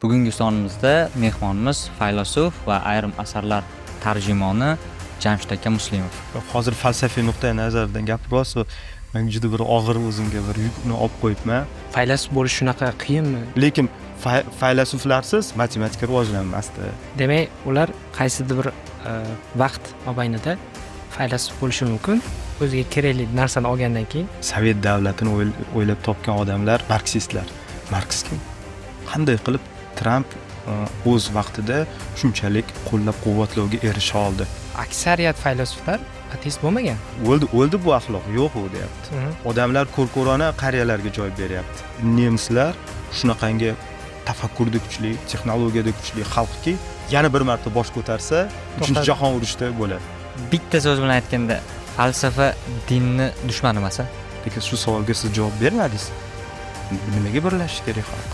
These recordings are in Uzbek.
Bugungi sonimizda mehmonimiz faylasuf va ayrim asarlar tarjimoni Jamshid aka Muslimov. Hozir falsafiy nuqtai nazardan gapiryapsiz. Men juda bir og'ir o'zimga bir yukni olib qo'yibman. Faylasuf bo'lish shunaqa qiyinmi? Lekin faylasuflarsiz matematika rivojlanmasdi. Demak, ular qaysidir bir vaqt mobaynida faylasuf bo'lishi mumkin. O'ziga kerakli narsani olgandan keyin Sovet davlatini o'ylab topgan odamlar marksistlar. Marks kim? Qanday qilib Tramp o'z vaqtida shunchalik qo'llab-quvvatlovga erisha oldi? aksariyat faylasuflar ateist bo'lmagan. O'ldi bu axloq, yo'q u deyapti. Odamlar ko'rko'rona qariyalarga joy beryapti. Nemislar shunaqangi tafakkurda kuchli, texnologiyada kuchli xalqki, yana bir marta bosh ko'tarsa, 3-jahon urushida bo'ladi. Bitta so'z bilan aytganda, falsafa dinni dushmani emas. Lekin shu savolga siz javob bermadingiz. Nimaga birlashish kerak xalq?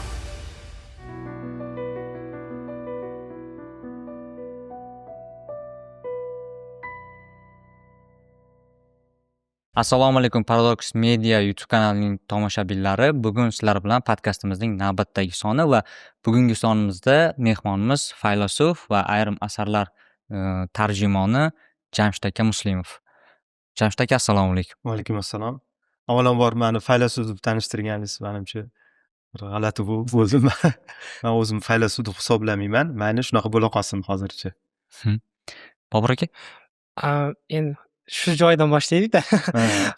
Assalomu alaykum, Paradox Media YouTube kanalining tomoshabinlari. Bugun sizlar bilan podkastimizning navbatdagi soni va bugungi sonimizda mehmonimiz faylasuf va ayrim asarlar tarjimoni Jamshid aka Muslimov. Jamshid aka, assalomu alaykum. Va alaykum assalom. Avvalambor meni faylasuf deb tanishtirganingiz menimcha bir g'alati bo'ldi. Men o'zim faylasuf deb hisoblamayman. Meni shunaqa bo'la qolsin hozircha. Bobur aka? Endi shu joydan boshlaylik-da.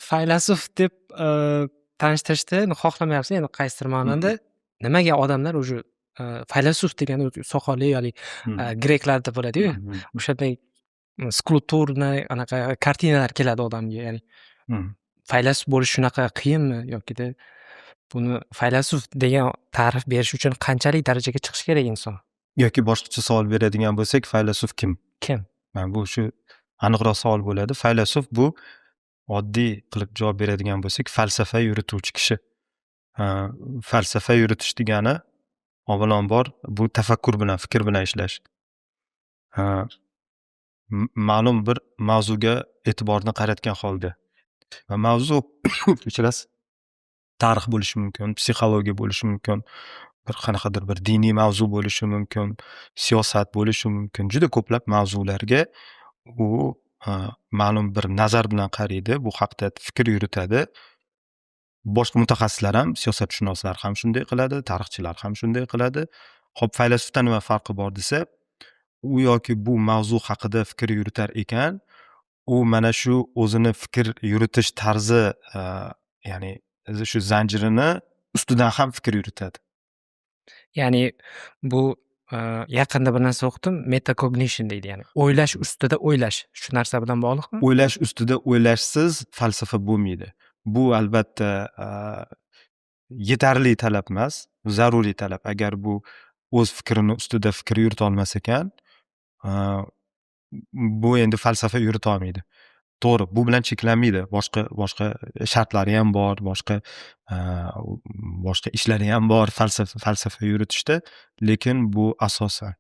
Faylasuf deb tanishtirishni xohlamayapsiz. Endi qaysidir ma'noda nimaga odamlar o'sha faylasuf degani soqolli yoki greklarda bo'ladi-yu. O'shanday skulpturni anaqa kartinalar keladi odamga, ya'ni faylasuf bo'lish shunaqa qiyinmi yoki buni faylasuf degan ta'rif berish uchun qanchalik darajaga chiqish kerak inson? Yoki boshqacha savol beradigan bo'lsak, faylasuf kim? Kim? Men bu shu aniqroq savol bo'ladi. Faylasuf bu oddiy qilib javob beradigan bo'lsak, falsafa yurituvchi kishi. Falsafa yuritish degani avvalambor bu tafakkur bilan, fikr bilan ishlash. Ma'lum bir mavzuga e'tiborni qaratgan holda. Va mavzu kechirasiz, tarix bo'lishi mumkin, psixologiya bo'lishi mumkin, bir qanaqadir bir diniy mavzu bo'lishi mumkin, siyosat bo'lishi mumkin. Juda ko'plab mavzularga u ma'lum bir nazar bilan qaraydi, bu haqda fikr yuritadi. Boshqa mutaxassislar ham, siyosatshunoslar ham shunday qiladi, tarixchilar ham shunday qiladi. Xo'p, faylasufdan nima farqi bor desa, u yoki bu mavzu haqida fikr yuritar ekan, u mana shu o'zini fikr yuritish tarzi, ya'ni shu zanjirini ustidan ham fikr yuritadi. Ya'ni bu yaqinda bir narsa o'qidim, metacognition deydi, ya'ni o'ylash ustida o'ylash. Shu narsa bilan bog'liqmi? O'ylash ustida o'ylashsiz falsafa bo'lmaydi. Bu albatta yetarli talab emas, zaruriy talab. Agar bu o'z fikrini ustida fikr yurita olmas ekan, bu endi falsafa yurita olmaydi. To'g'ri, bu bilan cheklanmaydi. Boshqa shartlari ham bor, boshqa ishlari ham bor falsafa yuritishda, lekin bu asosan.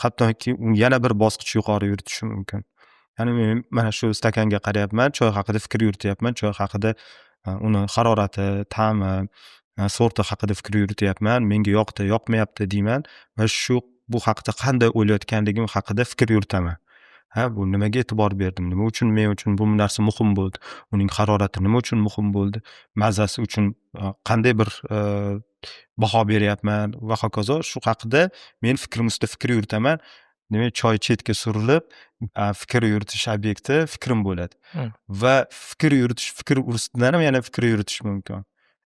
Hattoki yana bir bosqich yuqori yuritishi mumkin. Ya'ni men mana shu stakanga qarayapman, choy haqida fikr yurityapman, choy haqida uni harorati, ta'mi, sorti haqida fikr yurityapman, menga yoqdi, yoqmayapti deyman va bu haqida qanday o'ylayotganligim haqida fikr yuritaman. Bu nimaga e'tibor berdim? Nima uchun men uchun bu narsa muhim bo'ldi? Uning harorati nima uchun muhim bo'ldi? Mazasi uchun qanday bir baho beryapman va hokazo. Shu haqida men fikrim ustida fikr yuritaman. Demak, choy chetga surilib, fikr yuritish obyekti fikrim bo'ladi. Va fikr ustidan ham yana fikr yuritish mumkin.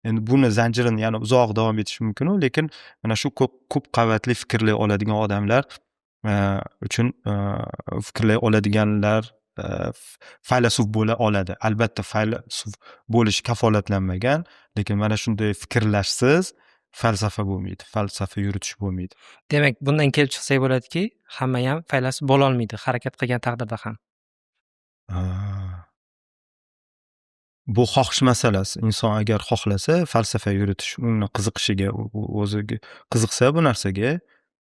Endi buni zanjirini yana uzoq davom etish mumkin, lekin mana shu ko'p qavatli fikrlay oladigan odamlar uchun fikrlay oladiganlar faylasuf bo'la oladi. Albatta faylasuf bo'lish kafolatlanmagan, lekin mana shunday fikrlashsiz falsafa bo'lmaydi, falsafa yuritish bo'lmaydi. Demak, bundan kelib chiqsak bo'ladiki, hamma ham faylasuf bo'la olmaydi, harakat qilgan taqdirda ham. Bu xohish masalasi. Inson agar xohlasa, falsafa yuritish uni qiziqishiga, o'ziga qiziqsa bu narsaga,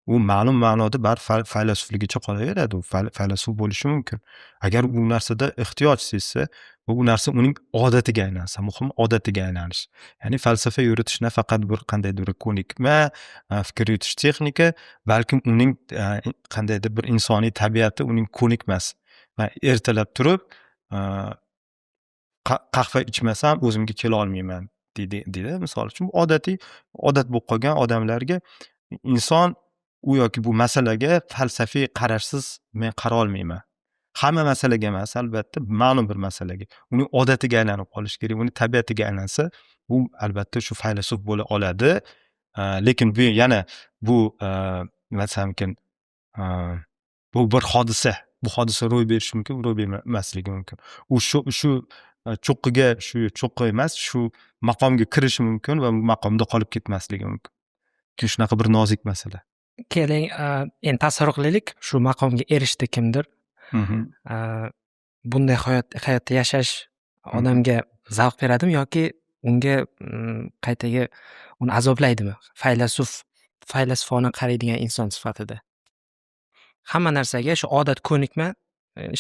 u ma'lum ma'noda baribir faylasufligicha qolaveradi. U faylasuf bo'lishi mumkin. Agar u narsada ehtiyoj sezsa va u narsa uning odatiga aylansa, muhim odatiga aylanish. Ya'ni falsafa yuritish nafaqat bir qandaydir bir ko'nikma, fikr yuritish texnika, balkim uning qandaydir bir insoniy tabiati uning ko'nikmasi. Va ertalab turib, qahva ichmasam o'zimga kela olmayman deydi. Misol uchun odatiy odat bo'lib qolgan odamlarga inson u yoki bu masalaga falsafiy qarashsiz men qara olmayman. Hamma masalaga emas, albatta, ma'lum bir masalaga. Uning odatiga aylanib qolish kerak, uning tabiatiga aylansa, u albatta shu faylasuf bo'la oladi. Lekin bu yana bu masalan bu bir hodisa. Bu hodisa ro'y berishi mumkin, ro'y bermasligi mumkin. U shu cho'qqiga emas, shu maqomga kirishi mumkin va bu maqomda qolib ketmasligi mumkin. Shunaqa bir nozik masala. Keling, endi tasavvur qilaylik, shu maqomga erishdi kimdir. Bunday hayotda yashash odamga zavq beradimi yoki unga qaytaga uni azoblaydimi? Faylasufona qaraydigan inson sifatida. Hamma narsaga shu odat, ko'nikma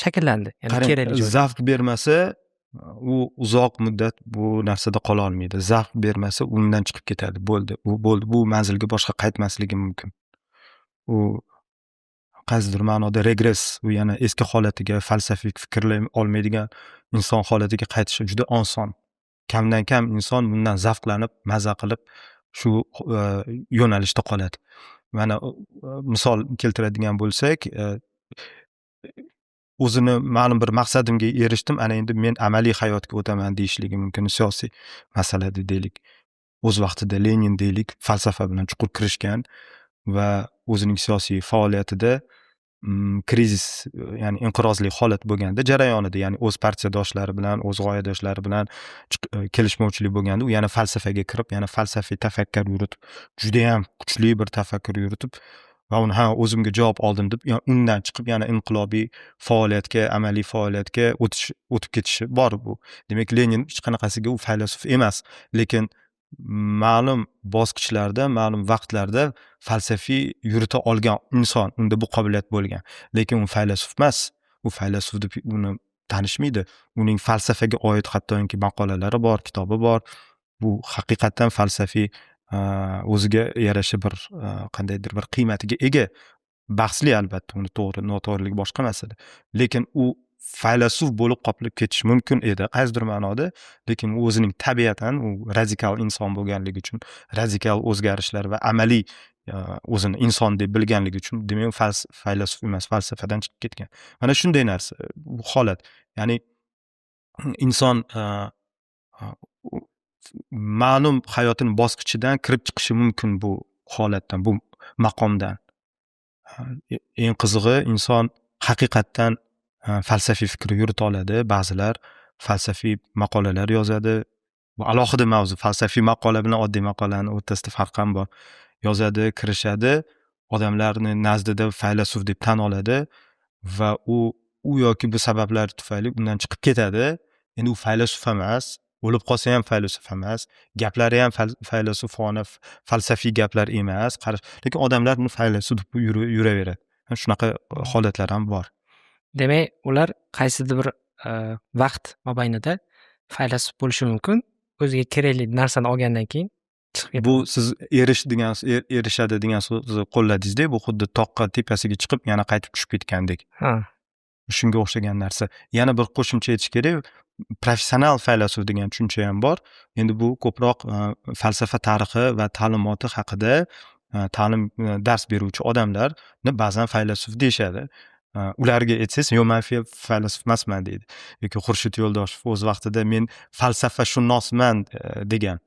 shakllandi. Ya'ni kerakli joyda. Zavq bermasa, u uzoq muddat bu narsada qola olmaydi. Zavq bermasa, undan chiqib ketadi. Bo'ldi. Bu manzilga boshqa qaytmasligi mumkin. U qaysidir ma'noda regress, u yana eski holatiga, falsafiy fikrlay olmaydigan inson holatiga qaytishi juda oson. Kamdan kam inson bundan zavqlanib, maza qilib shu yo'nalishda qoladi. Mana misol keltiradigan bo'lsak, o'zini ma'lum bir maqsadimga erishdim, ana endi men amaliy hayotga o'taman deyishligi mumkin. Siyosiy masalada deylik. O'z vaqtida Lenin deylik, falsafa bilan chuqur kirishgan va o'zining siyosiy faoliyatida krizis, ya'ni inqirozli holat bo'lganda jarayonida, ya'ni o'z partiyadoshlari bilan, o'z g'oyadoshlari bilan kelishmovchilik bo'lganda, u yana falsafaga kirib, yana falsafiy tafakkur yuritib, juda ham kuchli bir tafakkur yuritib va uni o'zimga javob oldim deb, undan chiqib yana inqilobiy faoliyatga, amaliy faoliyatga o'tib ketishi bor bu. Demak, Lenin hech qanaqasiga u faylasuf emas, lekin ma'lum bosqichlarda, ma'lum vaqtlarda falsafiy yurita olgan inson, unda bu qobiliyat bo'lgan. Lekin u faylasuf emas. U faylasuf deb uni tanishmaydi. Uning falsafaga oid hattoki maqolalari bor, kitobi bor. Bu haqiqatan falsafiy o'ziga yarasha bir qandaydir bir qiymatiga ega. Bahsli albatta, uni to'g'ri, noto'g'riligi boshqa masala. Lekin u faylasuf bo'lib qolib ketish mumkin edi qaysidir ma'noda, lekin u o'zining tabiatan u radikal inson bo'lganligi uchun, radikal o'zgarishlar va amaliy o'zini inson deb bilganligi uchun, demak, faylasuf emas, falsafadan chiqib ketgan. Mana shunday narsa, bu holat. Ya'ni inson ma'lum hayotining bosqichidan kirib chiqishi mumkin bu holatdan, bu maqomdan. Eng qizig'i, inson haqiqatdan falsafiy fikr yurita oladi. Ba'zilar falsafiy maqolalar yozadi. Bu alohida mavzu. Falsafiy maqola bilan oddiy maqolaning o'rtasida farq ham bor. Yozadi, kirishadi, odamlarni nazdida faylasuf deb tan oladi va u yoki bu sabablar tufayli undan chiqib ketadi. Endi u faylasuf emas, o'lib qolsa ham faylasuf emas, gaplari ham faylasufona, falsafiy gaplar emas, lekin odamlar uni faylasuf deb yuraveradi. Shunaqa holatlar ham bor. Demak, ular qaysidir bir vaqt mobaynida faylasuf bo'lishi mumkin. O'ziga kerakli narsani olgandan keyin chiqib ketadi. Bu siz erishadi degan so'zni qo'lladingiz-da, bu xuddi toqqa tepasiga chiqib, yana qaytib tushib ketgandek. Shunga o'xshagan narsa. Yana bir qo'shimcha aytish kerak, professional faylasuf degan tushuncha ham bor. Endi bu ko'proq falsafa tarixi va ta'limoti haqida ta'lim dars beruvchi odamlarni ba'zan faylasuf deyshadi. Ularga aytsangiz, "Yo'q, men faylasuf emasman" deydi. Yoki Xurshid Yo'ldoshev o'z vaqtida "Men falsafashunosman" degan.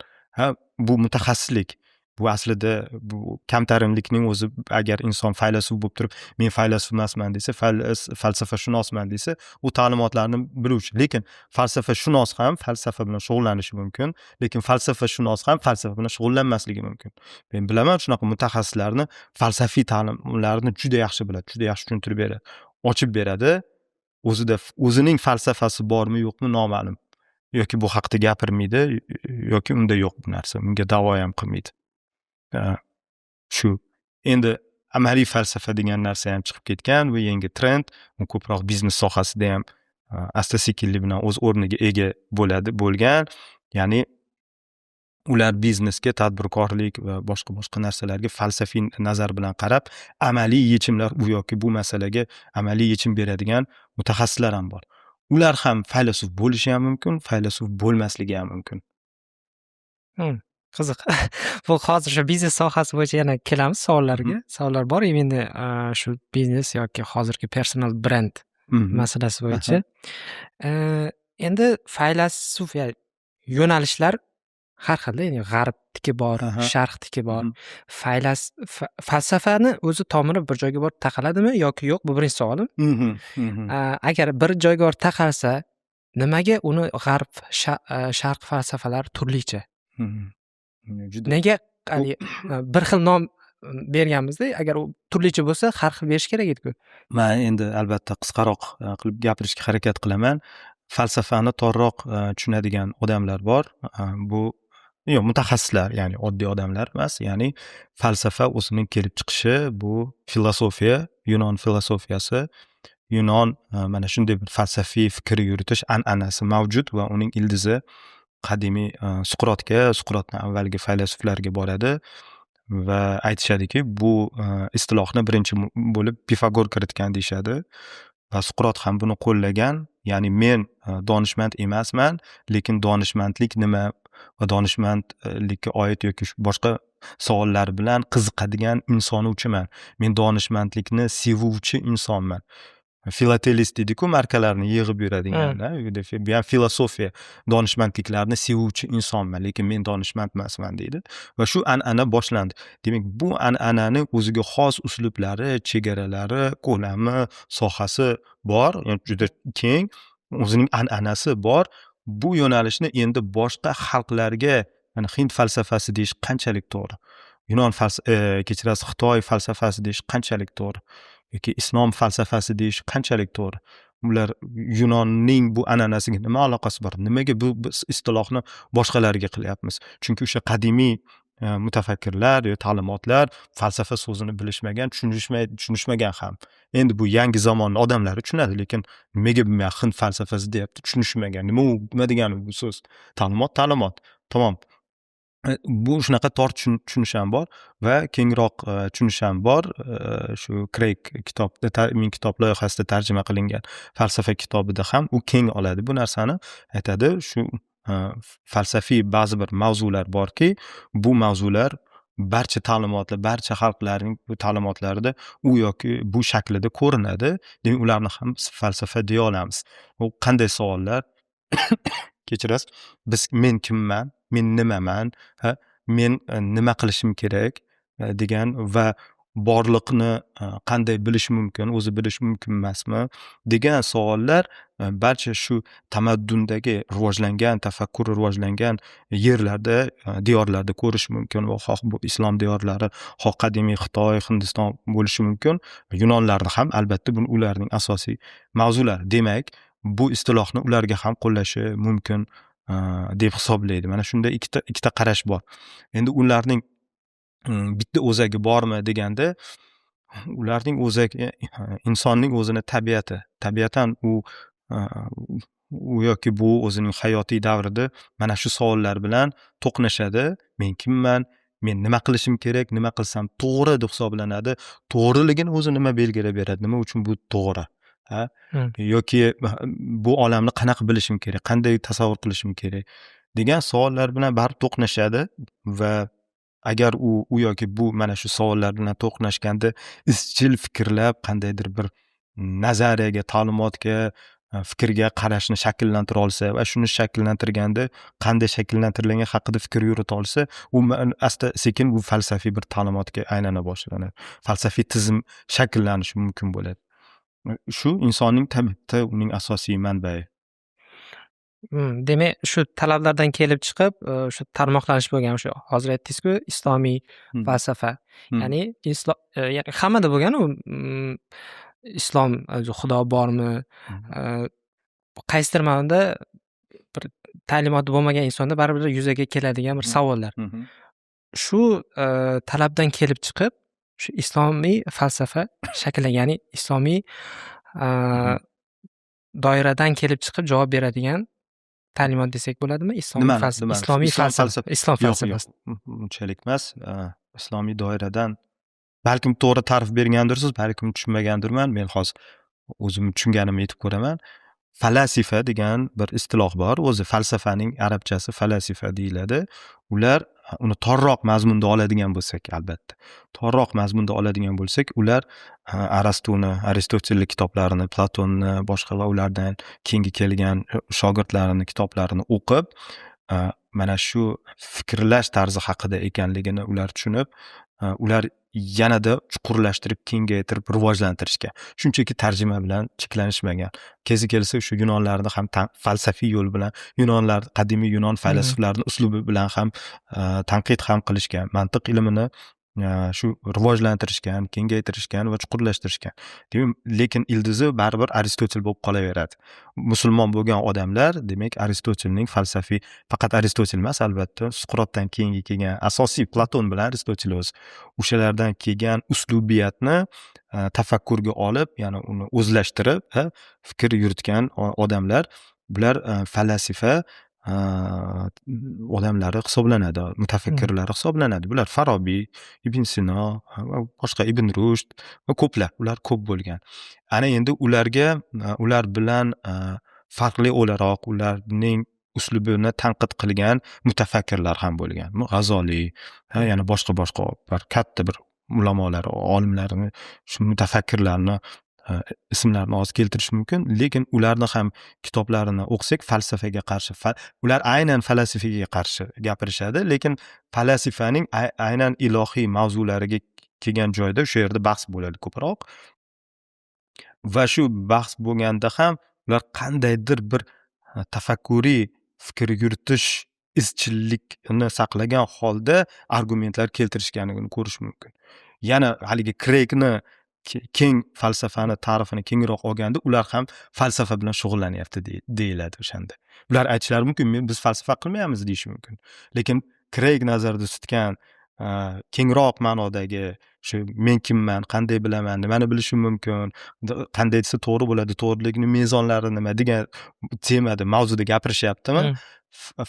Bu mutaxassislik. Bu aslida bu kamtarinlikning o'zi. Agar inson faylasuf bo'lib turib, "Men faylasuf emasman" desa, falsafashunosman desa, u ta'limotlarni biluvchi. Lekin falsafashunos ham falsafa bilan shug'ullanishi mumkin, lekin falsafashunos ham falsafa bilan shug'ullanmasligi mumkin. Men bilaman shunaqa mutaxassislarni, falsafiy ta'limlarni juda yaxshi biladi, juda yaxshi tushuntirib beradi, ochib beradi. O'zining falsafasi bormi, yo'qmi noma'lum. Yoki bu haqda gapirmaydi, yoki unda yo'q bu narsa. Unga da'vo ham qilmaydi. Shu. Endi amaliy falsafa degan narsa ham chiqib ketgan. Bu yangi trend. U ko'proq biznes sohasida ham asta-sekinlik bilan o'z o'rniga ega bo'lgan. Ya'ni ular biznesga, tadbirkorlik va boshqa narsalarga falsafiy nazar bilan qarab, amaliy yechimlar u yoki bu masalaga amaliy yechim beradigan mutaxassislar ham bor. Ular ham faylasuf bo'lishi ham mumkin, faylasuf bo'lmasligi ham mumkin. Qiziq. Bu hozir shu biznes sohasi bo'yicha yana kelamiz savollarga. Savollar bor. Endi shu biznes yoki hozirgi personal brend masalasi bo'yicha. Endi faylasuf yo'nalishlar har xil, ya'ni g'arbniki bor, sharqniki bor. Falsafani o'zi tomiri bir joyga borib taqaladimi yoki yo'q? Bu birinchi savolim. Agar bir joyga borib taqalsa, nimaga uni g'arb, sharq falsafalari turlicha? Nega bir xil nom berganmizda, agar u turlicha bo'lsa, har xil berish kerak edi-ku. Men endi albatta qisqaroq qilib gapirishga harakat qilaman. Falsafani torroq tushunadigan odamlar bor. Bu mutaxassislar, ya'ni oddiy odamlar emas. Ya'ni falsafa o'zining kelib chiqishi bu filosofiya, Yunon filosofiyasi. Yunon mana shunday bir falsafiy fikr yuritish an'anasi mavjud va uning ildizi qadimiy Suqrotdan avvalgi faylasuflarga boradi va aytishadiki, bu istilohni birinchi bo'lib Pifagor kiritgan deyshadi va Suqrot ham buni qo'llagan. Ya'ni men donishmand emasman, lekin donishmandlik nima va donishmandlikka oid yoki boshqa savollar bilan qiziqadigan insonuvchiman. Men donishmandlikni sevuvchi insonman. Filatelist deydi-ku, markalarni yig'ib yuradigan-da. Bu ham filosofiya. Donishmandliklarni sevuvchi insonman, lekin men donishmand emasman deydi. Va shu an'ana boshlandi. Demak, bu an'anani o'ziga xos uslublari, chegaralari, ko'lami, sohasi bor, ya'ni juda keng, o'zining an'anasi bor. Bu yo'nalishni endi boshqa xalqlarga, ya'ni Hind falsafasi deyish qanchalik to'g'ri? Kechirasiz, Xitoy falsafasi deyish qanchalik to'g'ri? Yoki islom falsafasi deyish qanchalik to'g'ri? Ular Yunonning bu an'anasiga nima aloqasi bor? Nimaga biz istilohni boshqalarga qilyapmiz? Chunki o'sha qadimiy mutafakkirlar yo ta'limotlar falsafa so'zini bilishmagan, tushunishmagan ham. Endi bu yangi zamonning odamlari tushunadi, lekin nimaga bu Hind falsafasi deyapti, tushunishmagan. Nima degani bu so'z? Ta'limot. Tamom. Bu shunaqa tor tushunish ham bor va kengroq tushunish ham bor. Shu Craig kitobda, men kitob loyihasida tarjima qilingan falsafa kitobida ham u keng oladi bu narsani. Aytadi, shu falsafiy ba'zi bir mavzular borki, bu mavzular barcha ta'limotlar, barcha xalqlarning bu ta'limotlarida u yoki bu shaklida ko'rinadi. Demak, ularni ham falsafa deya olamiz. Bu qanday savollar? Kechirasiz, men kimman? Men nimaman? Men nima qilishim kerak degan va borliqni qanday bilish mumkin, o'zi bilish mumkin emasmi degan savollar barcha shu tamaddundagi rivojlangan, tafakkuri rivojlangan yerlarda, diyorlarda ko'rish mumkin va xoh bu islom diyorlari, xoh qadimiy Xitoy, Hindiston bo'lishi mumkin. Yunonlarni ham albatta bu ularning asosiy mavzulari. Demak, bu istilohni ularga ham qo'llashi mumkin deb hisoblaydi. Mana shunda ikkita qarash bor. Endi ularning bitta o'zagi bormi deganda, ularning o'zagi insonning o'zini tabiati. Tabiatan u yoki bu o'zining hayotiy davrida mana shu savollar bilan to'qnashadi. Men kimman? Men nima qilishim kerak? Nima qilsam to'g'ri deb hisoblanadi? To'g'riligini o'zi nima belgilab beradi? Nima uchun bu to'g'ri? Yoki bu olamni qanaqa bilishim kerak, qanday tasavvur qilishim kerak degan savollar bilan baribir to'qnashadi va agar u yoki bu mana shu savollar bilan to'qnashganda izchil fikrlab, qandaydir bir nazariyaga, ta'limotga, fikrga qarashni shakllantira olsa va shuni shakllantirganda qanday shakllantirilgani haqida fikr yurita olsa, u asta sekin bu falsafiy bir ta'limotga aylana boshlanadi. Falsafiy tizim shakllanishi mumkin bo'ladi. Shu insonning tabiatda uning asosiy manbai. Demak, shu talablardan kelib chiqib, shu tarmoqlanish bo'lgan, o'sha hozir aytdingiz-ku, islomiy falsafa. Ya'ni hammada bo'lgan u islom, xudo bormi? Qaysidir ma'noda bir ta'limoti bo'lmagan insonda baribir yuzaga keladigan bir savollar. Shu talabdan kelib chiqib, shu islomiy falsafa shakllangan, ya'ni islomiy doiradan kelib chiqib javob beradigan ta'limot desak bo'ladimi? Nimani? Islomiy falsafa. Islom Yo'q, falsafasi. unchalik emas. Islomiy doiradan balkim to'g'ri ta'rif bergandirsiz, balkim tushunmagandirman. Men hozir o'zim tushunganimni aytib ko'raman. Falasifa degan bir istiloh bor. O'zi falsafaning arabchasi falasifa deyiladi. Ular uni torroq mazmunda oladigan bo'lsak, albatta. Torroq mazmunda oladigan bo'lsak, ular Aristotellik kitoblarini, Platonni, boshqa va ulardan keyingi kelgan shogirdlarini kitoblarini o'qib, mana shu fikrlash tarzi haqida ekanligini ular tushunib, ular yanada chuqurlashtirib, kengaytirib, rivojlantirishgan. Shunchaki tarjima bilan cheklanishmagan. Kezi kelsa o'sha Yunonlarni ham falsafiy yo'l bilan, qadimiy Yunon faylasuflarining uslubi bilan ham tanqid ham qilishgan. Mantiq ilmini shu rivojlantirishgan, kengaytirishgan va chuqurlashtirishgan. Lekin ildizi baribir Aristotel bo'lib qolaveradi. Musulmon bo'lgan odamlar, demak, Aristotelning falsafiy, faqat Aristotel emas, albatta, Suqrotdan keyingi kelgan asosiy Platon bilan Aristotel o'zi o'shalardan kelgan uslubiyatni tafakkurga olib, ya'ni uni o'zlashtirib, fikr yuritgan odamlar, bular falasifa odamlari hisoblanadi, mutafakkirlar hisoblanadi. Bular Farabiy, Ibn Sino, boshqa Ibn Rushd va ko'plar, ular ko'p bo'lgan. Ana endi ular bilan farqli o'laroq ularning uslubini tanqid qilgan mutafakkirlar ham bo'lgan. G'azoliy, yana boshqa bir katta bir ulamolar, olimlarni, shu mutafakkirlarni ismlarini hozir keltirish mumkin, lekin ularni ham kitoblarini o'qisak, falsafaga qarshi, ular aynan falsafaga qarshi gapirishadi, lekin falasifaning aynan ilohiy mavzulariga kelgan joyda o'sha yerda bahs bo'ladi ko'proq. Va shu bahs bo'lganda ham ular qandaydir bir tafakkuriy fikr yuritish izchillikni saqlagan holda argumentlar keltirishganligini ko'rish mumkin. Yana haligi Kreykni keng falsafani ta'rifini kengroq olganda, ular ham falsafa bilan shug'ullanyapti deyiladi o'shanda. Ular aytishlari mumkin, biz falsafa qilmayapmiz deyishi mumkin. Lekin Kreyg nazarda tutgan kengroq ma'nodagi shu men kimman, qanday bilaman, nimani bilishim mumkin, qanday desa to'g'ri bo'ladi, to'g'rilikning mezonlari nima degan temada, mavzuda gapirishyaptimi?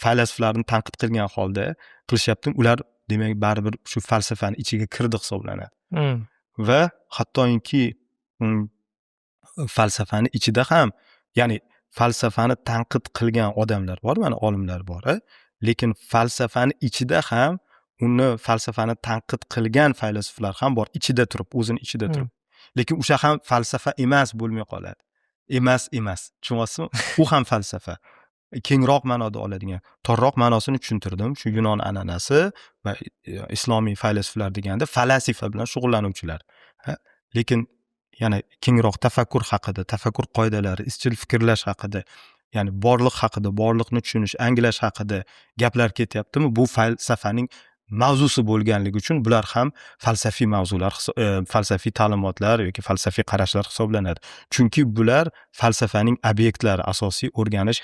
Falasuflarni tanqid qilgan holda qilishyaptimi? Ular demak baribir shu falsafani ichiga kirdi hisoblanadi. Va hattoki falsafani ichida ham, ya'ni falsafani tanqid qilgan odamlar bor, mana olimlar bor, lekin falsafani ichida ham uni falsafani tanqid qilgan faylasuflar ham bor, ichida turib, o'zini ichida turib. Lekin o'sha ham falsafa emas bo'lmay qoladi. Emas. Tushunyapsizmi? U ham falsafa. Kengroq ma'noda oladigan, torroq ma'nosini tushuntirdim. Shu Yunon an'anasi va islomiy faylasuflar deganda falasifa bilan shug'ullanuvchilar. Lekin yana kengroq tafakkur haqida, tafakkur qoidalari, izchil fikrlash haqida, ya'ni borliq haqida, borliqni tushunish, anglash haqida gaplar ketyaptimi? Bu falsafaning mavzusi bo'lganligi uchun bular ham falsafiy mavzular, falsafiy ta'limotlar yoki falsafiy qarashlar hisoblanadi. Chunki bular falsafaning obyektlari, asosiy o'rganish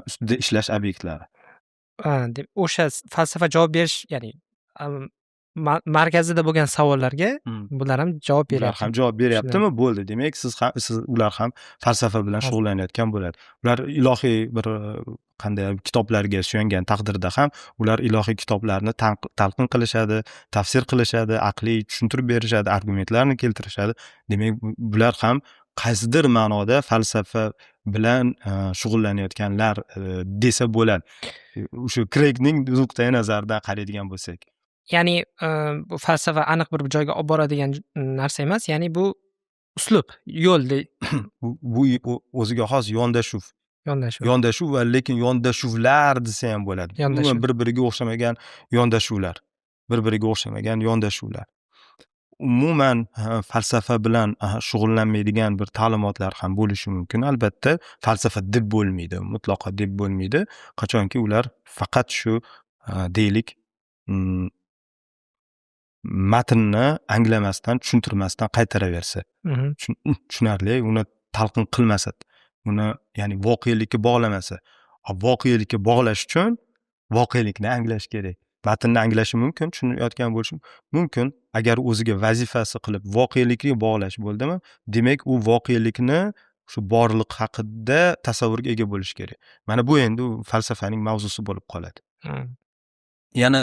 ustida ishlash obyektlari. Deb o'sha falsafa javob berish, ya'ni markazida bo'lgan savollarga bular ham javob beryapti. Ular ham javob beryaptimi? Bo'ldi. Demak, ular ham falsafa bilan shug'ullanayotgan bo'ladi. Ular ilohiy bir qanday kitoblarga suyangan taqdirda ham ular ilohiy kitoblarni talqin qilishadi, tafsir qilishadi, aqliy tushuntirib berishadi, argumentlarni keltirishadi. Demak, bular ham qaysidir ma'noda falsafa bilan shug'ullanayotganlar desa bo'ladi. O'sha Kreygning nuqtai nazaridan qaraydigan bo'lsak. Ya'ni bu falsafa aniq bir joyga olib boradigan narsa emas, ya'ni bu uslub, yo'l. Bu o'ziga xos yondashuv va lekin yondashuvlar desa ham bo'ladi. Umuman bir-biriga o'xshamagan yondashuvlar. Umuman falsafa bilan shug'ullanmaydigan bir ta'limotlar ham bo'lishi mumkin. Albatta, falsafa deb bo'lmaydi, mutlaqo deb bo'lmaydi. Qachonki ular faqat shu deylik matnni anglamasdan, tushuntirmasdan qaytaraversa, tushunarli, uni talqin qilmasa, uni ya'ni voqelikka bog'lamasa. Voqelikka bog'lash uchun voqelikni anglash kerak. matnni anglashi mumkin, tushunayotgan bo'lishi mumkin. Agar o'ziga vazifasi qilib voqelikka bog'lash bo'ldimi, demak u voqelikni shu borliq haqida tasavvurga ega bo'lish kerak. Mana bu endi falsafaning mavzusi bo'lib qoladi. Yana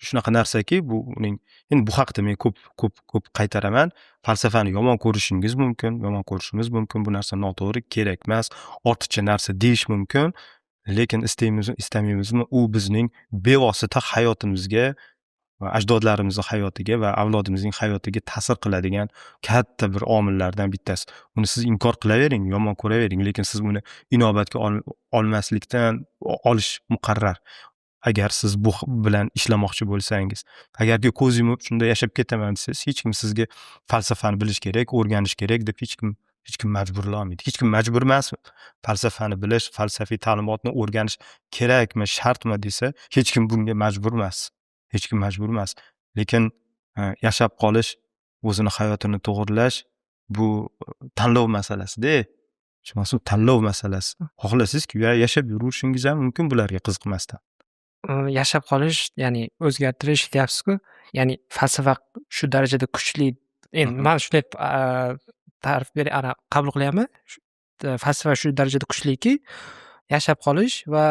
shunaqa narsaki, bu uning endi bu haqida men ko'p qaytaraman. Falsafani yomon ko'rishingiz mumkin, yomon ko'rishimiz mumkin. Bu narsa noto'g'ri, kerak emas, ortiqcha narsa deyish mumkin. Lekin istaymizmi, istamaymizmi, u bizning bevosita hayotimizga va ajdodlarimizning hayotiga va avlodimizning hayotiga ta'sir qiladigan katta bir omillardan bittasi. Uni siz inkor qilavering, yomon ko'ravering, lekin siz uni inobatga olmaslikdan olish muqarrar. Agar siz bu bilan ishlamoqchi bo'lsangiz, agarki ko'z yumib shunda yashab ketaman desangiz, hech kim sizga falsafani bilish kerak, o'rganish kerak deb hech kim majburlamaydi. Hech kim majbur emas. Falsafani bilish, falsafiy ta'limotni o'rganish kerakmi, shartmi desa, hech kim bunga majbur emas. Hech kim majbur emas. Lekin yashab qolish, o'zini hayotini to'g'irlash bu tanlov masalasi-da. Tushunasizmi? Tanlov masalasi. Xohlasizki, yashab yurishingiz ham mumkin bularga qiziqmasdan. Yashab qolish, ya'ni o'zgartirish deyapsiz-ku. Ya'ni falsafa shu darajada kuchli. Endi men shunday ta'rif qabul qilyapman. Falsafa shu darajada kuchliki, yashab qolish va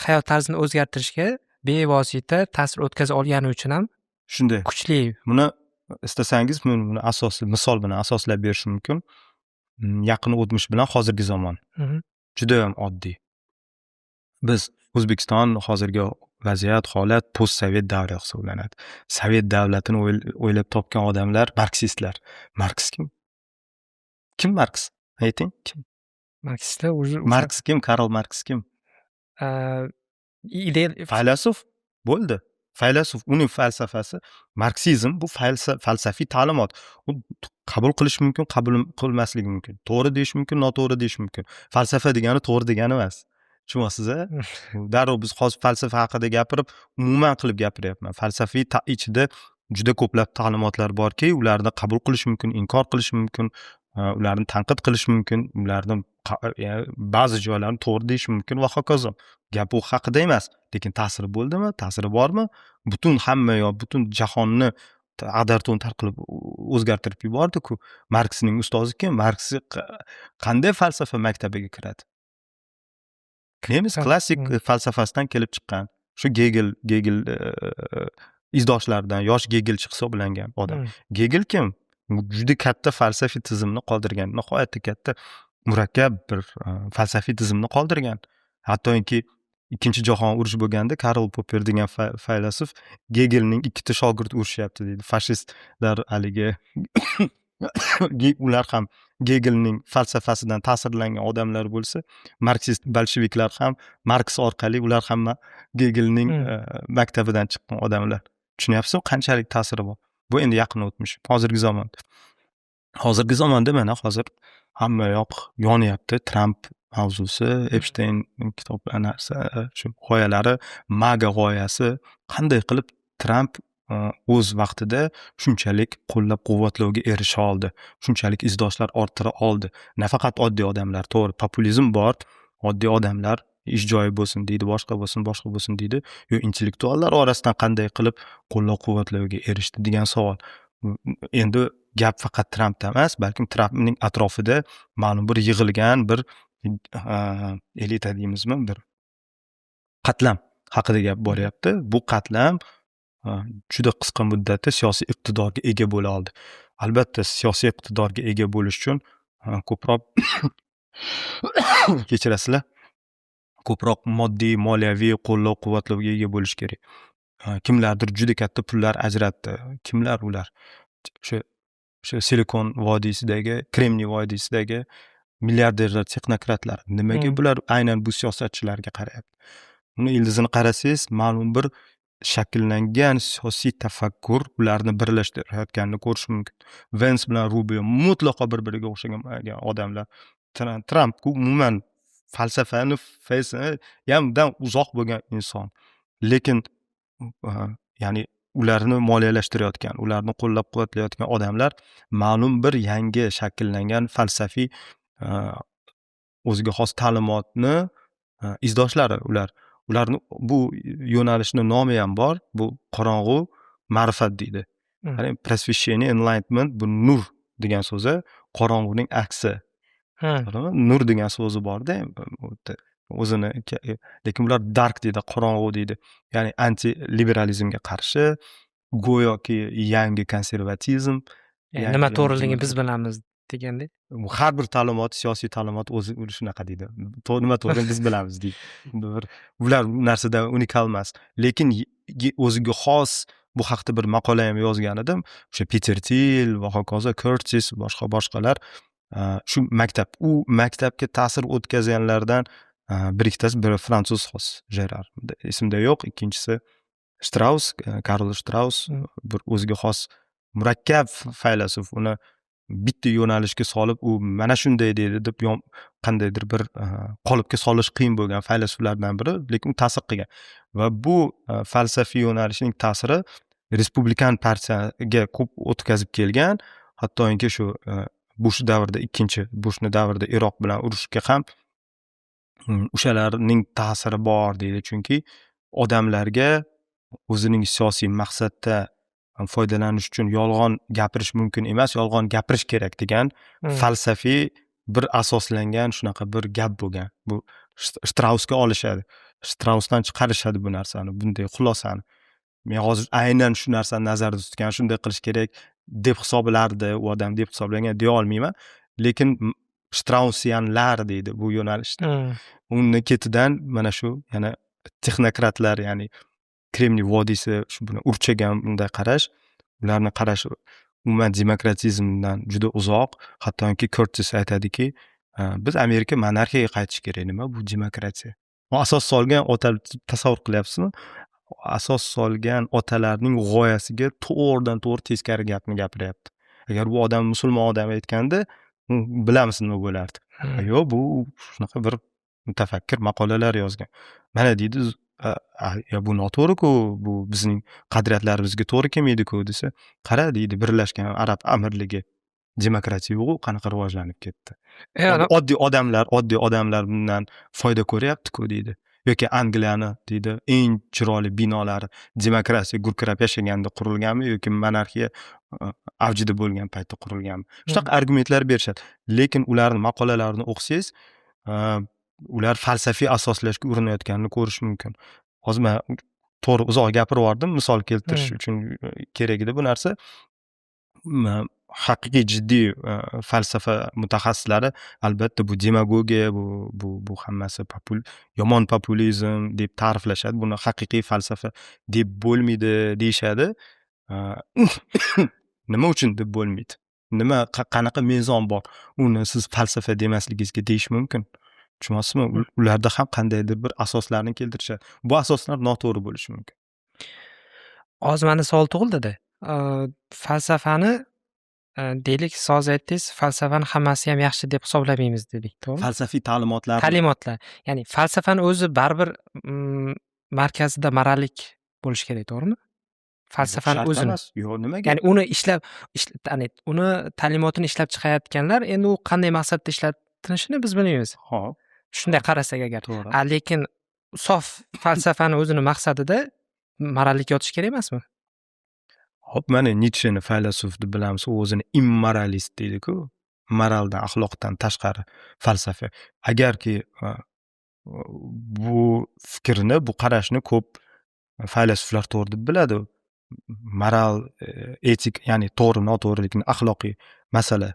hayot tarzini o'zgartirishga bevosita ta'sir o'tkaza olgani uchun ham shunday kuchli. Buni istasangiz men buni asosli misol bilan asoslab berishim mumkin. Yaqin o'tmish bilan hozirgi zamon. Juda ham oddiy. Biz O'zbekiston hozirgi vaziyat, holat post-sovet davri hisoblanadi. Sovet davlatini o'ylab topgan odamlar marksistlar. Marks kim? Kim Marks? Ayting, kim? Marksistlar Marks kim? Karl Marks kim? Faylasuf bo'ldi. Faylasuf, uning falsafasi marksizm, bu falsafiy ta'limot. U qabul qilish mumkin, qabul qilmasligi mumkin. To'g'ri deyish mumkin, noto'g'ri deyish mumkin. Falsafa degani to'g'ri degani emas. Tushunasiz-a? Darrov biz hozir falsafa haqida gapirib, umuman qilib gapiryapman. Falsafiy ichida juda ko'plab ta'limotlar borki, ularni qabul qilish mumkin, inkor qilish mumkin, ularni tanqid qilish mumkin, ularni ba'zi joylarini to'g'ri deyish mumkin va hokazo. Gap u haqida emas, lekin ta'siri bo'ldimi, ta'siri bormi? Butun hamma butun jahonni ag'dar-to'ntar qilib o'zgartirib yubordi-ku. Marksning ustozi kim? Marks qanday falsafa maktabiga kiradi? Nemis klassik falsafasidan kelib chiqqan. Shu Gegel izdoshlaridan yosh Gegelchi hisoblangan odam. Gegel kim? Juda katta falsafiy tizimni qoldirgan, nihoyatda katta murakkab bir falsafiy tizimni qoldirgan. Hattoki Ikkinchi jahon urushi bo'lganda Karl Popper degan faylasuf Gegelning ikkita shogird urushyapti deydi. Fashistlar haligi ular ham Gegelning falsafasidan ta'sirlangan odamlar bo'lsa, marksist bolsheviklar ham Marks orqali ular hamma Gegelning maktabidan chiqqan odamlar. Tushunyapsizmi, qanchalik ta'siri bor? Bu endi yaqin o'tmish, hozirgi zamon. Hozirgi zamonda mana hozir hamma yoq yonyapti. Trump mavzusi, Epstein kitoblar narsa, shu g'oyalari, MAGA g'oyasi, qanday qilib Trump o'z vaqtida shunchalik qo'llab-quvvatlovga erisha oldi, shunchalik izdoshlar orttira oldi. Nafaqat oddiy odamlar, to'g'ri, populizm bor, oddiy odamlar ish joyi bo'lsin deydi, boshqa bo'lsin deydi. Yo, intellektuallar orasidan qanday qilib qo'llab-quvvatlovga erishdi degan savol. Endi gap faqat Trampda emas, balkim Trampning atrofida ma'lum bir yig'ilgan bir elita deymizmi, bir qatlam haqida gap boryapti. Bu qatlam juda qisqa muddatda siyosiy iqtidorga ega bo'la oldi. Albatta, siyosiy iqtidorga ega bo'lish uchun ko'proq kechirasizlar, ko'proq moddiy, moliyaviy qo'llab-quvvatlovga ega bo'lish kerak. Kimlardir juda katta pullar ajratdi. Kimlar ular? O'sha Silikon vodiysidagi, Kremniy vodiysidagi milliarderlar, texnokratlar. Nimaga bular aynan bu siyosatchilarga qarayapti? Uni ildizini qarasangiz, ma'lum bir shakllangan siyosiy tafakkur ularni birlashtirayotganini ko'rish mumkin. Vance bilan Rubio mutlaqo bir-biriga o'xshagan odamlar. Trump umuman falsafani, hamdan uzoq bo'lgan inson. Lekin ya'ni ularni moliyalashtirayotgan, ularni qo'llab-quvvatlayotgan odamlar ma'lum bir yangi shakllangan falsafiy o'ziga xos ta'limotni izdoshlari ular. ularni bu yo'nalishni nomi ham bor. Bu qorong'u ma'rifat deydi. Ya'ni prosvещение, enlightenment bu nur degan so'zi, qorong'uning aksi. Nur degan so'zi bor-da, o'zini lekin ular dark deydi, qorong'u deydi. Ya'ni anti liberalizmga qarshi, go'yoki yangi konservatizm, nima to'g'riligini biz bilamiz degandek. har bir ta'limot, siyosiy ta'limot o'zi shunaqa deydi. Nima to'g'riligini biz bilamiz deydi. Ular bu narsada unikal emas. Lekin o'ziga xos bu haqda bir maqola ham yozgan edim. O'sha Peter Thiel va hokazo, Curtis, boshqalar shu maktab, u maktabga ta'sir o'tkazganlardan bir ikkitasi, biri fransuz xos, Gerard, esimda yo'q, ikkinchisi Strauss, Karl Strauss, bir o'ziga xos murakkab faylasuf. Uni bitta yo'nalishga solib, u mana shunday deydi deb qandaydir bir qolipga solish qiyin bo'lgan faylasuflardan biri, lekin u ta'sir qilgan. Va bu falsafiy yo'nalishning ta'siri Respublikan partiyaga ko'p o'tkazib kelgan. Hattoki shu Bush davrida, ikkinchi Bushni davrida Iroq bilan urushga ham o'shalarning ta'siri bor deydi. Chunki odamlarga o'zining siyosiy maqsadda foydalanish uchun yolg'on gapirish mumkin emas, yolg'on gapirish kerak degan falsafiy bir asoslangan shunaqa bir gap bo'lgan. Bu Straussga olishadi. Straussdan chiqarishadi bu narsani, bunday xulosani. Men hozir aynan shu narsani nazarda tutgan, shunday qilish kerak deb hisoblardi u odam, deb hisoblangan deya olmayman. Lekin Straussianlar deydi bu yo'nalishda. Uni ketidan mana shu yana texnokratlar, ya'ni Kremniy vodiysi shu buni urchagan bunday qarash, ularni qarashi umuman demokratizmdan juda uzoq. Hattoki Curtis aytadiki, biz Amerika monarxiyaga qaytish kerak. Nima bu demokratiya? Asos solgan ota, tasavvur qilyapsizmi? Asos solgan otalarning g'oyasiga to'g'ridan to'g'ri teskari gapni gapiryapti. Agar bu odam musulmon odam aytganda, bilamiz nima bo'lardi. Yo'q, bu shunaqa bir mutafakkir maqolalar yozgan. Mana deydi, bu noto'g'ri-ku, bu bizning qadriyatlarimizga to'g'ri kelmaydi-ku desa, qara deydi, Birlashgan Arab Amirligi demokratiya yo'q, qanaqa rivojlanib ketdi. Oddiy odamlar bundan foyda ko'ryapti-ku deydi. Yoki Angliyani deydi, eng chiroyli binolari demokratiya gurkirab yashaganda qurilganmi yoki monarxiya avjida bo'lgan paytda qurilganmi? Shunaqa argumentlar berishadi. Lekin ularning maqolalarini o'qisangiz, ular falsafiy asoslashga urinayotganini ko'rish mumkin. Hozir men to'g'ri uzoq gapirib yubordim, misol keltirish uchun kerak edi bu narsa. Haqiqiy jiddiy falsafa mutaxassislari albatta bu demagogiya, bu hammasi yomon populizm deb ta'riflashadi. Buni haqiqiy falsafa deb bo'lmaydi deyshadi. Nima uchun deb bo'lmaydi? Nima qanaqa mezon bor? Uni siz falsafa demasligingizga deyish mumkin. Tushunasizmi? Ularda ham qandaydir bir asoslarni keltirishadi. Bu asoslar noto'g'ri bo'lishi mumkin. Hozir menda savol tug'ildi-da. Falsafani deylik, siz hozir aytdingiz, falsafani hammasi ham yaxshi deb hisoblamaymiz dedik, to'g'rimi? Falsafiy ta'limotlar. Ya'ni falsafani o'zi baribir markazida morallik bo'lishi kerak, to'g'rimi? Falsafani o'zini. Yo'q, nimaga? Ya'ni uni uni ta'limotini ishlab chiqayotganlar endi u qanday maqsadda ishlatilishini biz bilmaymiz. Xo'p. Shunday qarasak agar. To'g'ri. Lekin sof falsafani o'zini maqsadida morallik yotish kerak emasmi? Hop, mana Nitsheni faylasuf deb bilamiz, u o'zini immoralist deydi-ku. Moraldan, axloqdan tashqari falsafa. Agarki bu fikrni, bu qarashni ko'p faylasuflar to'g'ri deb biladi. Moral, etik, ya'ni to'g'ri, noto'g'rilikni axloqiy masala,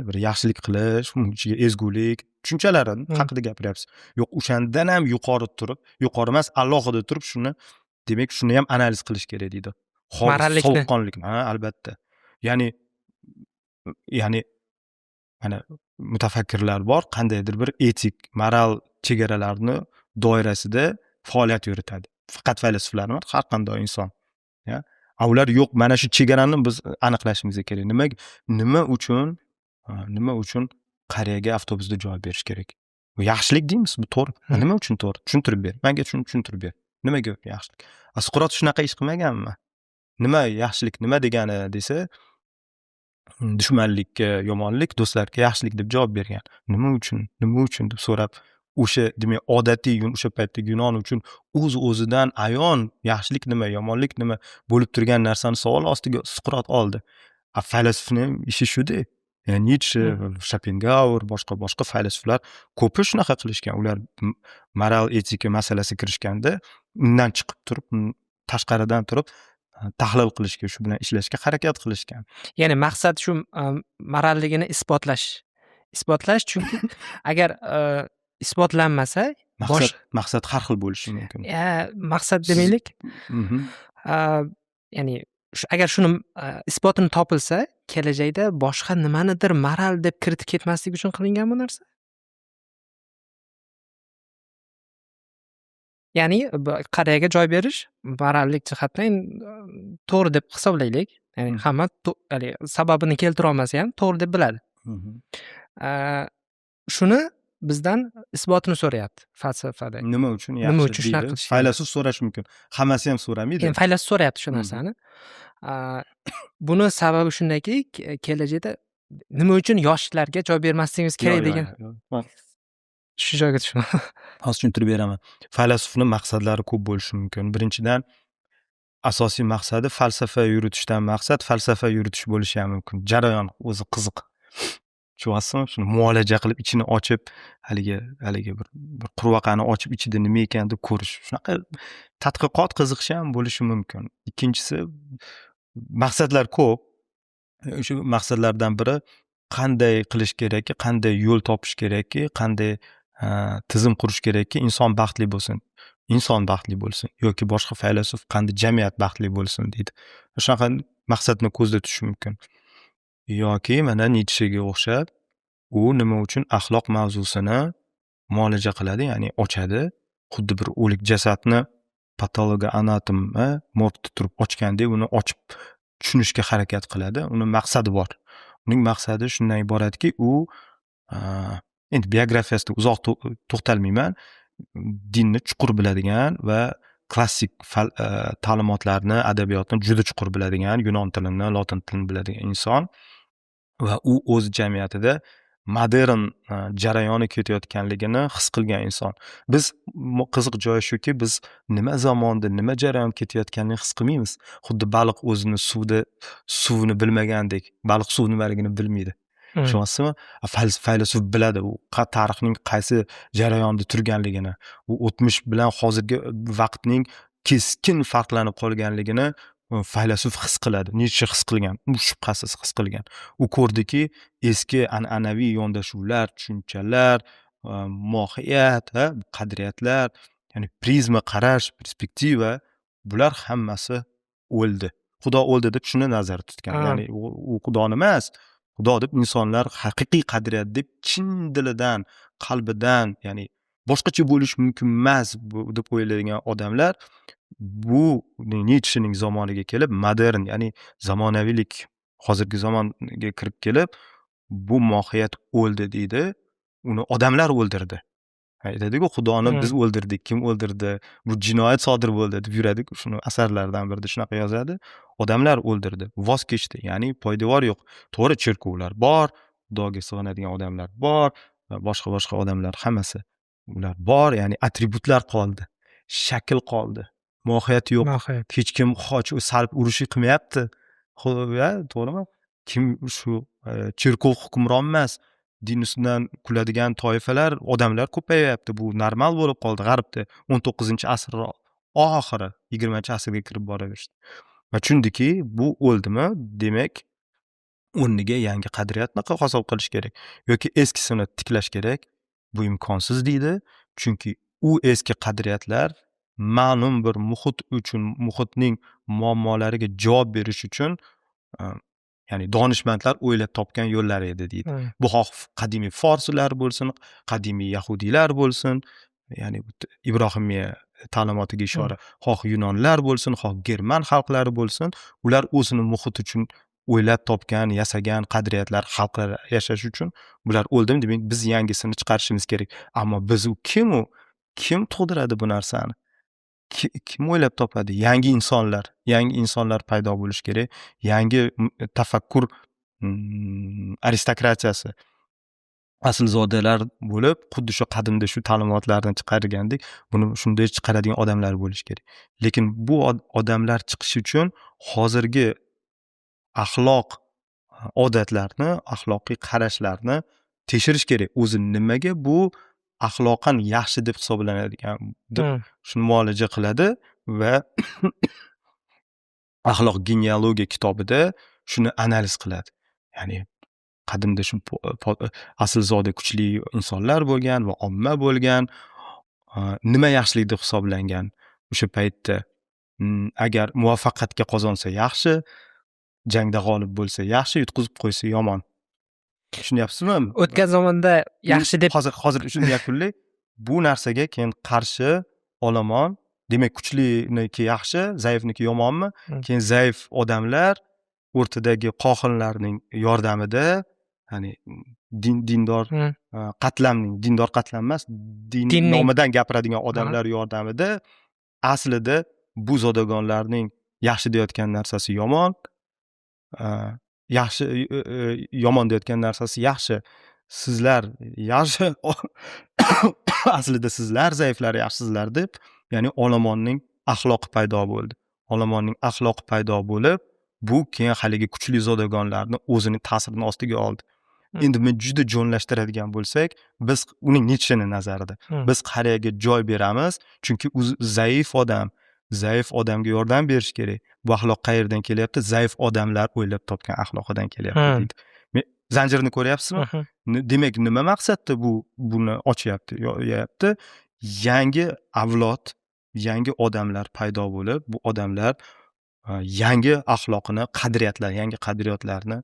bir yaxshilik qilish, uning ichiga ezgulik tushunchalari haqida gapiryapsiz. Yo'q, o'shandan ham yuqori emas, alohida turib shuni, demak, shuni ham analiz qilish kerak deydi. Sovuqqonlikni, albatta. Ya'ni mana mutafakkirlar bor, qandaydir bir etik, moral chegaralarni doirasida faoliyat yuritadi. Faqat faylasuflar emas, har qanday inson. Ular yo'q, mana shu chegarani biz aniqlashimiz kerak. Nima uchun qariyaga avtobusda joy berish kerak? Bu yaxshilik deymiz, bu to'g'ri. Nima uchun to'g'ri? Tushuntirib ber. Menga tushuntirib ber. Nimaga yaxshilik? Suqrot shunaqa ish qilmaganmi? Nima yaxshilik, nima degani desa, dushmanlikka yomonlik, do'stlarga yaxshilik deb javob bergan. Nima uchun deb so'rab, o'sha demak odatiy o'sha paytdagi Yunon uchun o'z-o'zidan ayon yaxshilik nima, yomonlik nima bo'lib turgan narsani savol ostiga Suqrot oldi. Faylasufni ham ishi shu-da. Yani Nietzsche, Schopenhauer, boshqa faylasuflar ko'pi shunaqa qilishgan. Ular moral etika masalasi kirishganda undan chiqib turib, tashqaridan turib tahlil qilishga, shu bilan ishlashga harakat qilishgan. Ya'ni maqsad shu moralligini isbotlash. Chunki agar isbotlanmasa Maqsad har xil bo'lishi mumkin. maqsad demaylik. Ya'ni agar shuni isbotini topilsa, kelajakda boshqa nimanidir moral deb kiritib ketmaslik uchun qilingan bu narsa. Ya'ni qariyaga joy berish morallik jihatdan to'g'ri deb hisoblaylik. Ya'ni hamma ya'ni sababini keltira olmasa ham to'g'ri deb biladi. Shuni bizdan isbotini so'rayapti falsafada. Nima uchun yaxshi deydi? Faylasuf so'rash mumkin. Hammasi ham so'ramaydi. Endi faylasuf so'rayapti shu narsani. Buni sababi shundaki, kelajakda nima uchun yoshlarga joy bermasligimiz kerak degan. Shu joyga tushman. Hozir tushuntirib beraman. Faylasufning maqsadlari ko'p bo'lishi mumkin. Birinchidan asosiy maqsadi falsafa yuritishdan maqsad falsafa yuritish bo'lishi ham mumkin. Jarayon o'zi qiziq. Tushunyapsizmi? Shuni muolaja qilib ichini ochib, haligi bir qurvaqani ochib ichida nima ekan deb ko'rish. Shunaqa tadqiqot qiziqishi ham bo'lishi mumkin. Ikkinchisi maqsadlar ko'p. O'sha maqsadlardan biri qanday qilish kerakki, qanday yo'l topish kerakki, qanday tizim qurish kerakki, inson baxtli bo'lsin. Inson baxtli bo'lsin yoki boshqa faylasuf qanday jamiyat baxtli bo'lsin deydi. Shunaqa maqsadni ko'zda tutish mumkin. Yoki mana Nietzschega o'xshab, u nima uchun axloq mavzusini muolaja qiladi, ya'ni ochadi. Xuddi bir o'lik jasadni patologa anatomi morgda turib ochgandek uni ochib tushunishga harakat qiladi. Uni maqsadi bor. Uning maqsadi shundan iboratki, u endi biografiyasida uzoq to'xtalmayman. Dinni chuqur biladigan va klassik ta'limotlarni, adabiyotni juda chuqur biladigan, Yunon tilini, Lotin tilini biladigan inson va u o'z jamiyatida modern jarayoni ketayotganligini his qilgan inson. Biz qiziq joyi shuki, biz nima zamonda, nima jarayon ketayotganini his qilmaymiz. Xuddi baliq o'zini suvni bilmagandek, baliq suv nimaligini bilmaydi. Tushunyapsizmi? Faylasuf biladi u tarixning qaysi jarayonda turganligini, u o'tmish bilan hozirgi vaqtning keskin farqlanib qolganligini faylasuf his qiladi. Nietzsche his qilgan, u shubhasiz his qilgan. U ko'rdiki, eski an'anaviy yondashuvlar, tushunchalar, mohiyat, qadriyatlar, ya'ni prizma qarash, perspektiva, bular hammasi o'ldi. Xudo o'ldi deb shuni nazarda tutgan. Ya'ni u Xudoni emas, Xudo deb insonlar haqiqiy qadriyat deb chin dilidan, qalbidan, ya'ni boshqacha bo'lish mumkin emas deb o'ylaydigan odamlar bu Nietzschening zamoniga kelib, modern, ya'ni zamonaviylik hozirgi zamonga kirib kelib, bu mohiyat o'ldi deydi. Uni odamlar o'ldirdi. Aytadiku, Xudoni biz o'ldirdik, kim o'ldirdi? Bu jinoyat sodir bo'ldi deb yuradi. Shuni asarlardan birida shunaqa yozadi. Odamlar o'ldirdi, voz kechdi. Ya'ni poydevor yo'q. To'g'ri, cherkovlar bor, Xudoga sig'inadigan odamlar bor va boshqa odamlar hammasi ular bor, ya'ni atributlar qoldi. Shakl qoldi. Mohiyat yo'q. Hech kim salb urushi qilmayapti. To'g'rimi? Kim shu cherkov hukmron emas. Din ustidan kuladigan toifalar, odamlar ko'payyapti. Bu normal bo'lib qoldi g'arbda. 19-asr oxiri 20-asrga kirib boraverishdi. Va tushundiki, bu o'ldimi? Demak, o'rniga yangi qadriyatni hosil qilish kerak yoki eskisini tiklash kerak. Bu imkonsiz deydi. Chunki u eski qadriyatlar ma'lum bir muhit uchun, muhitning muammolariga javob berish uchun ya'ni donishmandlar o'ylab topgan yo'llari edi deydi. Bu xoh qadimiy forslar bo'lsin, qadimiy yahudiylar bo'lsin, ya'ni Ibrohimiya ta'limotiga ishora, xoh yunonlar bo'lsin, xoh german xalqlari bo'lsin, ular o'zini muhit uchun o'ylab topgan, yasagan qadriyatlar, xalqlar yashash uchun bular o'ldimi, demak biz yangisini chiqarishimiz kerak. Ammo biz kim tug'diradi bu narsani? Kim o'ylab topadi? Yangi insonlar paydo bo'lish kerak. Yangi tafakkur aristokratiyasi, aslzodalar bo'lib, xuddi shu qadimda shu ta'limotlardan chiqargandek, buni shunday chiqaradigan odamlar bo'lishi kerak. Lekin bu odamlar chiqishi uchun hozirgi axloq odatlarni, axloqiy qarashlarni tekshirish kerak. O'zi nimaga bu axloqan yaxshi deb hisoblanadigan deb shuni muolaja qiladi va axloq genealogiya kitobida shuni analiz qiladi. Ya'ni qadimda shu aslzoda kuchli insonlar bo'lgan va omma bo'lgan, nima yaxshilik deb hisoblangan o'sha paytda. Agar muvaffaqiyatga qozonsa yaxshi, jangda g'olib bo'lsa yaxshi, yutqizib qo'ysa yomon. Tushunyapsizmi? O'tgan zamonda yaxshi deb hozir shuni yakunlay. Bu narsaga keyin qarshi olomon, demak kuchliniki yaxshi, zaifniki yomonmi? Keyin zaif odamlar o'rtadagi qohinlarning yordamida, ya'ni dindor qatlam emas, din nomidan gapiradigan odamlar yordamida aslida bu zodagonlarning yaxshi deyotgan narsasi yomon, yaxshi yomon deyotgan narsasi yaxshi. Sizlar yaxshi aslida sizlar zaiflar yaxshisizlar deb, ya'ni olomonning axloqi paydo bo'ldi. Olomonning axloqi paydo bo'lib, bu keyin haligi kuchli zodagonlarni o'zining ta'sirini ostiga oldi. Endi men juda jo'nlashtiradigan bo'lsak, biz uning Nitsheni nazarida biz qariyaga joy beramiz, chunki u zaif odam. Zaif odamga yordam berish kerak. Bu axloq qayerdan kelyapti? Zaif odamlar o'ylab topgan axloqidan kelyapti deydi. Zanjirni ko'ryapsizmi? Demak, nima maqsadda buni ochyapti, yo'yapti? Yangi avlod, yangi odamlar paydo bo'lib, bu odamlar yangi axloqini, yangi qadriyatlarni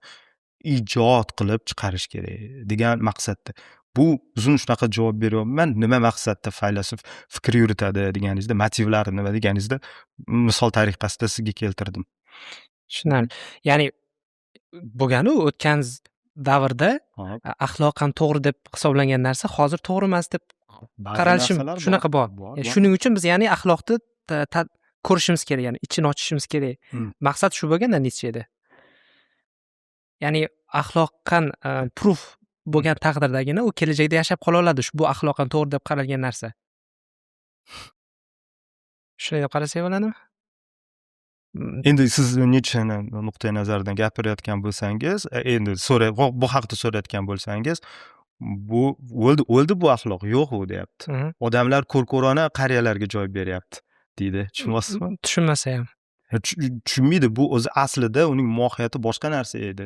ijod qilib chiqarish kerak degan maqsadda. Bu uzun shunaqa javob beryapman. Nima maqsadda faylasuf fikr yuritadi deganingizda, motivlari nima deganingizda misol tariqasida sizga keltirdim. Tushunarli. Ya'ni bo'lganu o'tgan davrda axloqan to'g'ri deb hisoblangan narsa hozir to'g'ri emas deb qaralishi shunaqa bor. Shuning uchun biz ya'ni axloqni ko'rishimiz kerak, ya'ni ichini ochishimiz kerak. Maqsad shu bo'lganda Nitsheda. Ya'ni axloqan proof bo'lgan taqdirdagina u kelajakda yashab qola oladi, bu axloqan to'g'ri deb qaralgan narsa. Shunday deb qarasak bo'ladimi? Endi siz Nitsheni nuqtai nazaridan gapirayotgan bo'lsangiz, endi bu haqda so'rayotgan bo'lsangiz, bu o'ldi bu axloq, yo'q u deyapti. Odamlar ko'rko'rona qariyalarga joy beryapti deydi. Tushunasizmi? Tushunmasa ham. Tushunmaydi. Bu o'zi aslida uning mohiyati boshqa narsa edi.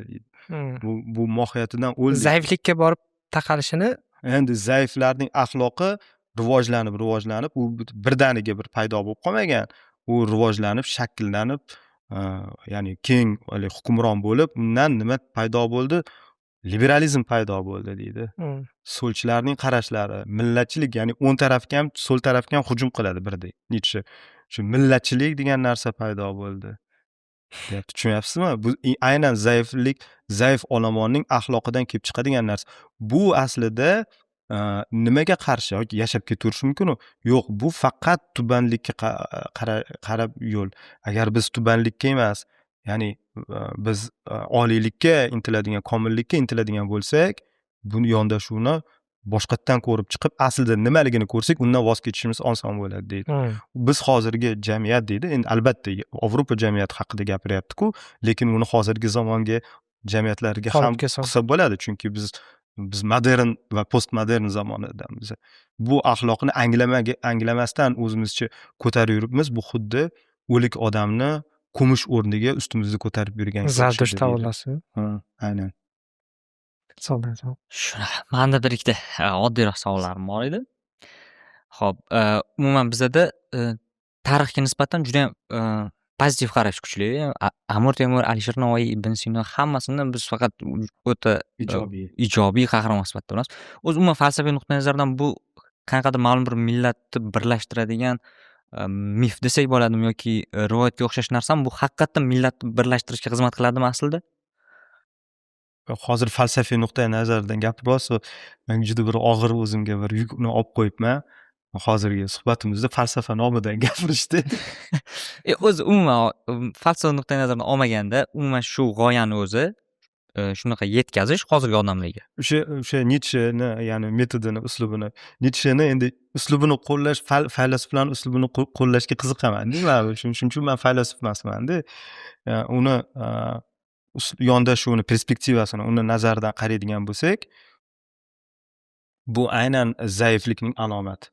Bu mohiyatidan o'ldi. Zaiflikka borib taqalishini, endi zaiflarning axloqi rivojlanib, u birdaniga bir paydo bo'lib qolmagan. U rivojlanib, shakllanib, ya'ni keng hukmron bo'lib, undan nima paydo bo'ldi? Liberalizm paydo bo'ldi deydi. So'lchilarning qarashlari, millatchilik, ya'ni o'ng tarafga ham, so'l tarafga ham hujum qiladi birdek. Nitshe shu millatchilik degan narsa paydo bo'ldi. Deyapti, tushunyapsizmi? Bu aynan zaif olomonning axloqidan kelib chiqadigan narsa. Bu aslida nimaga qarshi yoki yashab keturishi mumkin-ku? Yo'q, bu faqat tubanlikka qarab yo'l. Agar biz tubanlikka emas, ya'ni biz oliylikka intiladigan, komillikka intiladigan bo'lsak, buni yondashuvni boshqatdan ko'rib chiqib, aslida nimaligini ko'rsak, undan voz kechishimiz oson bo'ladi deydi. Biz hozirgi jamiyat deydi, endi albatta Yevropa jamiyati haqida gapiryapti-ku, lekin uni hozirgi zamonga jamiyatlarga ham qilsa bo'ladi, chunki biz modern va postmodern zamonidamiz. Bu axloqni anglamasdan o'zimizcha ko'tarib yuribmiz. Bu xuddi o'lik odamni ko'mish o'rniga ustimizda ko'tarib yurgan Zardosh tavlasi. Aynan. Menda bir ikkita oddiyroq savollarim bor edi. Xo'p, umuman bizda tarixga nisbatan juda ham pozitiv qarash kuchli. Amir Temur, Alisher Navoiy, Ibn Sino hammasini biz faqat o'ta ijobiy qahramon sifatida ko'ramiz. O'zi umuman falsafiy nuqtai nazardan bu qanaqadir ma'lum bir millatni birlashtiradigan mif desak bo'ladimi yoki rivoyatga o'xshash narsami? Bu haqiqatan millatni birlashtirishga xizmat qiladimi aslida? Hozir falsafiy nuqtai nazardan gapiryapsiz, men juda bir og'ir o'zimga bir yukni olib qo'yibman. Hozirgi suhbatimizda falsafa nomidan gapirishdi. O'zi umuman falsafa nuqtai nazaridan olmaganda, umuman shu g'oyani o'zi shunaqa yetkazish hozirgi odamlarga. O'sha Nitsheni, ya'ni metodini, uslubini, Nitsheni endi uslubini qo'llash, faylasuflarning uslubini qo'llashga qiziqaman-da man. Shuning uchun man faylasuf emasman-da. Uni yondashuvini, perspektivasini, uni nazaridan qaraydigan bo'lsak, bu aynan zaiflikning alomati.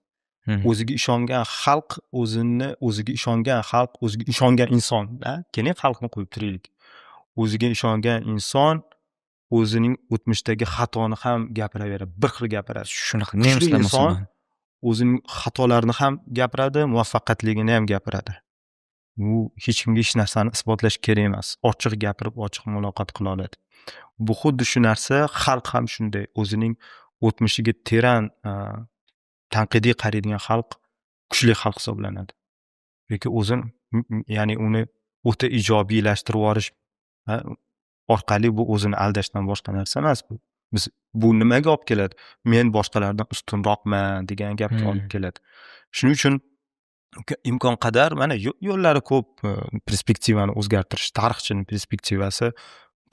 O'ziga ishongan xalq, o'ziga ishongan xalq, o'ziga ishongan inson, keling xalqni qo'yib turaylik. O'ziga ishongan inson o'zining o'tmishdagi xatoni ham gapiraveradi, bir xil gapiradi. Shunaqa Kuchli nemislar inson musulmon. o'zining xatolarini ham gapiradi, muvaffaqiyatligini ham gapiradi. U hech kimga hech narsani isbotlash kerak emas. Ochiq gapirib, ochiq muloqot qila oladi. Bu xuddi shu narsa, xalq ham shunday. O'zining o'tmishiga teran tanqidiy qaraydigan xalq kuchli xalq hisoblanadi. Lekin o'zini, ya'ni uni o'ta ijobiylashtirib yuborish orqali bu o'zini aldashdan boshqa narsa emas bu. Bu nimaga olib keladi? Men boshqalardan ustunroqman degan gapga olib keladi. Shuning uchun imkon qadar mana yo'llari ko'p perspektivani o'zgartirish. Tarixchining perspektivasi,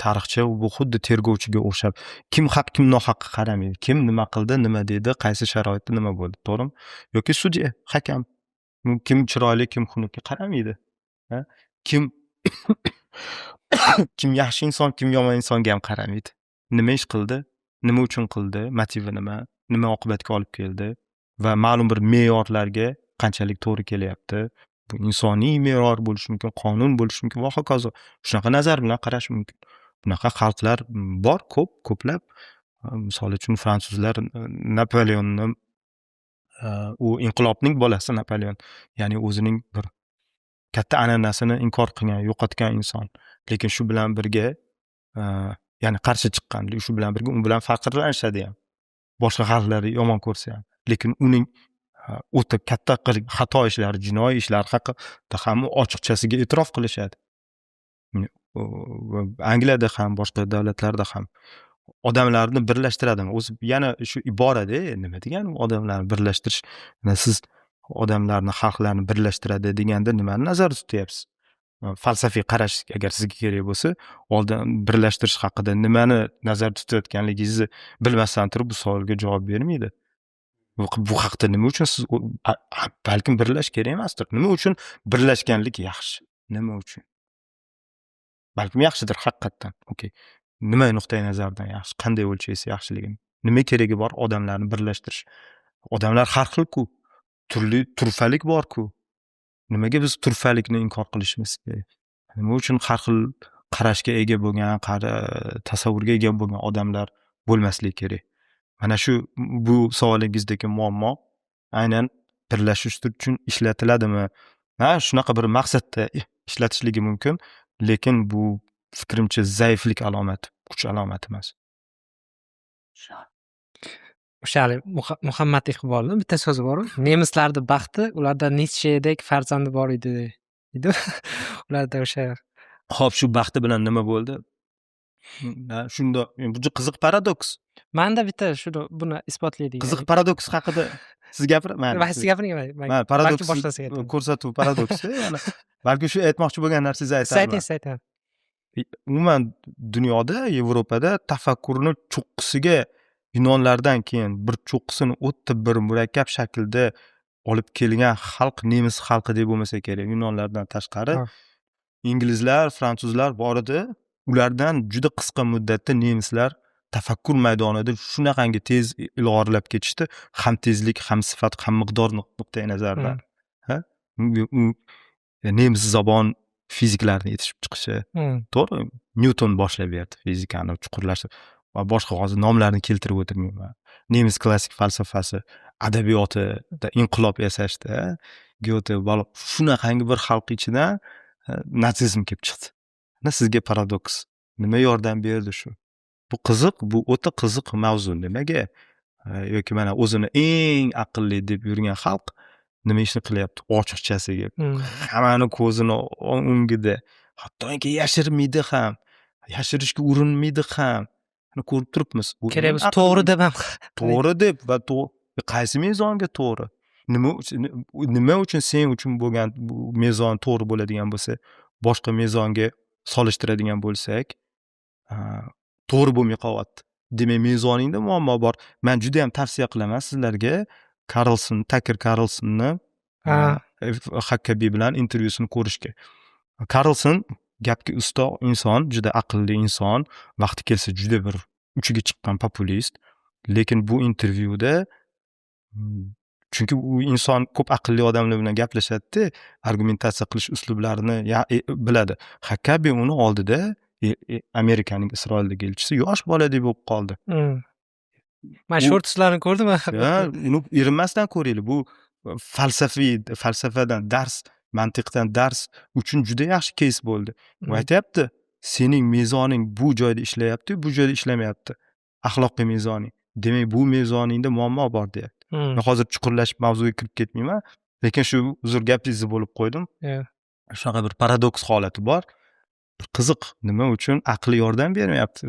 tarixchi bu xuddi tergovchiga o'xshab, kim haq, kim nohaqqa qaramaydi. Kim nima qildi, nima dedi, qaysi sharoitda nima bo'ldi, to'g'rimi? Yoki sudya, hakam. Kim chiroyli, kim xunukka qaramaydi. Kim kim yaxshi inson, kim yomon insonga ham qaramaydi. Nima ish qildi, nima uchun qildi, motivi nima oqibatga olib keldi va ma'lum bir me'yorlarga qanchalik to'g'ri kelyapti. Bu insoniy me'yor bo'lishi mumkin, qonun bo'lishi mumkin va hokazo. Shunaqa nazar bilan qarash mumkin. Bunaqa xalqlar bor, ko'plab. Misol uchun fransuzlar Napoleonni, u inqilobning bolasi Napoleon, ya'ni o'zining bir katta an'anasini inkor qilgan, yo'qotgan inson. Lekin shu bilan birga, ya'ni qarshi chiqqan, shu bilan birga u bilan faxrlanishadi ham. Boshqa xalqlar yomon ko'rsa ham. Lekin uning o'ta katta xato ishlari, jinoiy ishlari haqida ham ochiqchasiga e'tirof qilishadi. Angliyada ham, boshqa davlatlarda ham odamlarni birlashtiradi. O'zi yana shu iborada, nima degani odamlarni birlashtirish? Siz odamlarni, xalqlarni birlashtiradi deganda nimani nazarda tutyapsiz? Falsafiy qarash agar sizga kerak bo'lsa, oldin birlashtirish haqida nimani nazarda tutayotganligingizni bilmasdan turib bu savolga javob bermaydi. Bu haqda nima uchun siz balkim birlash kerak emasdir. Nima uchun birlashganlik yaxshi? Nima uchun? Balkim yaxshidir haqiqatan. Okey. Nima nuqtai nazardan yaxshi? Qanday o'lchaysiz yaxshiligini? Nima keragi bor odamlarni birlashtirish? Odamlar har xil-ku. Turli turfalik bor-ku. Nimaga biz turfalikni inkor qilishimiz kerak? Nima uchun har xil qarashga ega bo'lgan, tasavvurga ega bo'lgan odamlar bo'lmasligi kerak? Mana shu bu savolingizdagi muammo aynan birlashish uchun ishlatiladimi? Shunaqa bir maqsadda ishlatishligi mumkin, lekin bu fikrimcha zaiflik alomati, kuch alomati emas. O'sha Muhammad Iqbolning bitta so'zi bor-ku, nemislarning baxti ularda Nitshedek farzandi bor edi deydi. Ularda o'sha. Xo'p, shu baxti bilan nima bo'ldi? Shunda bu qiziq paradoks. Menda bitta buni isbotlaydigan. Qiziq paradoks haqida siz gapiring. Siz gapiring. Paradoks boshqasiga aytaman. Ko'rsatuv paradoksi, ya'ni balki shu aytmoqchi bo'lgan narsangizni aytaman. Siz ayting. Umuman dunyoda, Yevropada tafakkurni cho'qqisiga Yunonlardan keyin bir cho'qqisini o'ta bir murakkab shaklda olib kelgan xalq nemis xalqi deb bo'lmasa kerak. Yunonlardan tashqari inglizlar, fransuzlar bor edi. Ulardan juda qisqa muddatda nemislar tafakkur maydonida shunaqangi tez ilg'orlab ketishdi. Ham tezlik, ham sifat, ham miqdor nuqtai nazaridan. Nemis zabon fiziklarni yetishib chiqishi. To'g'ri, Newton boshlab berdi fizikani chuqurlashtirib va boshqa hozir nomlarini keltirib o'tirmayman. Nemis klassik falsafasi, adabiyotida inqilob yasashdi. Goethe, shunaqangi bir xalq ichidan natsizm kelib chiqdi. Sizga paradoks nima yordam berdi shu? Bu qiziq, bu o'ta qiziq mavzu. Nimaga? Yoki mana o'zini eng aqlli deb yurgan xalq nima ishni qilyapti? Ochiqchasiga. Hammani ko'zini o'ngida, hattoki yashirmaydi ham, yashirishga urinmaydi ham. Ko'rib turibmiz. Kerak bo'lsa to'g'ri deb ham. To'g'ri deb va qaysi mezonga to'g'ri? Nima uchun sen uchun bo'lgan bu mezon to'g'ri bo'ladigan bo'lsa, boshqa mezonga solishtiradigan bo'lsak, to'g'ri bo'lmay qolyapti. Demak, mezoningda muammo bor. Men juda ham tavsiya qilaman sizlarga Taker Carlsonni Ha. Hakkabi bilan intervyusini ko'rishga. Carlson gapga usto inson, juda aqlli inson, vaqti kelsa juda bir uchiga chiqqan populist. Lekin bu intervyuda chunki u inson ko'p aqlli odamlar bilan gaplashadi, argumentatsiya qilish uslublarini biladi. Hakkabi uni oldida Amerikaning Isroildagi elchisi yosh boladek bo'lib qoldi. Men shortslarni ko'rdim. Uni erinmasdan ko'ringlar. Bu falsafadan dars, mantiqdan dars uchun juda yaxshi keys bo'ldi. U aytayapti, sening mezoning bu joyda ishlayapti, bu joyda ishlamayapti. Axloqiy mezoning. Demak, bu mezoningda muammo bor deyapti. Men hozir chuqurlashib mavzuga kirib ketmayman, lekin shu uzr gapingizni bo'lib qo'ydim. Shunaqa bir paradoks holati bor. Qiziq, nima uchun aqli yordam bermayapti?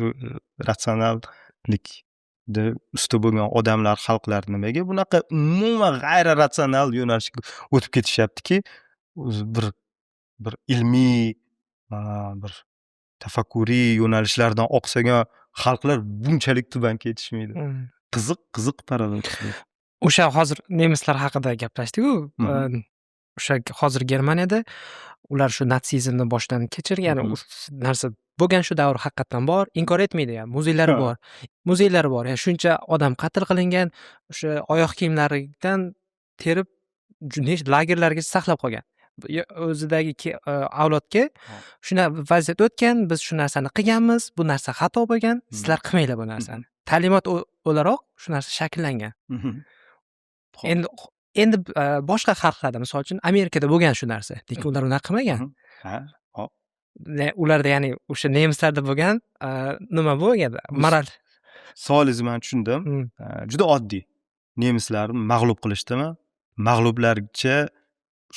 Ratsionallikda usta bo'lgan odamlar, xalqlar nimaga bunaqa umuman g'ayri ratsional yo'nalishga o'tib ketishyaptiki, bir ilmiy, bir tafakkuriy yo'nalishlardan oqsagan xalqlar bunchalik tuban ketishmaydi. Qiziq paradoks. O'sha hozir nemislar haqida gaplashdik-ku. O'sha hozir Germaniyada ular shu natsizmni boshdan kechirgan narsa bo'lgan, shu davr haqiqatan bor, inkor etmaydi ham. Muzeylari bor. Shuncha odam qatl qilingan, o'sha oyoq kiyimlaridan terib lagerlarga saqlab qolgan. O'zidagi avlodga shuna vaziyat o'tgan, biz shu narsani qilganmiz, bu narsa xato bo'lgan, sizlar qilmanglar bu narsani. Ta'limot o'laroq shu narsa shakllangan. Endi boshqa xalqlarda, misol uchun Amerikada bo'lgan shu narsa, lekin ular unaqa qilmagan. Ularda ya'ni o'sha nemislarda bo'lgan nima bo'lgan? Moral. Savolingizni men tushundim. Juda oddiy. Nemislarni mag'lub qilishdimi? Mag'lublarcha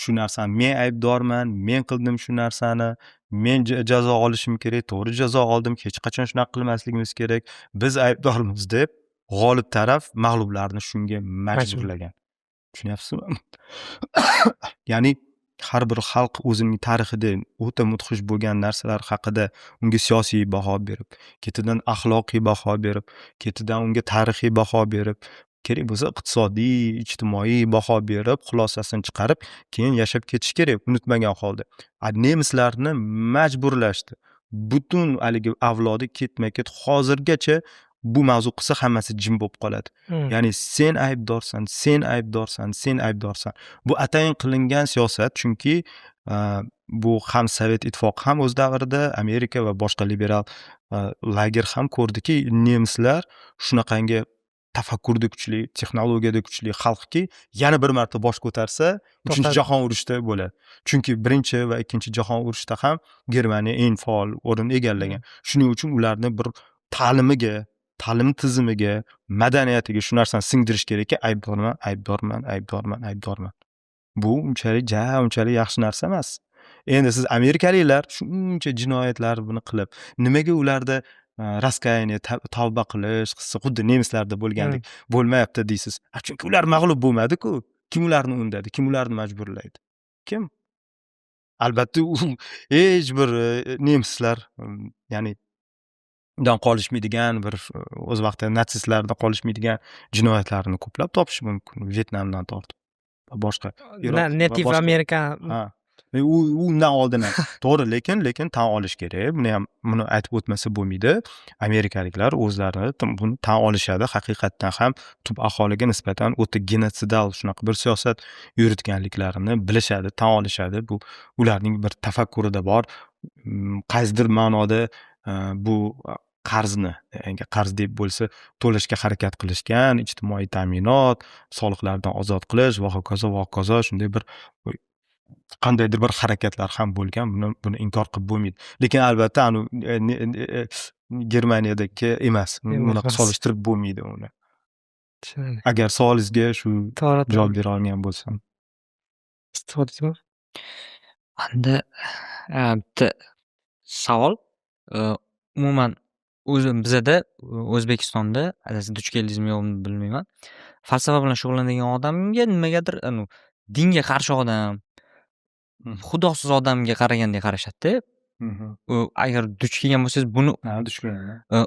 shu narsani men aybdorman, men qildim shu narsani, men jazo olishim kerak, to'g'ri jazo oldim, hech qachon shunaqa qilmasligimiz kerak, biz aybdormiz deb g'olib taraf mag'lublarni shunga majburlagan. Tushunyapsizmi? Ya'ni har bir xalq o'zining tarixida o'ta mudhish bo'lgan narsalar haqida unga siyosiy baho berib, ketidan axloqiy baho berib, ketidan unga tarixiy baho berib, kerak bo'lsa iqtisodiy, ijtimoiy baho berib, xulosasini chiqarib, keyin yashab ketish kerak, unutmagan holda. Nemislarni majburlashdi. Butun haligi avlodi ketma-ket hozirgacha bu mavzu qilsa hammasi jim bo'lib qoladi. Ya'ni sen aybdorsan, sen aybdorsan, sen aybdorsan. Bu atayin qilingan siyosat, chunki bu ham Sovet ittifoqi ham o'z davrida, Amerika va boshqa liberal lager ham ko'rdiki, nemislar shunaqangi tafakkurda kuchli, texnologiyada kuchli xalqki, yana bir marta bosh ko'tarsa, 3-jahon urushida bo'ladi. Chunki 1 va 2-jahon urushida ham Germaniya eng faol o'rin egallagan. Shuning uchun ularni bir ta'limiga, ta'lim tizimiga, madaniyatiga shu narsani singdirish kerakki, aybdorman. Bu unchalik yaxshi narsa emas. Endi siz amerikaliklar shuncha jinoyatlar buni qilib, nimaga ularda raskayaniya, tavba qilish, xuddi nemislarda bo'lgandek bo'lmayapti deysiz. Chunki ular mag'lub bo'lmadi-ku. Kim ularni undadi? Kim ularni majburlaydi? Kim? Albatta, hech bir nemislar, ya'ni dan qolishmaydigan bir o'z vaqtida natsistlardan qolishmaydigan jinoyatlarni ko'plab topish mumkin. Vyetnamdan tortib boshqa. Nativ Amerika. Undan oldin ham to'g'ri, lekin tan olish kerak. Buni aytib o'tmasa bo'lmaydi. Amerikaliklar o'zlari buni tan olishadi. Haqiqatdan ham tub aholiga nisbatan o'ta genotsidal shunaqa bir siyosat yuritganliklarini bilishadi, tan olishadi. Bu ularning bir tafakkurida bor. Qaysidir ma'noda bu qarzni, qarz deb bo'lsa, to'lashga harakat qilishgan, ijtimoiy ta'minot, soliqlardan ozod qilish va hokazo, shunday bir qandaydir bir harakatlar ham bo'lgan, buni inkor qilib bo'lmaydi. Lekin albatta Germaniyadagi emas, unaqa solishtirib bo'lmaydi uni. Agar savolingizga shu javob bera olgan bo'lsam. Endi bitta savol, umuman bizada O'zbekistonda, siz duch keldingizmi yo'qmi bilmayman. Falsafa bilan shug'ullanadigan odamga nimagadir dinga qarshi odam, xudosiz odamga qaragandek qarashadi-da. Agar duch kelgan bo'lsangiz, buni duch kelaman.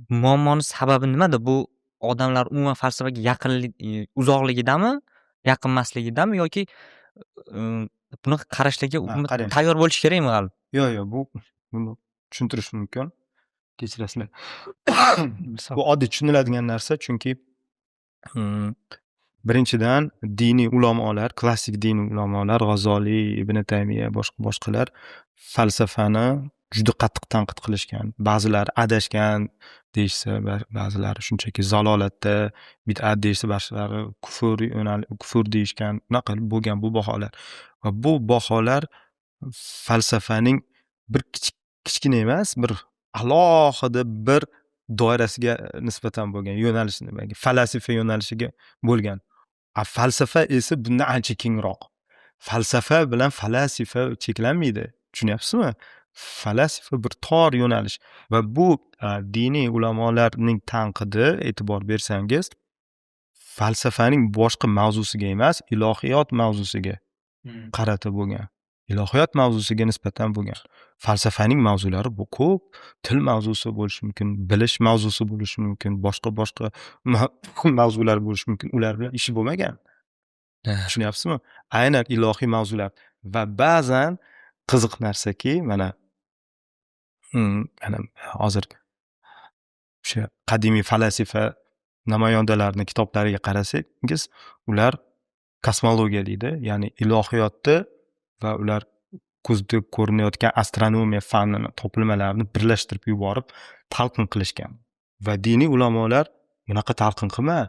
muammoni sababi nimada? Bu odamlar umuman falsafaga uzoqligidami, yaqinmasligidami yoki buni qarashlarga Qarang. tayyor bo'lish kerakmi hali? Yo'q, buni tushuntirish mumkin. Kechirasizlar. Misol. Bu oddiy tushuniladigan narsa, chunki birinchidan diniy ulamolar, klassik diniy ulamolar, G'azoliy, Ibn Taymiya, boshqalar falsafani juda qattiq tanqid qilishgan. Ba'zilari adashgan deyishsa, ba'zilari shunchaki zalolatda, bid'at deyishsa, ba'zilari kufr deyishgan. Bunaqa bo'lgan bu baholar. Va bu baholar falsafaning bir kichkina emas, bir alohida bir doirasiga nisbatan bo'lgan yo'nalish, falsafa yo'nalishiga bo'lgan. Falsafa esa bundan ancha kengroq. Falsafa bilan falasifa cheklanmaydi. Tushunyapsizmi? Falasifa bir tor yo'nalish va bu diniy ulamolarning tanqidi, e'tibor bersangiz, falsafaning boshqa mavzusiga emas, ilohiyot mavzusiga qarata bo'lgan. Ilohiyot mavzusiga nisbatan bo'lgan. Falsafaning mavzulari bu ko'p. Til mavzusi bo'lishi mumkin, bilish mavzusi bo'lishi mumkin, boshqa mavzular bo'lishi mumkin. Ular bilan ishi bo'lmagan. Tushunyapsizmi? Aynan ilohiy mavzular va ba'zan qiziq narsaki, mana hozir o'sha qadimiy falasifa namoyandalarining kitoblariga qarasangiz, ular kosmologiya deydi, ya'ni ilohiyotni va ular ko'zda ko'rinayotgan astronomiya fanini topilmalarini birlashtirib yuborib talqin qilishgan. Va diniy ulamolar bunaqa talqin qilma,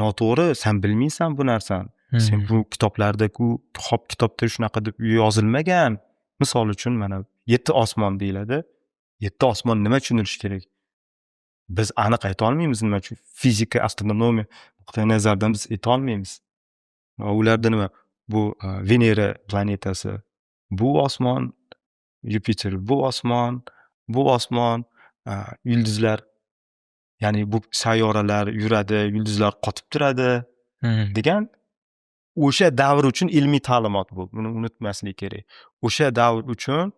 noto'g'ri, sen bilmaysan bu narsani. Sen bu kitoblarda-ku, kitobda shunaqa deb yozilmagan. Misol uchun mana 7 osmon deyiladi. 7 osmon nima tushunilishi kerak? Biz aniq ayta olmaymiz nima uchun. Fizika, astronomiya nuqtai nazardan biz ayta olmaymiz. Va ularda nima? Bu Venera planetasi, bu osmon, Yupiter, bu osmon, yulduzlar, ya'ni bu sayyoralar yuradi, yulduzlar qotib turadi degan o'sha davr uchun ilmiy ta'limot bu. Buni unutmaslik kerak. O'sha davr uchun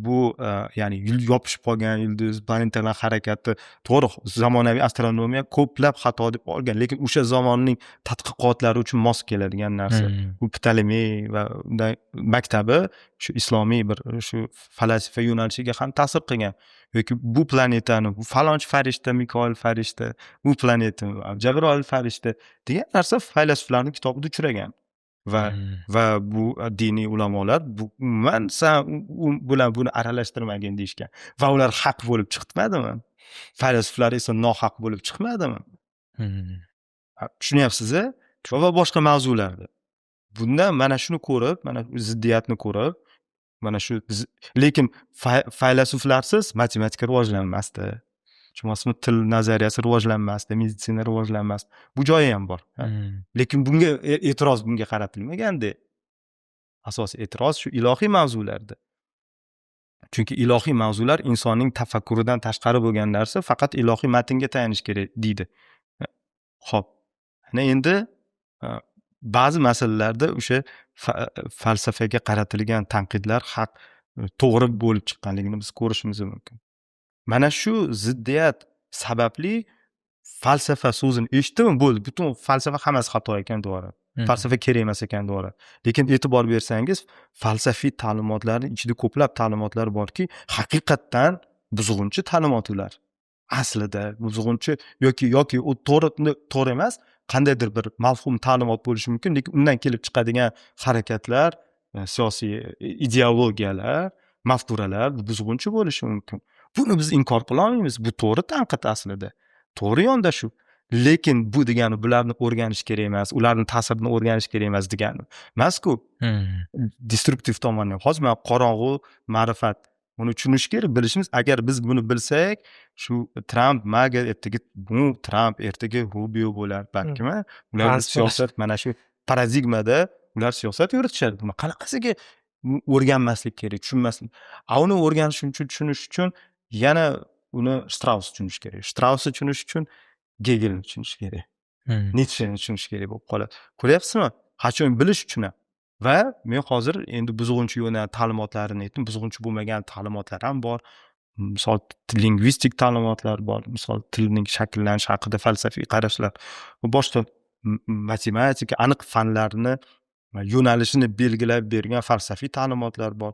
bu ya'ni yopishib qolgan yulduz, planetalar harakati, to'g'ri, zamonaviy astronomiya ko'plab xato deb olgan, lekin o'sha zamonning tadqiqotlari uchun mos keladigan narsa. Bu Ptolemey va unday maktabi shu islomiy bir shu falsafa yo'nalishiga ham ta'sir qilgan. Yoki bu planetani, bu falonchi farishta, Mikoil farishta, bu planeta, Jabroil farishta degan narsa falasuflarning kitobida uchragan. Va bu diniy ulamolar bu umuman bilan buni aralashtirmagin deyishgan. Va ular haq bo'lib chiqmadimi? Falasuflar esa nohaq bo'lib chiqmadimi? Tushunyapsiz-a? Va boshqa mavzularda. Bundan mana shuni ko'rib, mana ziddiyatni ko'rib, mana shu lekin falasuflarsiz matematika rivojlanmasdi. Tushunasizmi? Til nazariyasi rivojlanmasdi, meditsina rivojlanmasdi. Bu joyi ham bor. Lekin bunga e'tiroz bunga qaratilmaganda. Asosiy e'tiroz shu ilohiy mavzularda. Chunki ilohiy mavzular insonning tafakkuridan tashqari bo'lgan narsa, faqat ilohiy matnga tayanish kerak deydi. Xo'p. Ana endi ba'zi masalalarda o'sha falsafaga qaratilgan tanqidlar haq, to'g'ri bo'lib chiqqanligini biz ko'rishimiz mumkin. Mana shu ziddiyat sababli falsafa so'zini eshitdim, bo'ldi. Butun falsafa hammasi xato ekan deyveradi. Falsafa kerak emas ekan deyveradi. Lekin e'tibor bersangiz, falsafiy ta'limotlarning ichida ko'plab ta'limotlar borki, haqiqatdan buzg'unchi ta'limot ular. Aslida buzg'unchi yoki u to'g'ri emas, qandaydir bir mavhum ta'limot bo'lishi mumkin, lekin undan kelib chiqadigan harakatlar, siyosiy ideologiyalar, mafkuralar buzg'unchi bo'lishi mumkin. Buni biz inkor qila olmaymiz. Bu to'g'ri tanqid aslida. To'g'ri yondashuv. Lekin bu degani bularni o'rganish kerak emas, ularning ta'sirini o'rganish kerak emas degani emas-ku. Destruktiv tomoni. Hozir mana qorong'u ma'rifat. Buni tushunish kerak, bilishimiz. Agar biz buni bilsak, shu Trump maga ertaga bu Trump ertaga Rubio bo'lar, balkimi? Ular siyosat mana shu paradigmada ular siyosat yuritishadi. Buni qanaqasiga o'rganmaslik kerak, tushunmaslik. Uni o'rganish uchun, tushunish uchun yana uni Strauss tushunish kerak. Straussni tushunish uchun Gegelni tushunish kerak. Nietzscheni tushunish kerak bo'lib qoladi. Ko'ryapsizmi? Qachon bilish uchun ham. Va men hozir endi buzg'unchi yo'nal ta'limotlarini aytdim. Buzg'unchi bo'lmagan ta'limotlar ham bor. misol lingvistik ta'limotlar bor, misol tilning shakllanishi haqida falsafiy qarashlar va boshqa matematika aniq fanlarni yo'nalishini belgilab bergan falsafiy ta'limotlar bor.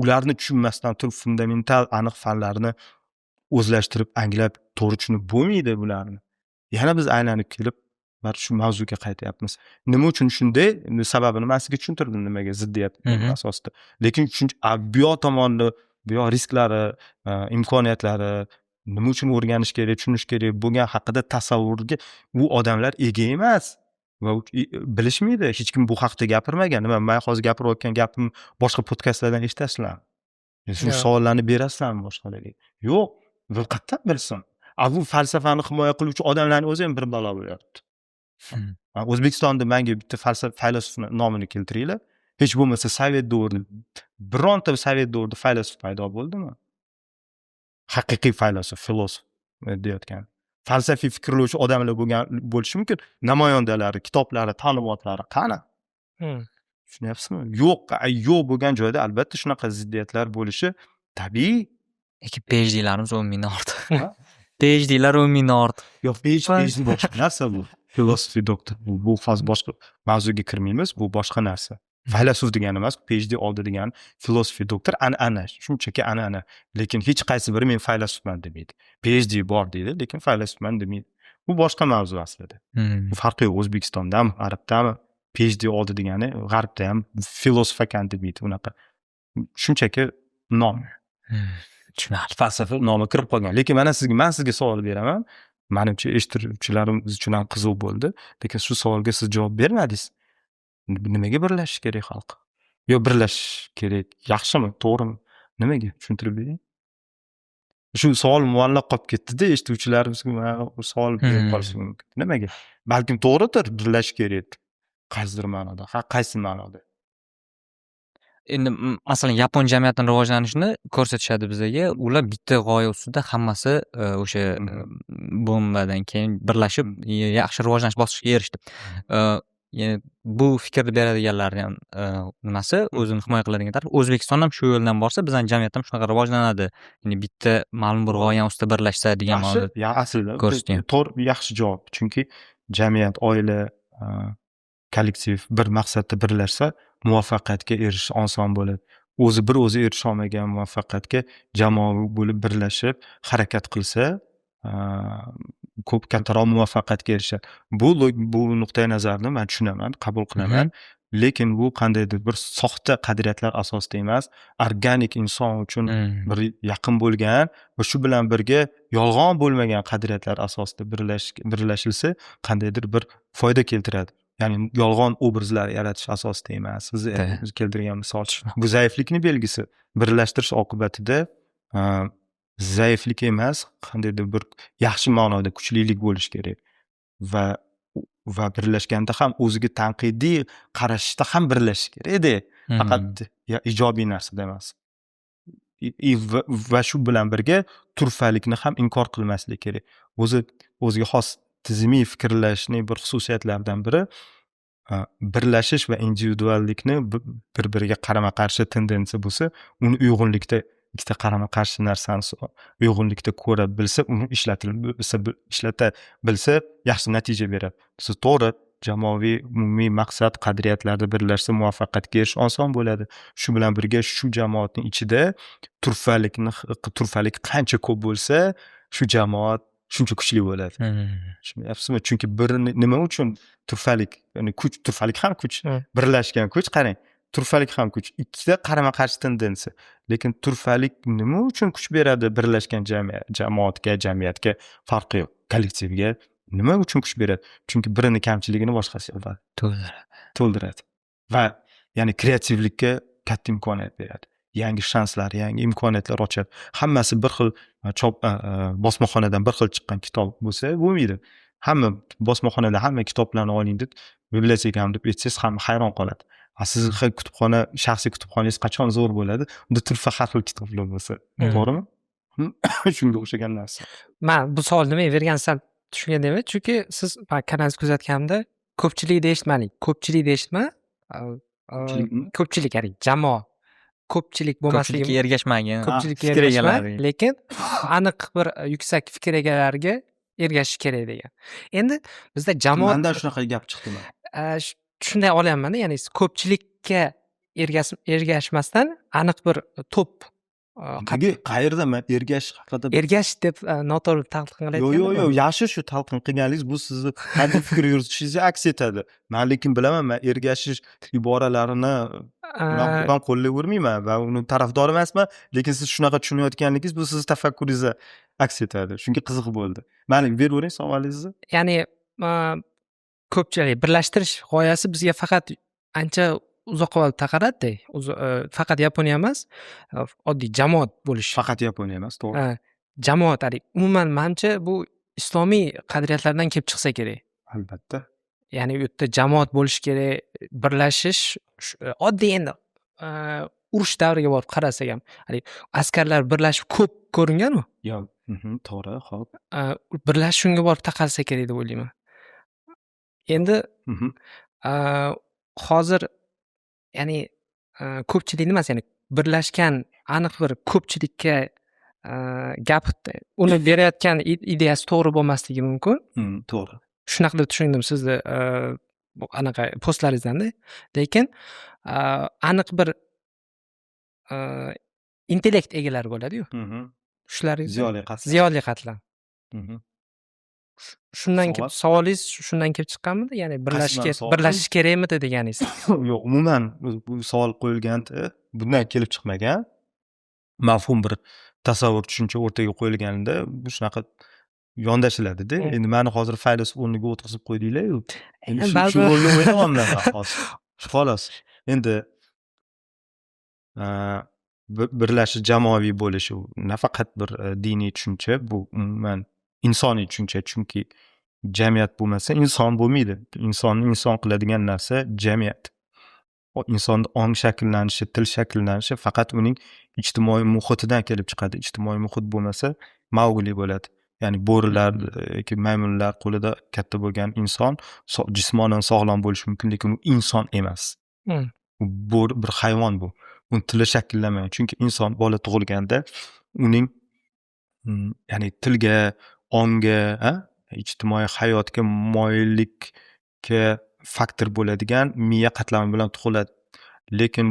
Ularni tushunmasdan turib fundamental aniq fanlarni o'zlashtirib, anglab, to'g'ri tushunib bo'lmaydi bularni. Yana biz aylanib kelib mana shu mavzuga qaytyapmiz. Nima uchun shunday? Sababini men sizga tushuntirdim nimaga ziddiyat asosida. Lekin bu yoq tomonni, bu yoq risklari, imkoniyatlari, nima uchun o'rganish kerak, tushunish kerak bo'lgan haqida tasavvurga u odamlar ega emas va bilishmaydi. Hech kim bu haqida gapirmagan. Men hozir gapirayotgan gapimni boshqa podkastlardan eshitasizlar. Shu savollarni berasizlarmi boshqalarga? Yo'q, bu qayerdan bilsin? Bu falsafani himoya qiluvchi odamlarning o'zi ham bir balo bo'lyapti. O'zbekistonda menga bitta faylasufni nomini keltiringlar. Hech bo'lmasa Sovet davrida bironta Sovet davrida faylasuf paydo bo'ldimi? Haqiqiy faylasuf, filosof deyotgan. Falsafiy fikrlovchi odamlar bo'lishi mumkin. Namoyandalari, kitoblari, ta'limotlari qani? Tushunyapsizmi? Yo'q bo'lgan joyda albatta shunaqa ziddiyatlar bo'lishi tabiiy. Lekin PhD'larimiz 10 mingdan ortiq. PhD'lar 10 mingdan ortiq. Yo'q, PhD boshqa narsa bu. Philosophy doktor. Bu hozir boshqa mavzuga kirmaymiz, bu boshqa narsa. Faylasuf degani emas, PhD oldi degani philosophy doktor an'ana, shunchaki an'ana. Lekin hech qaysi biri men faylasufman demaydi. PhD bor deydi, lekin faylasufman demaydi. Bu boshqa mavzu aslida. Bu farqi yo'q. O'zbekistondami, Arabdami PhD oldi degani, G'arbda ham filosof ekan demaydi unaqa. Shunchaki nom. Tushunarli. Falsafa nomi kirib qolgan. Lekin men sizga savol beraman. Menimcha eshituvchilarimiz uchun ham qiziq bo'ldi. Lekin shu savolga siz javob bermadingiz. Nimaga birlashish kerak xalq? Yo, birlashish kerak. Yaxshimi, to'g'rimi? Nimaga? Tushuntirib bering. Shu savol muallaq qolib ketdi-da, eshituvchilarimizga savol berib qolishi mumkin. Nimaga? Balkim to'g'ridir, birlashish kerak. Qaysidir ma'noda, qaysi ma'noda? Endi masalan Yapon jamiyatining rivojlanishini ko'rsatishadi bizga. Ular bitta g'oya ustida hammasi o'sha bombadan keyin birlashib yaxshi rivojlanish bosqichiga erishdi. Yani bu fikrni beradiganlarning ham nimasi o'zini himoya qiladigan taraf O'zbekiston ham shu yo'ldan borsa, bizning jamiyat ham shunaqa rivojlanadi. Ya'ni bitta ma'lum bir g'oya ustida birlashsa degan ma'noda. Aslida ko'rsatgan. to'g'ri, yaxshi javob. Chunki jamiyat, oila, kollektiv bir maqsadda birlashsa, muvaffaqiyatga erishish oson bo'ladi. O'zi erisha olmagan muvaffaqiyatga jamoaviy bo'lib birlashib harakat qilsa, ko'p kattaroq muvaffaqiyatga erishadi. Bu nuqtai nazarni men tushunaman, qabul qilaman. Lekin bu qandaydir bir soxta qadriyatlar asosida emas, organik inson uchun bir yaqin bo'lgan va shu bilan birga yolg'on bo'lmagan qadriyatlar asosida birlashilsa, qandaydir bir foyda keltiradi. Ya'ni yolg'on obrazlar yaratish asosida emas. Siz keltirgan misol. Bu zaiflikning belgisi. Birlashtirish oqibatida zaiflik emas, qandaydir bir yaxshi ma'noda kuchlilik bo'lish kerak. Va birlashganda ham o'ziga tanqidiy qarashda ham birlashish kerak-da. Faqat ijobiy narsada emas. Va shu bilan birga turfalikni ham inkor qilmaslik kerak. O'ziga xos tizimiy fikrlashning bir xususiyatlaridan biri birlashish va individuallikni bir-biriga qarama-qarshi tendensiya bo'lsa, uni uyg'unlikda ikkita qarama-qarshi narsani uyg'unlikda ko'ra bilsa, uni ishlata bilsa yaxshi natija beradi. Siz to'g'ri, jamoaviy umumiy maqsad qadriyatlarda birlashsa muvaffaqiyatga erishish oson bo'ladi. Shu bilan birga shu jamoatning ichida turfalik qancha ko'p bo'lsa, shu jamoat shuncha kuchli bo'ladi. Tushunyapsizmi? Chunki nima uchun turfalik, ya'ni turfalik ham kuch, birlashgan kuch, qarang. Turfalik ham kuch. Ikkita qarama-qarshi tendensiya. Lekin turfalik nima uchun kuch beradi birlashgan jamoatga, jamiyatga? Farqi yo'q. Kollektivga nima uchun kuch beradi? Chunki birini kamchiligini boshqasi yopadi. To'ldiradi. Va ya'ni kreativlikka katta imkoniyat beradi. Yangi shanslar, yangi imkoniyatlar ochadi. Hammasi bir xil bosmaxonadan bir xil chiqqan kitob bo'lsa, bo'lmaydi. Hamma bosmaxonadan hamma kitoblarni oling deb, bibliotekam deb aytsangiz, hamma hayron qoladi. Sizni kutubxona, shaxsiy kutubxonangiz qachon zo'r bo'ladi? Unda turfa har xil kitoblar bo'lsa, to'g'rimi? Shunga o'xshagan narsa. Men bu savol nimaga bergansam tushungandayman, chunki siz kanalingizni kuzatganimda ko'pchilik deyishmaning. Ko'pchilik deyishma, ko'pchilik ya'ni jamoa. ko'pchilik bo'lmasligi Ko'pchilikka ergashmagan. ko'pchilikka fikr ergashmay, egalari. lekin aniq bir yuksak fikr egalariga ergashish kerak degan. Endi bizda jamoat Mandan shunaqa gap chiqdi mana. shunday olyapman-da, ya'ni ko'pchilikka ergashmasdan aniq bir to'p Qayerda man ergashish haqida ergash deb noto'g'ri talqin qilayotganman. yo'q, yaxshi shu talqin qilganingiz bu sizni qanday fikr yuritishingizga aks etadi. Men lekin bilaman, men ergashish iboralarini ham qo'llayvermayman va uni tarafdori emasman, lekin siz shunaqa tushunayotganligingiz bu sizni tafakkuringizga aks etadi. Shunga qiziq bo'ldi. Mayli, beravering savolingizni. Ya'ni ko'pchilik birlashtirish g'oyasi bizga faqat ancha uzoqqa olib taqaladi. Faqat Yaponiya emas, oddiy jamoat bo'lish. Faqat Yaponiya emas, to'g'ri. Jamoat, umuman menimcha bu islomiy qadriyatlardan kelib chiqsa kerak. Albatta. Ya'ni u yerda jamoat bo'lish kerak, birlashish, oddiy endi urush davriga borib qarasak ham, askarlar birlashib ko'p ko'ringan-ku. Yo'q, to'g'ri, xo'p. Birlashish shunga borib taqalsa kerak deb o'ylayman. Endi hozir ya'ni ko'pchilik emas, ya'ni birlashgan aniq bir ko'pchilikka gap uni berayotgan ideyasi to'g'ri bo'lmasligi mumkin. To'g'ri. Shunaqa deb tushundim sizni anaqa postlaringizdan-da. Lekin aniq bir intellekt egalari bo'ladi-yu. Shular ziyoli qatlam. Shundan kelib savolingiz shundan kelib chiqqanmidi? Ya'ni birlashish kerakmidi deganingiz? Yo'q, umuman bu savol qo'yilganda bundan kelib chiqmagan. Mafhum bir tasavvur, tushuncha o'rtaga qo'yilganida bu shunaqa yondashiladi-da. Endi meni hozir faylasuf o'rniga o'tkazib qo'ydinglar-yu. Endi shu rolni o'ynayapman hozir. Xolos. Endi birlashish, jamoaviy bo'lish u nafaqat bir diniy tushuncha, bu umuman insoniy tushuncha, chunki jamiyat bo'lmasa inson bo'lmaydi. Insonni inson qiladigan narsa jamiyat. Insonning ong shakllanishi, til shakllanishi faqat uning ijtimoiy muhitidan kelib chiqadi. Ijtimoiy muhit bo'lmasa Mowgli bo'ladi. Ya'ni bo'rilar yoki maymunlar qo'lida katta bo'lgan inson jismonan sog'lom bo'lishi mumkin, lekin u inson emas. Bu bir hayvon bu. Uni tili shakllanmagan. Chunki inson bola tug'ilganda uning ya'ni tilga, ongga, ijtimoiy hayotga moyillikka faktor bo'ladigan miya qatlami bilan tug'iladi. Lekin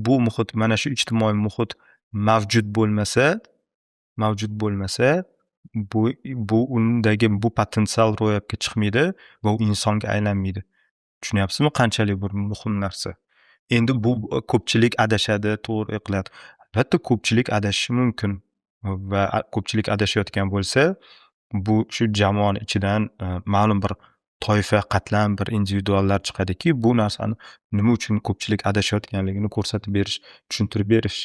bu muhit, mana shu ijtimoiy muhit mavjud bo'lmasa, bu undagi bu potensial ro'yobga chiqmaydi va u insonga aylanmaydi. Tushunyapsizmi? Qanchalik bir muhim narsa. Endi bu ko'pchilik adashadi, to'g'ri qiladi. Albatta ko'pchilik adashishi mumkin va ko'pchilik adashayotgan bo'lsa, bu shu jamoat ichidan ma'lum bir toifa, qatlam bir individuallar chiqadiki, bu narsani nima uchun ko'pchilik adashayotganligini ko'rsatib berish, tushuntirib berish.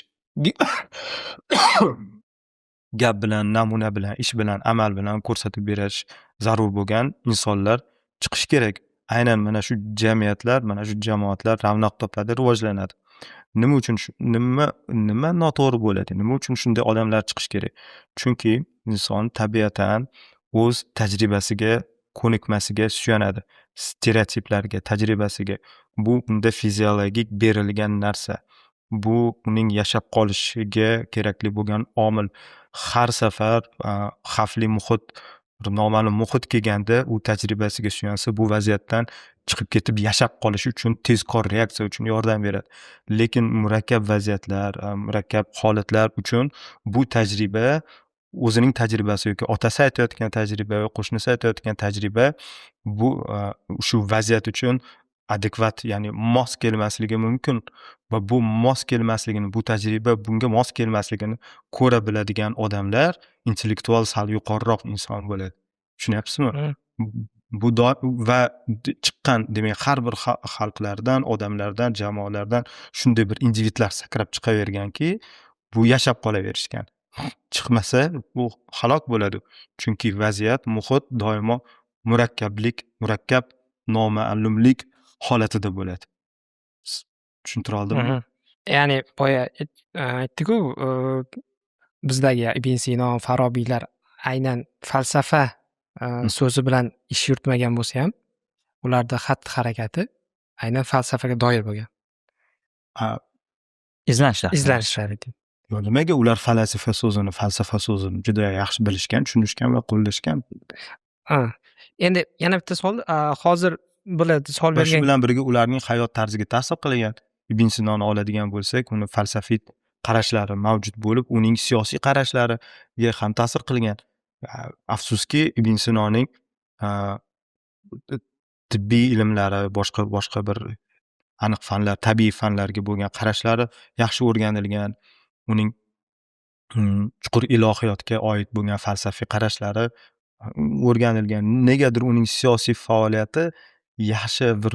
Gap bilan, namuna bilan, ish bilan, amal bilan ko'rsatib berish zarur bo'lgan insonlar chiqish kerak. Aynan mana shu jamiyatlar, mana shu jamoatlar ravnaq topadi, rivojlanadi. Nima uchun nima noto'g'ri bo'ladi? Nima uchun shunday odamlar chiqish kerak? Chunki inson tabiatan o'z tajribasiga, ko'nikmasiga suyanadi. Stereotiplarga, tajribasiga. Bu unda fiziologik berilgan narsa. Bu uning yashab qolishiga kerakli bo'lgan omil. Har safar xavfli muhit, noma'lum muhit kelganda u tajribasiga suyansa, bu vaziyatdan chiqib ketib yashab qolish uchun tezkor reaksiya uchun yordam beradi. Lekin murakkab vaziyatlar, murakkab holatlar uchun bu tajriba o'zining tajribasi yoki otasi aytayotgan tajriba yoki qo'shnisi aytayotgan tajriba bu shu vaziyat uchun adekvat, ya'ni mos kelmasligi mumkin va bu mos kelmasligini, bu tajriba bunga mos kelmasligini ko'ra biladigan odamlar intellektual sal yuqoriroq inson bo'ladi. Tushunyapsizmi? Bu va chiqqan, demak, har bir xalqlardan, odamlardan, jamoalardan shunday bir individlar sakrab chiqaverganki, bu yashab qolaverishgan. Chiqmasa u halok bo'ladi. Chunki vaziyat, muhit doimo murakkab noma'lumlik holatida bo'ladi. Tushuntira oldimmi? Ya'ni boya aytdik-ku, bizdagi Ibn Sino, Farobiylar aynan falsafa so'zi bilan ish yuritmagan bo'lsa ham, ularda xatti harakati aynan falsafaga doir bo'lgan. izlanishlar ekan. Nimaga ular falsafa so'zini juda yaxshi bilishgan, tushunishgan va qo'llashgan. Ha. Endi yana bitta savol, hozir bular savol Va shu bergan bilan birga ularning hayot tarziga ta'sir qilgan. Ibn Sinoni oladigan bo'lsak, uni falsafiy qarashlari mavjud bo'lib, uning siyosiy qarashlariga ham ta'sir qilgan. Afsuski, Ibn Sinoning tibbiy ilmlari, boshqa bir aniq fanlar, tabiiy fanlarga bo'lgan qarashlari yaxshi o'rganilgan. Uning chuqur ilohiyotga oid bo'lgan falsafiy qarashlari o'rganilgan. Negadir uning siyosiy faoliyati yaxshi bir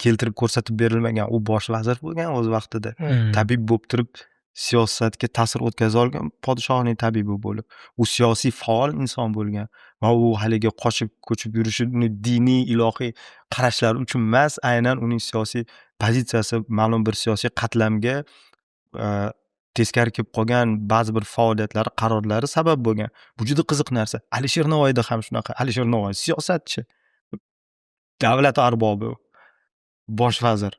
keltirib ko'rsatib berilmagan. U bosh vazir bo'lgan o'z vaqtida. Tabib bo'lib turib siyosatga ta'sir o'tkaza olgan podshohning tabibi bo'lib, u siyosiy faol inson bo'lgan va u haligi qochib ko'chib yurishi uni diniy ilohiy qarashlari uchun emas, aynan uning siyosiy pozitsiyasi ma'lum bir siyosiy qatlamga teskari kelib qolgan ba'zi bir faoliyatlari, qarorlari sabab bo'lgan. Bu juda qiziq narsa. Alisher Navoiyda ham shunaqa. Alisher Navoiy siyosatchi, davlat arbobi, bosh vazir.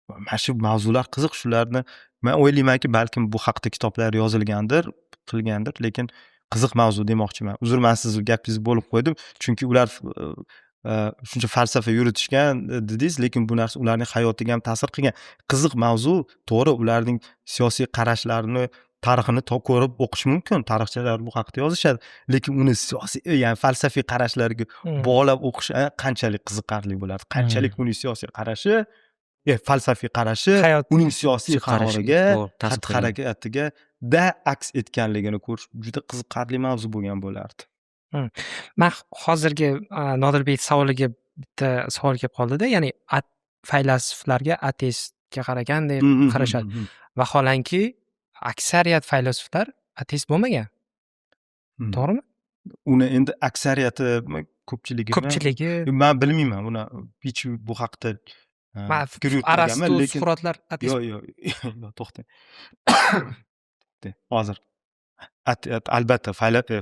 Mana shu mavzular qiziq, shularni men o'ylaymanki, balkim bu haqda kitoblar yozilgandir, qilgandir, lekin qiziq mavzu demoqchiman. Uzr, men siz gapingizni bo'lib qo'ydim, chunki ular shuncha falsafa yuritishgan dedingiz, lekin bu narsa ularning hayotiga ham ta'sir qilgan. Qiziq mavzu, to'g'ri, ularning siyosiy qarashlarini, tarixini ko'rib o'qish mumkin. Tarixchilar bu haqda yozishadi, lekin uni siyosiy, ya'ni falsafiy qarashlarga bog'lab o'qish qanchalik qiziqarli bo'ladi. Qanchalik uning siyosiy qarashi, falsafiy qarashi uning siyosiy qaroriga, xatti-harakatiga aks etganligini ko'rish juda qiziqarli mavzu bo'lgan bo'lardi. Men hozirgi Nodirbek savoliga bitta savol kelib qoldi-da, ya'ni faylasuflarga ateistga qaragandek qarashadi. Vaholanki aksariyat faylasuflar ateist bo'lmagan. To'g'rimi? Uni endi aksariyati, ko'pchiligi men bilmayman, uni hech bu haqda fikr yuritmaganman, lekin Sufrotlar ateist. Yo'q, to'xtang. Hozir albatta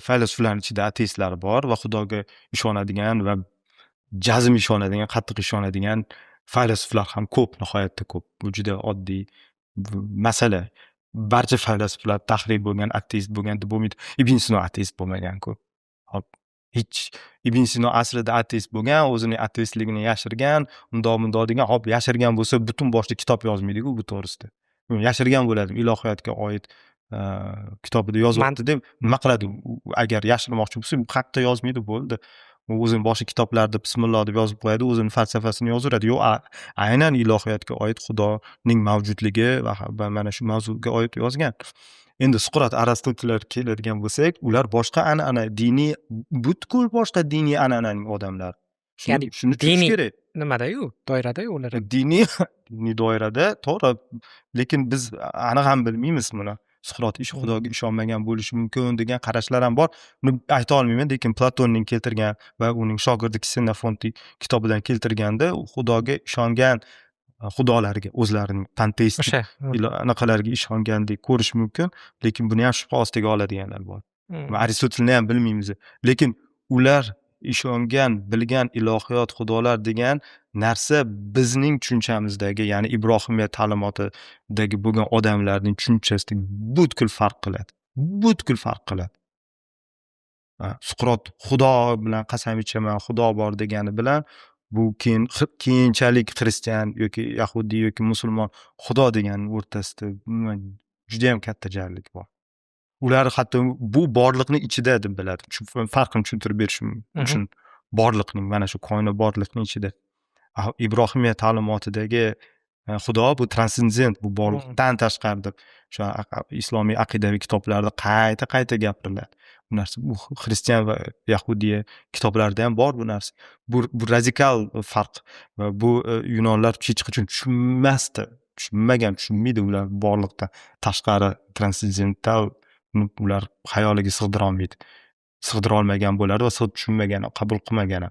faylasuflarning ichida ateistlar bor va Xudoga ishonadigan va jazm ishonadigan, qattiq ishonadigan faylasuflar ham ko'p, nihoyatda ko'p. Bu juda oddiy masala. Barcha faylasuflar tahrif bo'lgan, ateist bo'lgan deb bo'lmaydi. Ibn Sino ateist bo'lmagan-ku. Hop, hech Ibn Sino aslida ateist bo'lgan, o'zining ateistligini yashirgan, undoq degan, hop, yashirgan bo'lsa butun boshli kitob yozmaydi-ku bu to'g'risida. Yashirgan bo'ladi, ilohiyotga oid kitobida yozibdi deb nima qiladi? Agar yashirmoqchi bo'lsa, bu haqda yozmaydi, bo'ldi. U o'zining boshqa kitoblarida bismillah deb yozib qo'yadi, o'zining falsafasini yozaveradi. Yo'q, aynan ilohiyotga oid, Xudoning mavjudligi va mana shu mavzuga oid yozgan. Endi Suqrot, Aristotellar keladigan bo'lsak, ular boshqa an'ana, diniy, butkul boshqa diniy an'ananing odamlari. Shuni tushunish kerak. Nimada-yu, doirada-yu ular. Diniy doirada, to'g'ri, lekin biz aniq ham bilmaymiz buni. Suqrot Xudoga ishonmagan bo'lishi mumkin degan qarashlar ham bor. Uni ayta olmayman, lekin Platonning keltirgan va uning shogirdi Ksenofonti kitobidan keltirganda Xudoga ishongan xudolarga, o'zlarining panteistik anaqalarga ishongandek ko'rish mumkin, lekin buni ham shubha ostiga oladiganlar bor. Va Aristotelni ham bilmaymiz, lekin ular ishongan, bilgan ilohiyot, xudolar degan narsa bizning tushunchamizdagi, ya'ni Ibrohimiya ta'limotidagi bo'lgan odamlarning tushunchasidan butkul farq qiladi. Butkul farq qiladi. Suqrot Xudo bilan qasam ichaman, Xudo bor degani bilan bu keyinchalik xristian yoki yahudiy yoki musulmon Xudo deganning o'rtasida juda ham katta jarlik bor. Ular hatto bu borliqning ichida deb biladi. Farqini tushuntirib berishim uchun, borliqning, mana shu koinot borliqning ichida. Ibrohimiya ta'limotidagi Xudo bu transcendent, bu borliqdan tashqari deb shu islomiy aqidaviy kitoblarda qayta gapiriladi. Bu narsa bu xristian va yahudiy kitoblarda ham bor bu narsa. Bu radikal farq va bu yunonlar hech qachon tushunmaydi ular borliqdan tashqari transcendental, ular xayoliga sig'dira olmagan bo'ladi va tushunmagan, qabul qilmagan.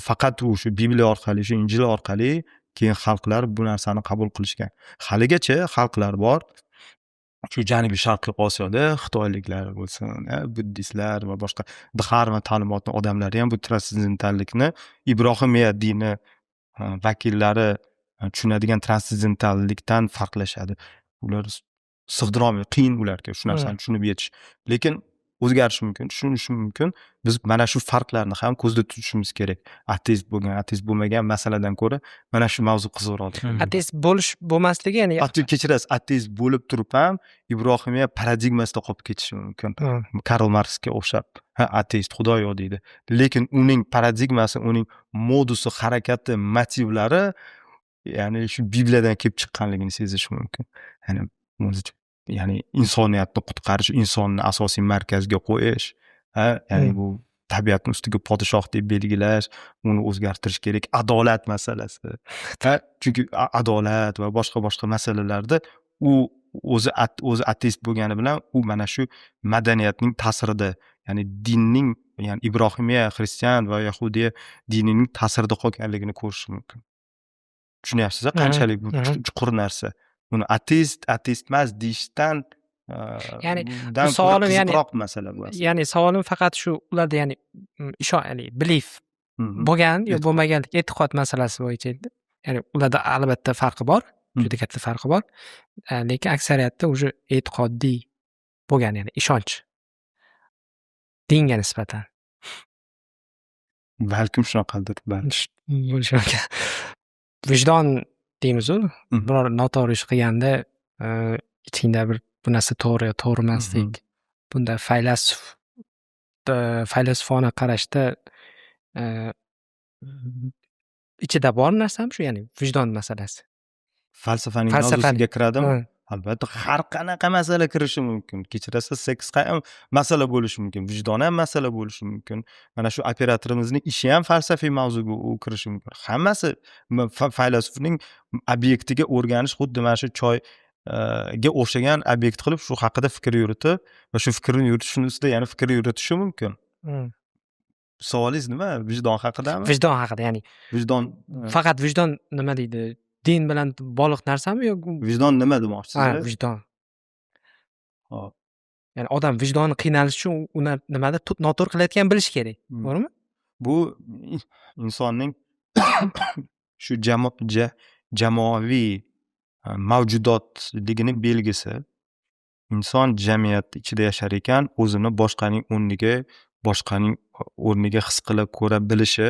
Faqat shu Bibliya orqali, shu Injil orqali keyin xalqlar bu narsani qabul qilishgan. Haligacha xalqlar bor, shu Janubiy Sharqiy Osiyoda, xitoyliklar bo'lsin, buddistlar va boshqa dharma ta'limotning odamlari ham bu transcendentallikni Ibrohimiya dini vakillari tushunadigan transcendentallikdan farqlashadi. Ular sig'dirolmaydi, qiyin ularga shu narsani tushunib yetish. Lekin o'zgarishi mumkin, tushunishi mumkin. Biz mana shu farqlarni ham ko'zda tutishimiz kerak. Ateist bo'lgan, ateist bo'lmagan masaladan ko'ra mana shu mavzu qiziqroq. Ateist bo'lmasligi, ya'ni Kechirasiz, ateist bo'lib turib ham Ibrohimiya paradigmasida qolib ketishi mumkin. Karl Marksga o'xshab, ateist Xudo yo'q deydi. Lekin uning paradigmasi, uning modusi, harakati, motivlari ya'ni shu Bibliyadan kelib chiqqanligini sezish mumkin. Ya'ni insoniyatni qutqarish, insonni asosiy markazga qo'yish, ya'ni bu tabiatning ustiga podshoh deb belgilash, uni o'zgartirish kerak, adolat masalasi. Chunki adolat va boshqa masalalarda u o'zi ateist bo'lgani bilan u mana shu madaniyatning ta'sirida, ya'ni dinning, ya'ni Ibrohimiya, xristian va yahudiya dinining ta'sirida qolganligini ko'rish mumkin. Tushunyapsiz-a, qanchalik bu chuqur narsa. Uni ateist emas deyishdan ya'ni bu savolim, ya'ni masala bu. Ya'ni savolim faqat shu, ularda ya'ni ya'ni belief bo'lgan yo bo'lmaganlik, e'tiqod masalasi bo'yicha edi. Ya'ni ularda albatta farqi bor, juda katta farqi bor. Lekin aksariyatda o'sha e'tiqodiy bo'lgan, ya'ni ishonch dinga nisbatan. Balkim shunaqadir, bo'lishi mumkin. Vijdon deymiz-ku, biror noto'g'ri ish qilganda ichingda bir bu narsa to'g'ri yo to'g'ri emaslik. Bunda faylasufona qarashda ichida bor narsami shu, ya'ni vijdon masalasi? Falsafaning mavzusiga kiradimi? Albatta, har qanaqa masala kirishi mumkin. Kechirasiz, seks ham masala bo'lishi mumkin, vijdon ham masala bo'lishi mumkin. Mana shu operatorimizning ishi ham falsafiy mavzuga kirishi mumkin. Hammasi faylasufning obyektiga o'rganish, xuddi mana shu choyga o'xshagan obyekt qilib shu haqida fikr yuritib va shu fikrni yuritishning ustida yana fikr yuritishi mumkin. Savolingiz nima? Vijdon haqidami? Vijdon haqida, ya'ni vijdon faqat vijdon nima deydi? Din bilan bog'liq narsami yo? Vijdon nima demoqchisiz? Vijdon. Hop. Ya'ni odam vijdoni qiynalishi uchun uni nimada noto'g'ri qilayotgan bilish kerak, to'g'rimi? Bu insonning shu jamoaviy mavjudotligining belgisi. Inson jamiyat ichida yashar ekan, o'zini boshqaning o'rniga his qila ko'ra bilishi,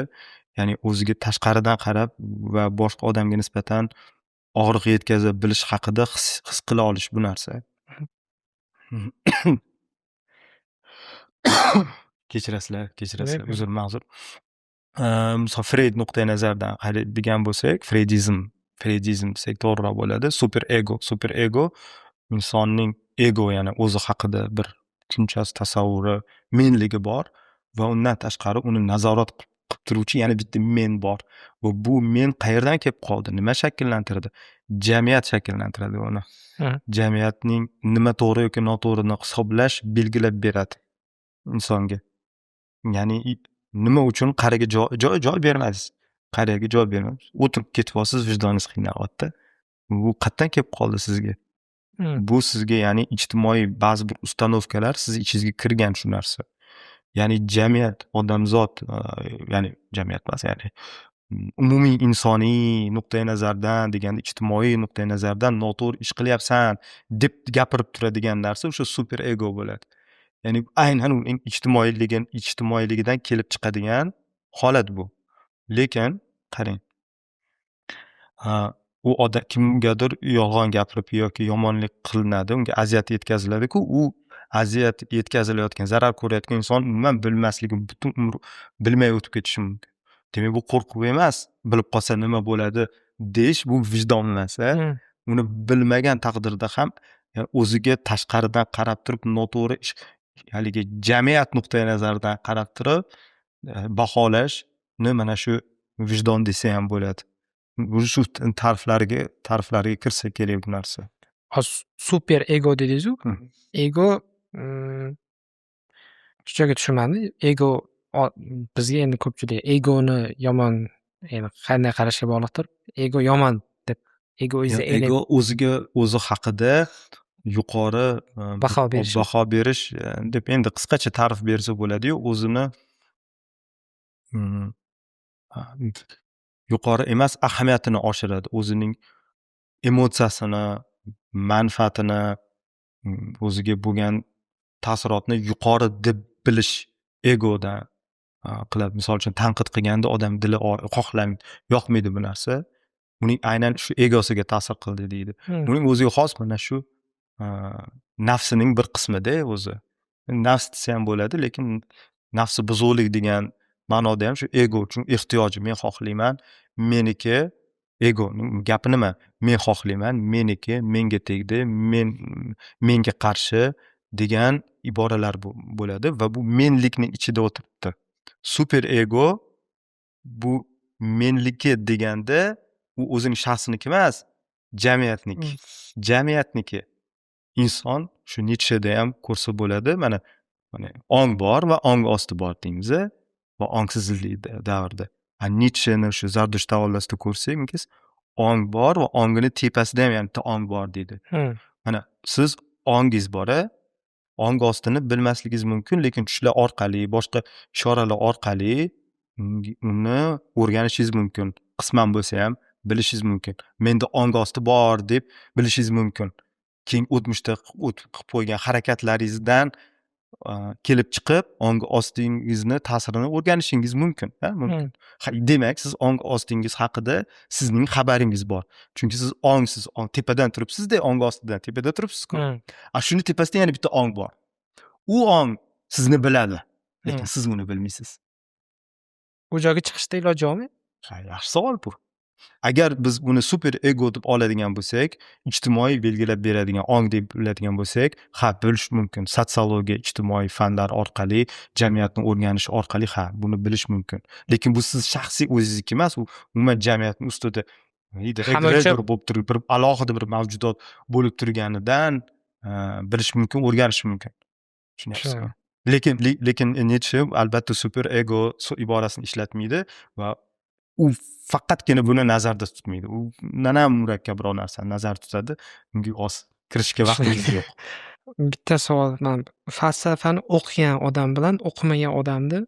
ya'ni o'ziga tashqaridan qarab va boshqa odamga nisbatan og'riq yetkaza bilish haqida his qila olish bu narsa. Kechirasizlar, uzr, ma'zur. Misol Freyd nuqtai nazaridan qaraydigan bo'lsak, Freydizm desak to'g'riroq bo'ladi. Super ego insonning ego, ya'ni o'zi haqida bir tushunchasi, tasavvuri, menligi bor va undan tashqari uni nazorat qilib turuvchi yana bitta men bor. Va bu men qayerdan kelib qoldi? Nima shakllantirdi? Jamiyat shakllantiradi uni. Jamiyatning nima to'g'ri yoki noto'g'rini hisoblash, belgilab beradi insonga. Ya'ni nima uchun qariyaga joy bermaysiz? Qariyaga joy bermaysiz. O'tirib ketyapsiz, vijdoningiz qiynalyapti. Bu qayerdan kelib qoldi sizga? Bu sizga, ya'ni ijtimoiy ba'zi bir ustanovkalar siz ichingizga kirgan shu narsa. Ya'ni jamiyat, odamzod, ya'ni jamiyat emas, ya'ni umumiy insoniy nuqtai nazardan deganda, ijtimoiy nuqtai nazardan noto'g'ri ish qilyapsan deb gapirib turadigan narsa o'sha super ego bo'ladi. Ya'ni aynan uning ijtimoiyligidan kelib chiqadigan holat bu. Lekin qarang, u odam kimgadir yolg'on gapirib yoki yomonlik qilinadi, unga aziyat yetkaziladi-ku, u aziyat yetkazilayotgan, zarar ko'rayotgan inson umuman bilmasligi, butun umr bilmay o'tib ketishi mumkin. Demak, bu qo'rquv emas, bilib qolsa nima bo'ladi deyish, bu vijdon emas. Uni bilmagan taqdirda ham o'ziga tashqaridan qarab turib noto'g'ri ish, haligi jamiyat nuqtai nazaridan qarab turib baholashni mana shu vijdon desa ham bo'ladi. Bu shu ta'riflariga kirsa kerak bu narsa. Super ego dedingiz-ku. Ego shunchaga tushunmadim. Ego bizga endi ko'pchilik egoni yomon, ya'ni qanday qarashga bog'liqdir. Ego yomon deb, ego o'ziga o'zi haqida yuqori baho berish deb endi qisqacha ta'rif bersa bo'ladi-yu, o'zini yuqori emas, ahamiyatini oshiradi, o'zining emotsiyasini, manfaatini o'ziga bo'lgan ta'sirotni yuqori deb bilish egodan qiladi. Misol uchun tanqid qilganda odam dili xohlamaydi, yoqmaydi bu narsa. Uning aynan shu egosiga ta'sir qildi deydi. Uning o'ziga xos mana shu nafsining bir qismida o'zi. Nafs desa ham bo'ladi, lekin nafsi buzuqlik degan ma'noda ham shu ego uchun ehtiyoji, men xohlayman, meniki, egoning gapi nima? Men xohlayman, meniki, menga tegdi, menga qarshi degan iboralar bo'ladi va bu menlikning ichida o'tiribdi. Super ego bu menligi deganda u o'zining shaxsiniki emas, jamiyatniki. Jamiyatniki. Inson shu Nitsheda ham ko'rsa bo'ladi. Mana ong bor va ong osti bor deymiz va ongsizlik davrida. Nitsheni shu Zardusht tavallasida ko'rsangiz, ong bor va ongini tepasida ham bitta ong bor deydi. Mana siz ongingiz bor, ong ostini bilmasligingiz mumkin, lekin tushlar orqali, boshqa ishoralar orqali uni o'rganishingiz mumkin. Qisman bo'lsa ham bilishingiz mumkin. Menda ong osti bor deb bilishingiz mumkin. Keyin o'tmishda qilib qo'ygan harakatlaringizdan kelib chiqib, ong ostingizni ta'sirini o'rganishingiz mumkin, mumkin. Demak, siz ong ostingiz haqida sizning xabaringiz bor. Chunki siz ongsiz, tepadan turibsiz-da, ong ostidan tepada turibsiz-ku. Shuni tepasida yana bitta ong bor. U ong sizni biladi, lekin siz uni bilmaysiz. U joyga chiqishda iloji yo'qmi? Yaxshi savol bu. Agar biz buni super ego deb oladigan bo'lsak, ijtimoiy belgilab beradigan ong deb biladigan bo'lsak, bilish mumkin. Sotsiologiya, ijtimoiy fanlar orqali, jamiyatni o'rganish orqali buni bilish mumkin. Lekin bu siz shaxsiy o'zingizniki emas, u umuman jamiyatning ustida regulator bo'lib turib, bir alohida bir mavjudot bo'lib turganidan bilish mumkin, o'rganish mumkin. Tushunyapsizmi? Lekin Nitshe albatta super ego iborasini ishlatmaydi va u faqatgina buni nazarda tutmaydi. U ham murakkabroq narsani nazarda tutadi. Bunga kirishga vaqtingiz yo'q. Bitta savol, men falsafani o'qigan odam bilan o'qimagan odamni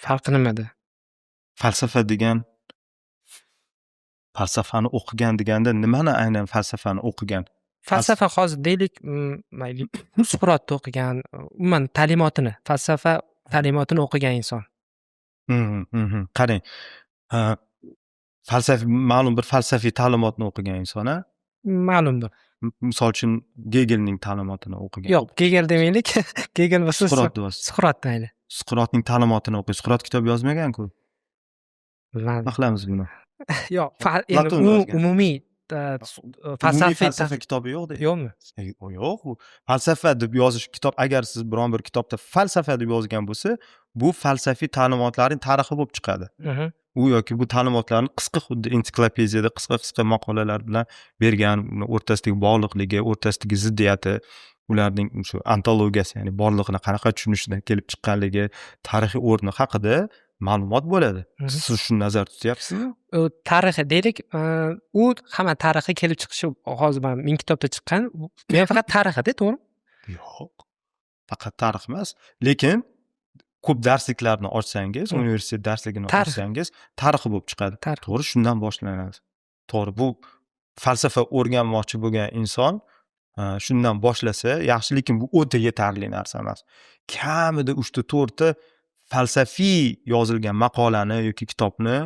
farqi nimada? Falsafani o'qigan deganda nimani aynan falsafani o'qigan? Falsafa hozir deylik, mayli Suqrotni o'qigan, umuman ta'limotini, falsafa ta'limotini o'qigan inson. Qarang. Ma'lum bir falsafiy ta'limotni o'qigan inson, Ma'lumdir. Misol uchun Gegelning ta'limotini o'qigan. Yo'q, Gegel demaylik. Gegel bo'lsa Suqrot mayli. Suqrotning ta'limotini o'qish. Suqrot kitob yozmagan-ku. Aqlamiz buni. Yo'q, umumiy falsafa kitobi yo'q-da. Yo'qmi? Yo'q, u falsafa deb yozish kitob, agar siz biron bir kitobda falsafa deb yozgan bo'lsa, bu falsafiy ta'limotlarning tarixi bo'lib chiqadi. U yoki bu ta'limotlarni qisqa, xuddi ensiklopediyada qisqa maqolalar bilan bergan, o'rtasidagi bog'liqligi, o'rtasidagi ziddiyati, ularning shu antologiyasi, ya'ni borliqni qanaqa tushunishdan kelib chiqqanligi, tarixiy o'rni haqida ma'lumot bo'ladi. Siz shuni nazarda tutyapsizmi? Tarixi deylik, u hamma tarixi kelib chiqishi hozir men kitobda chiqqan, men faqat tarixida, to'g'rimi? Yo'q. Faqat tarix emas, lekin ko'p darsliklarni ochsangiz, universitet darsligini ochsangiz, tarixi bo'lib chiqadi. To'g'ri, shundan boshlanadi. To'g'ri, bu falsafa o'rganmoqchi bo'lgan inson shundan boshlasa yaxshi, lekin bu o'ta yetarli narsa emas. Kamida 3-4 ta falsafiy yozilgan maqolani yoki kitobni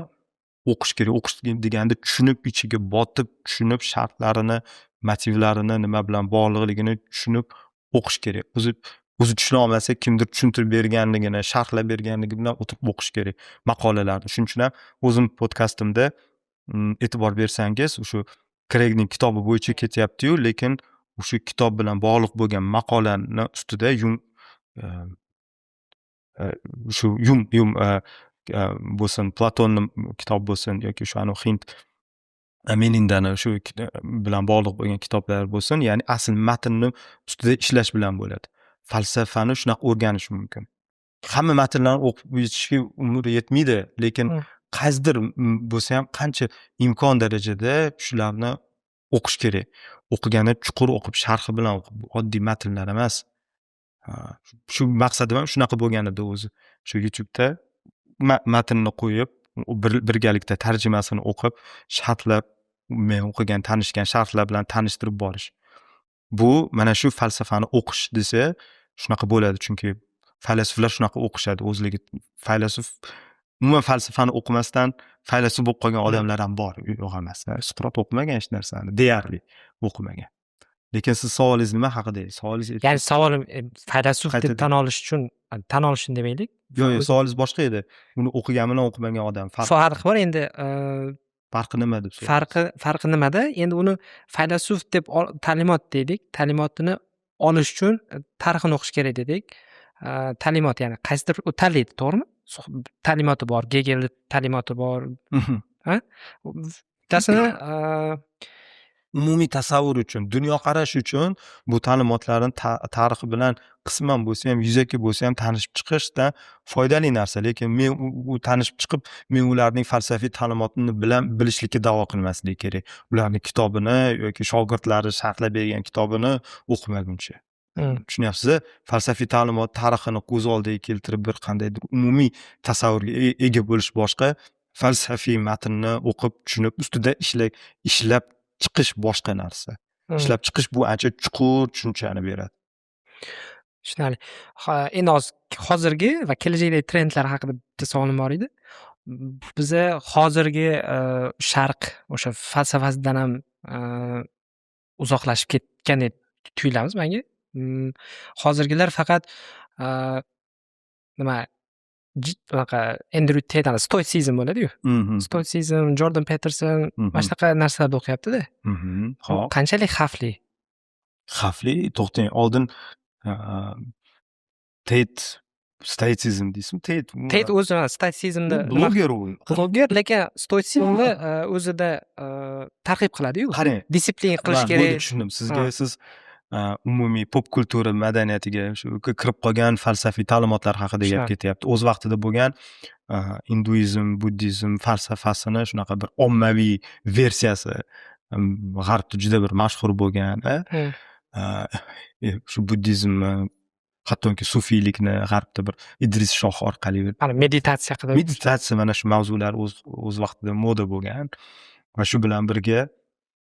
o'qish kerak. O'qish deganda tushunib, ichiga botib, tushunib, shartlarini, motivlarini, nima bilan bog'liqligini tushunib o'qish kerak. O'zi tushuna olmasa, kimdir tushuntirib berganligini, sharhlab berganligi bilan o'tirib o'qish kerak maqolalarni. Shuning uchun ham o'zim podkastimda e'tibor bersangiz, o'sha Kreygning kitobi bo'yicha ketyapti-yu, lekin o'sha kitob bilan bog'liq bo'lgan maqolani ustida yum bo'lsin, Platonning kitob bo'lsin yoki shu Hind Menindani shu bilan bog'liq bo'lgan kitoblar bo'lsin, ya'ni asl matnni ustida ishlash bilan bo'ladi. Falsafani shunaqa o'rganish mumkin. Hamma matnlarni o'qib yetishga umri yetmaydi, lekin qaysidir bo'lsa ham qancha imkon darajada shularni o'qish kerak. O'qiganda chuqur o'qib, sharhi bilan o'qib, oddiy matnlar emas. Shu maqsadim ham shunaqa bo'lgan edi o'zi. Shu YouTube'da matnni qo'yib, birgalikda tarjimasini o'qib, sharhlab, men o'qigan, tanishgan sharhlar bilan tanishtirib borish. Bu mana shu falsafani o'qish desa shunaqa bo'ladi, chunki faylasuflar shunaqa o'qishadi o'zligi. Faylasuf umuman falsafani o'qimasdan faylasuf bo'lib qolgan odamlar ham bor, yo'q emas. Suqrot o'qimagan hech narsani, deyarli o'qimagan. Lekin siz savolingiz nima haqida? Savolingiz Ya'ni savolim faylasuf deb Qaytadan. tan olish uchun tan olishni demaylik. yo'q, savolingiz boshqa edi. Uni o'qigan bilan o'qimagan odam Farqi bor endi. farqi nima deb so'raysiz? Farqi nimada? Endi uni faylasuf deb ta'limot deydik. Ta'limotini olish uchun tarixini o'qish kerak dedik. Ta'limot ya'ni qaysidir u tanlaydi, to'g'rimi? Ta'limoti bor, Gegel ta'limoti bor. Ha? Bittasini umumiy tasavvur uchun, dunyoqarash uchun bu ta'limotlarning tarixi bilan qisman bo'lsa ham, yuzaki bo'lsa ham tanishib chiqishdan foydali narsa. Lekin men u tanishib chiqib, men ularning falsafiy ta'limotini bilishlikka da'vo qilmaslik kerak. Ularning kitobini yoki shogirdlari sharhlab bergan kitobini o'qimaguncha. Tushunyapsiz? Falsafiy ta'limot tarixini ko'z oldiga keltirib bir qandaydir umumiy tasavvurga ega bo'lish boshqa, falsafiy matnni o'qib, tushunib, ustida ishlab chiqish boshqa narsa. Ishlab chiqish bu ancha chuqur tushunchani beradi. tushunarli. Endi hozirgi va kelajakdagi trendlar haqida bitta savolim bor edi. Biza hozirgi sharq o'sha falsafasidan ham uzoqlashib ketgandek tuyulamiz menga. Hozirgilar faqat nima bunaqa Andrew Tate stoitsizm bo'ladi-yu. Stoitsizm, Jordan Peterson mana shunaqa narsalarni o'qiyapti-da. Xo'p. Qanchalik xavfli? Xavfli, to'xtang. Oldin Tate stoitsizm deysizmi? Tate o'zi stoitsizmda bloger u. bloger, lekin stoitsizmni o'zida targ'ib qiladi-yu. Qarang, Disiplin qilish bo'ldi, kerak. tushundim. Sizga siz umumiy pop kultura madaniyatiga shu kirib qolgan falsafiy ta'limotlar haqida gap ketyapti. O'z vaqtida bo'lgan hinduizm, buddizm falsafasini shunaqa bir ommaviy versiyasi g'arbda juda bir mashhur bo'lgan, shu buddizmni, hattoki sufiylikni g'arbda bir Idris Shoh orqali meditatsiya qilib. Meditatsiya mana shu mavzular o'z vaqtida moda bo'lgan va shu bilan birga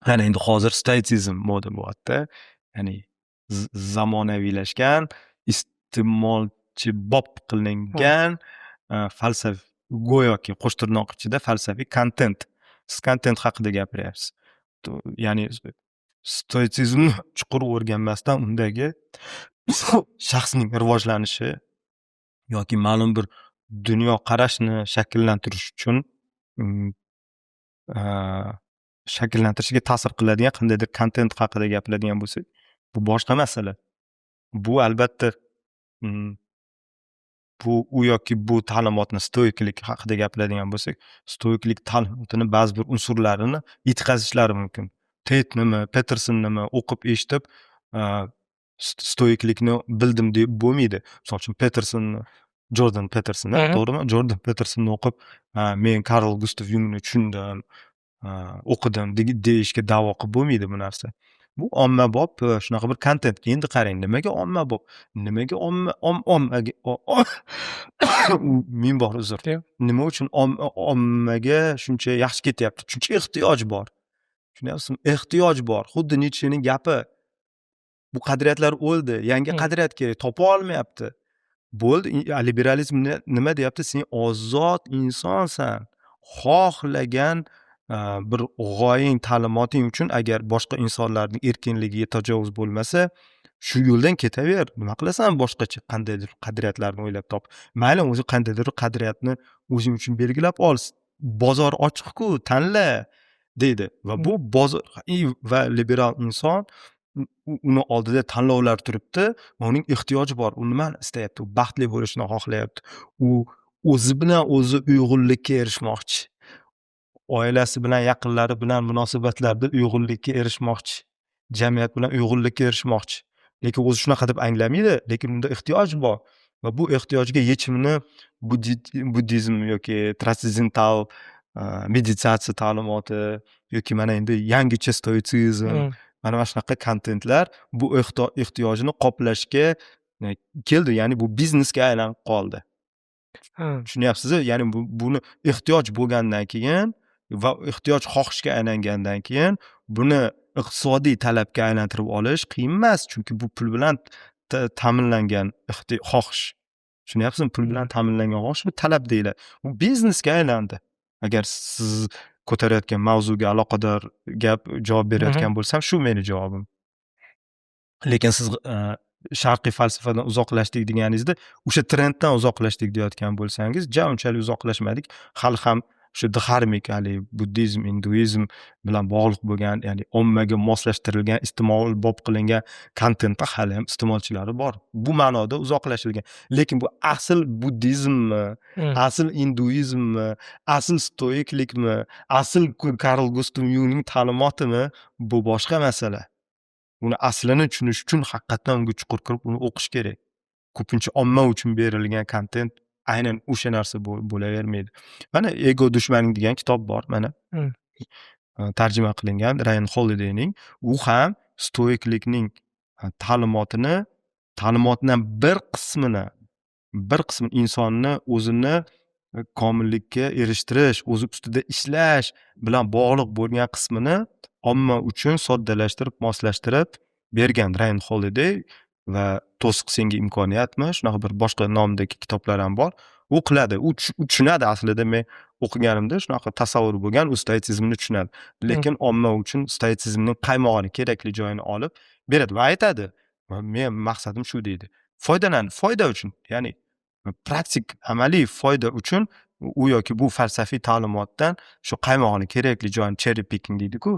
yana endi hozir stoitsizm moda bo'lyapti. Ya'ni zamonaviylashgan, iste'molchibob qilingan falsafa, go'yoki qo'sh tirnoq ichida falsafiy kontent. Siz kontent haqida gapiryapsiz. Ya'ni stoitsizmni chuqur o'rganmasdan undagi shaxsning rivojlanishi yoki ma'lum bir dunyo qarashni shakllantirish uchun shakllantirishiga ta'sir qiladigan qandaydir kontent haqida gapiradigan bo'lsak, bu boshqa masala. Bu albatta bu u yoki bu ta'limotni stoiklik haqida gapiradigan bo'lsak, stoiklik ta'limotini ba'zi bir unsurlarini yetkazishlari mumkin. Tate nima, Peterson nima o'qib eshitib stoiklikni bildim deb bo'lmaydi. Misol uchun Jordan Peterson, to'g'rimi? Jordan Petersonni o'qib, men Karl Gustav Jungni tushundim, o'qidim deyishga da'vo qilib bo'lmaydi bu narsa. Bu ommabop shunaqa bir kontent. Endi qarang, nimaga ommabop? Nimaga men bor uzr. Nima uchun ommaga shuncha yaxshi ketyapti? Chunki ehtiyoj bor. Tushunyapsizmi? Ehtiyoj bor. Xuddi Nietzschening gapi. Bu qadriyatlar o'ldi, yangi qadriyat kerak, topa olmayapti. Bo'ldi, liberalizm nima deyapti? Sen ozod insonsan. Xohlagan bir g'oyang, ta'limoting uchun agar boshqa insonlarning erkinligiga tajovuz bo'lmasa, shu yo'ldan ketaver. Nima qilasan boshqacha qandaydir qadriyatlarni o'ylab top. Mayli, o'zi qandaydir qadriyatni o'zing uchun belgilab ol. Bozor ochiq-ku, tanla deydi. Va bu bozor va liberal inson uni oldida tanlovlar turibdi, uning ehtiyoji bor. U nimani istayapti? U baxtli bo'lishni xohlayapti. U o'zi bilan o'zi uyg'unlikka erishmoqchi. Oilasi bilan, yaqinlari bilan munosabatlarda uyg'unlikka erishmoqchi. Jamiyat bilan uyg'unlikka erishmoqchi. Lekin o'zi shunaqa deb anglamaydi, lekin unda ehtiyoj bor. Va bu ehtiyojga yechimni buddizm yoki transsendental meditatsiya ta'limoti yoki mana endi yangicha stoitsizm, mana shunaqa kontentlar bu ehtiyojini qoplashga keldi. Ya'ni bu biznesga aylanib qoldi. Tushunyapsiz? Ya'ni buni ehtiyoj bo'lgandan keyin va ehtiyoj xohishga aylangandan keyin buni iqtisodiy talabga aylantirib olish qiyin emas, chunki bu pul bilan ta'minlangan xohish. Tushunyapsizmi? Pul bilan ta'minlangan xohish bu talab deyiladi. Bu biznesga aylandi. Agar siz ko'tarayotgan mavzuga aloqador javob berayotgan bo'lsam, shu meni javobim. Lekin siz sharqiy falsafadan uzoqlashdik deganingizda, o'sha trenddan uzoqlashdik deyotgan bo'lsangiz, unchalik uzoqlashmadik. Hali ham shu dharmik, hali buddizm, hinduizm bilan bog'liq bo'lgan, ya'ni ommaga moslashtirilgan, iste'molbop qilingan kontentda hali ham iste'molchilari bor. Bu ma'noda uzoqlashilgan. Lekin bu asl buddizmmi, asl hinduizmmi, asl stoiklikmi, asl Karl Gustav Jungning ta'limotimi, bu boshqa masala. Uni aslini tushunish uchun haqiqatan unga chuqur kirib uni o'qish kerak. Ko'pincha omma uchun berilgan kontent aynan o'sha narsa bo'lavermaydi. Mana Ego dushmaning degan kitob bor, mana. Tarjima qilingan Ryan Holidayning. U ham stoiklikning ta'limotidan bir qismini insonni o'zini komillikka erishtirish, o'zi ustida ishlash bilan bog'liq bo'lgan qismini omma uchun soddalashtirib, moslashtirib bergan Ryan Holiday va To'siq senga imkoniyatmi, shunaqa bir boshqa nomdagi kitoblar ham bor. U qiladi, u tushunadi aslida. Men o'qiganimda shunaqa tasavvur bo'lgan, u stoitsizmni tushunadi. Lekin omma uchun stoitsizmning qaymog'ini, kerakli joyini olib beradi va aytadi, men maqsadim shu deydi. Foyda uchun, ya'ni praktik amaliy foyda uchun u yoki bu falsafiy ta'limotdan shu qaymog'ini, kerakli joyini cherry picking deydi-ku,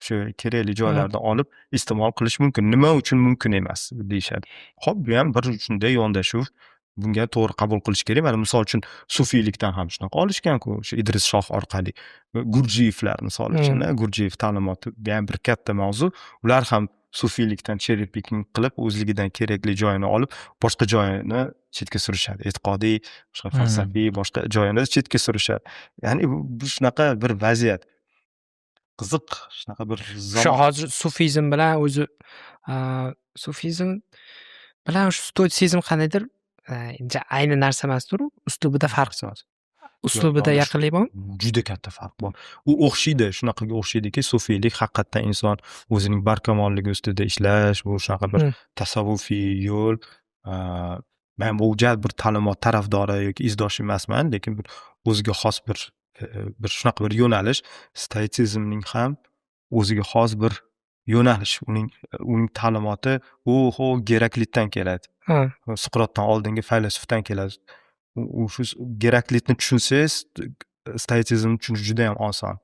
shu kerakli joylardan olib iste'mol qilish mumkin. Nima uchun mumkin emas deyshadi. Xo'p, bu ham bir shunday yondashuv. Bunga to'g'ri qabul qilish kerak. Mana misol uchun sufiylikdan ham shunaqa olishgan-ku, o'sha Idris Shoh orqali. Gurjiyevlar misol uchun, Gurjiyev ta'limoti ham bir katta mavzu. Ular ham sufiylikdan cherry picking qilib, o'zligidan kerakli joyini olib, boshqa joyini chetga surishadi. E'tiqodiy, boshqa falsafiy, boshqa joyini chetga surishadi. Ya'ni bu shunaqa bir vaziyat. Qiziq, shunaqa bir shu hozir sufizm bilan o'zi sufizm bilan shu stoitsizm qandaydir ayni narsa emasdir, uslubida farq bor. Uslubida yaqinlik bormi? Juda katta farq bor. U o'xshaydi, shunaqaga o'xshaydiki, sufiylik haqiqatan inson o'zining barkamolligi ustida ishlash, bu shunaqa bir tasavvufiy yo'l. Men bu bir ta'limot tarafdori yoki izdoshi emasman, lekin bir o'ziga xos bir shunaqa bir yo'nalish. Stoitsizmning ham o'ziga xos bir yo'nalish. Uning ta'limoti Geraklitdan keladi. Suqrotdan oldingi faylasufdan keladi. U shu Geraklitni tushunsangiz, stoitsizmni tushunish juda ham oson.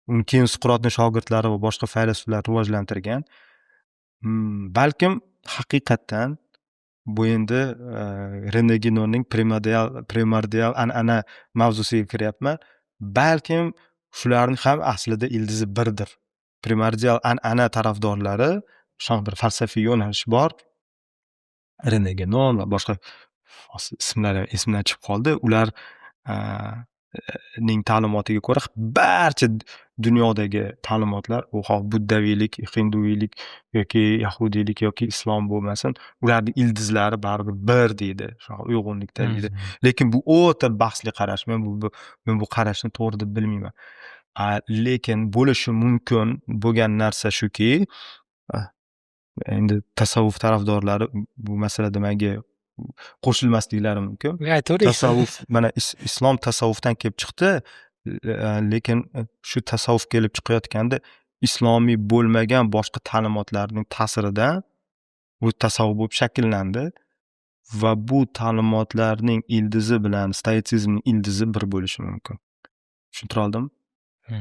Uni keyin Suqrotning shogirdlari va boshqa faylasuflar rivojlantirgan. Balkim haqiqatan bu endi Rene Guénonning primordial an'ana mavzusiga kiryapman. Balkim shularning ham aslida ildizi birdir. Primordial an'ana tarafdorlari, shunaqa bir falsafiy yo'nalish bor. Rene Guénon va boshqa ismlari esimdan chiqib qoldi. Ular ning ta'limotiga ko'ra barcha dunyodagi ta'limotlar, u buddaviylik, hinduviylik yoki yahudiylik yoki islom bo'lmasin, ularning ildizlari baribir bir deydi, shunaqa uyg'unlikda deydi. Lekin bu o'ta bahsli qarash. Men bu qarashni to'g'ri deb bilmayman. Lekin bo'lishi mumkin bo'lgan narsa shuki, endi tasavvuf tarafdorlari bu masalada menga qo'shilmasliklari mumkin. Tasavvuf, mana islom tasavvufdan kelib chiqdi, lekin shu tasavvuf kelib chiqayotganda islomiy bo'lmagan boshqa ta'limotlarning ta'siridan bu tasavvuf bo'lib shakllandi va bu ta'limotlarning ildizi bilan stoitsizmning ildizi bir bo'lishi mumkin. Tushuntira oldimmi?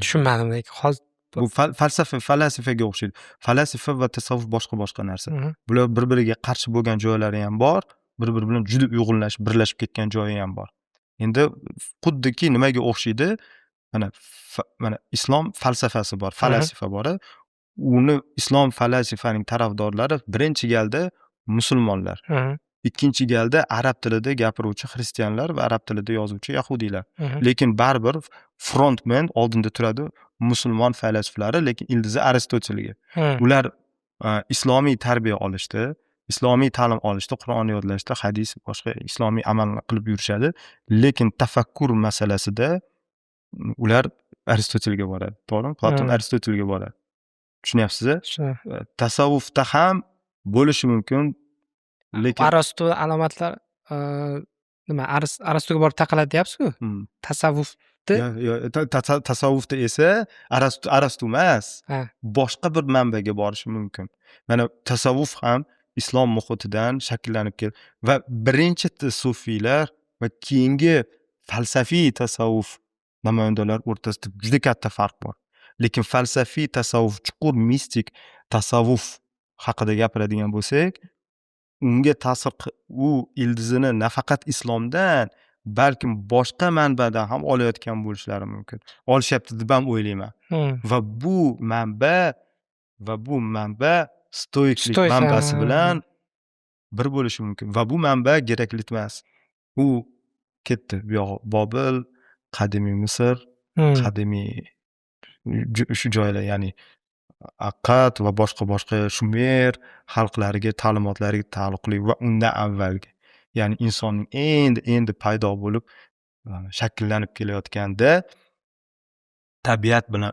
Tushunmadim, lekin hozir bu falsafaga o'xshaydi. Falsafa va tasavvuf boshqa narsa. Bular bir-biriga qarshi bo'lgan joylari ham bor, bir-biri bilan juda uyg'unlashib, birlashib ketgan joyi ham bor. Endi xuddiki nimaga o'xshaydi? Mana islom falsafasi bor, falsafa bor. Uni islom falsafaning tarafdorlari birinchi galda musulmonlar. Ikkinchi galda arab tilida gapiruvchi xristianlar va arab tilida yozuvchi yahudiylar. Lekin baribir frontmen oldinda turadi musulmon falsafalari, lekin ildizi Aristotelga. Ular islomiy tarbiya olishdi, islomiy ta'lim olishdi, Qur'on yodlashdi, hadis, boshqa islomiy amal qilib yurishadi. Lekin tafakkur masalasida ular Aristotelga boradi. To'g'rimi? Platon Aristotelga boradi. Tushunyapsiz-a? Shu. Tasavvufda ham bo'lishi mumkin, lekin Arastu alomatlar nima Arastuga borib taqaladi deyapsiz-ku. Tasavvufni tasavvufda esa Arastu emas, ha. boshqa bir manbaga borishi mumkin. Mana tasavvuf ham islom muhitidan shakllanib keldi va birinchi sufiylar va keyingi falsafiy tasavvuf namoyandalari o'rtasida juda katta farq bor. Lekin falsafiy tasavvuf, chuqur mistik tasavvuf haqida gapiradigan bo'lsak, unga ta'sir u ildizini nafaqat islomdan, balkim boshqa manbadan ham olayotgan bo'lishlari mumkin. Olishyapti deb ham o'ylayman. Va bu manba stoiklik manbasi bilan bir bo'lishi mumkin. Va bu manba Geraklit emas. U ketdi bu yoq Bobil, qadimiy Misr, qadimiy shu joylar, ya'ni Akkad va boshqa Shumer xalqlariga, ta'limotlariga taalluqli va undan avvalgi, ya'ni insonning endi paydo bo'lib shakllanib kelayotganda tabiat bilan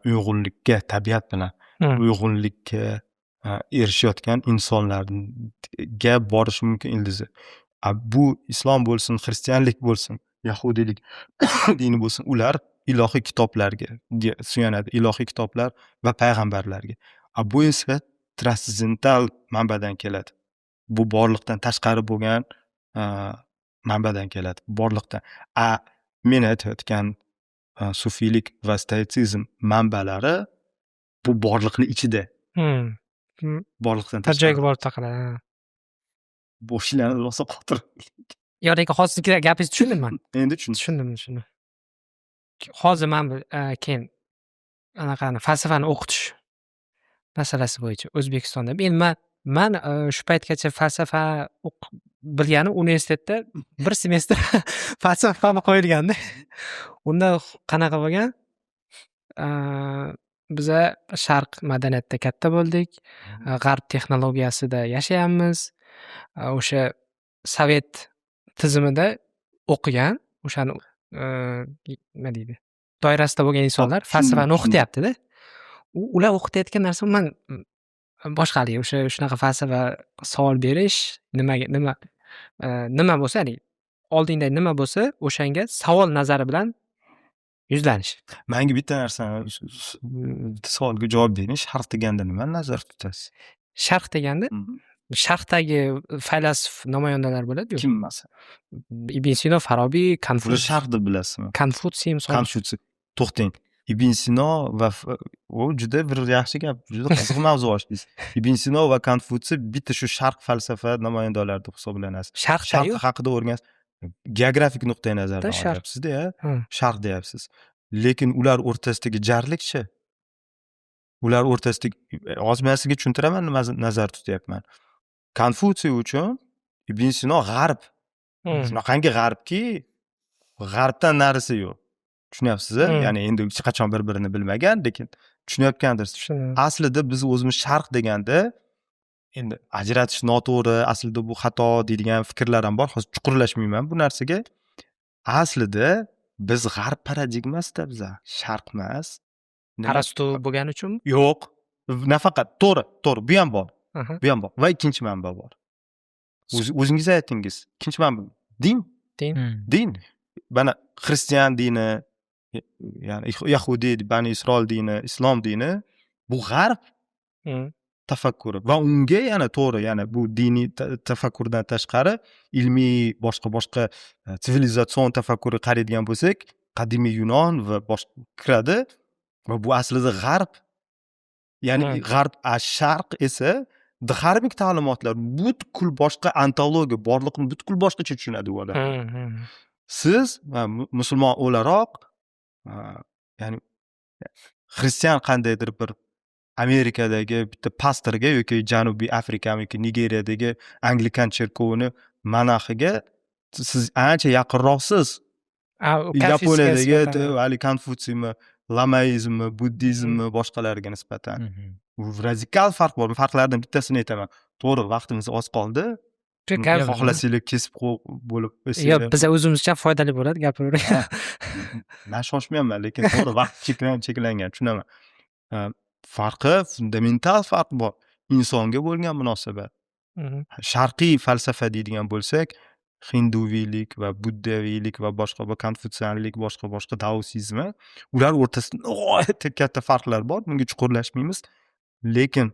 uyg'unlikka erishayotgan insonlarga borishi mumkin ildizi. Bu islom bo'lsin, xristianlik bo'lsin, yahudiylik dini bo'lsin, ular ilohiy kitoblarga suyanadi, ilohiy kitoblar va payg'ambarlarga. Bu esa transsendental manbadan keladi. Bu borliqdan tashqari bo'lgan manbadan keladi. Borliqdan. Men aytayotgan sufiylik va stoitsizm manbalari bu borliqning ichida. Borliqdan bir joyga borib taqaladi. Boshinglarni rosa qotir. Yo'q, lekin hozir gapingizni tushundim men. Endi tushundim. Hozir men keyin anaqani falsafani o'qitish masalasi bo'yicha O'zbekistonda men shu paytgacha falsafa bilganim universitetda bir semestr falsafa fani qo'yilganda. Unda qanaqa bo'lgan? Biza sharq madaniyatida katta bo'ldik, g'arb texnologiyasida yashayapmiz. O'sha sovet tizimida o'qigan, o'shani nima deydi? Doirasida bo'lgan insonlar falsafani o'qityapti-da. Ular o'qitayotgan narsa men boshqalik, shunaqa falsafa savol berish, nima bo'lsa, ya'ni oldingda nima bo'lsa, o'shanga savol nazari bilan yuzlanish. Menga bitta narsani savolga javob bering. Sharq deganda nimani nazarda tutasiz? Sharq deganda Sharqdagi faylasuf namoyandalar bo'ladi-ku. Kim masalan? Ibn Sino, Farabiy, Bular Sharq deb bilasizmi? Konfutsiy misol. Konfutsiy. To'xtang. Ibn Sino va u juda bir yaxshi gap, juda qiziq mavzu ochdingiz. Ibn Sino va Konfutsiy bitta shu Sharq falsafa namoyandalari deb hisoblanadi. Sharq haqida o'rganasiz. Geografik nuqtai nazardan olyapsiz-da, Sharq deyapsiz. Lekin ular o'rtasidagi jarlikchi. Ular o'rtasidagi ozmasiga tushuntiraman, nima nazarda tutyapman. Konfutsiy uchun Ibn Sino g'arb. Shunaqangi g'arbki, g'arbdan narisi yo'q. Tushunyapsiz-a? Ya'ni endi hech qachon bir-birini bilmagan, lekin tushunayotgandirsiz. Aslida biz o'zimiz Sharq deganda endi ajratish noto'g'ri, aslida bu xato deydigan fikrlar ham bor. Hozir chuqurlashmayman bu narsaga. Aslida biz g'arb paradigmasida biz Sharq emas. Arastu bo'lgani uchunmi? Yo'q. Nafaqat to'g'ri, bu ham bor. Bu ham bor. Va ikkinchi manba bor. O'zingiz aytdingiz. Ikkinchi manba din. Mana xristian dini, ya'ni yahudiy, Bani Isroil dini, islom dini bu g'arb tafakkuri va unga yana to'g'ri, yana bu diniy tafakkurdan tashqari ilmiy boshqa sivilizatsion tafakkuri qaraydigan bo'lsak, qadimiy Yunon va boshqa kiradi va bu aslida g'arb. Ya'ni g'arb, sharq esa g'arbik ta'limotlar butkul boshqa ontologiya, borliqni butkul boshqacha tushunadi u odam. Siz musulmon o'laroq, ya'ni xristian qandaydir bir Amerikadagi bitta pastorga yoki Janubiy Afrika yoki Nigeriyadagi Anglikan cherkovini monaxiga siz ancha yaqinroqsiz. Yaponiyadagi hali Konfutsiymi, Lamaizmmi, Buddizmmi boshqalariga nisbatan. Radikal farq bor. Farqlardan bittasini aytaman. To'g'ri, vaqtimiz oz qoldi. xohlasanglar kesib bo'lib Yo'q, o'sanglar. biz o'zimizcha foydali bo'ladi gapiraverib. Men shoshmayapman, lekin to'g'ri vaqt cheklangan, tushunaman. Farqi, fundamental farq bor. Insonga bo'lgan munosabat. Sharqiy falsafa deydigan bo'lsak, hinduviylik va buddaviylik va boshqa konfutsianlik, boshqa daosizmi, ular o'rtasida nihoyatda katta farqlar bor. Bunga chuqurlashmaymiz. Lekin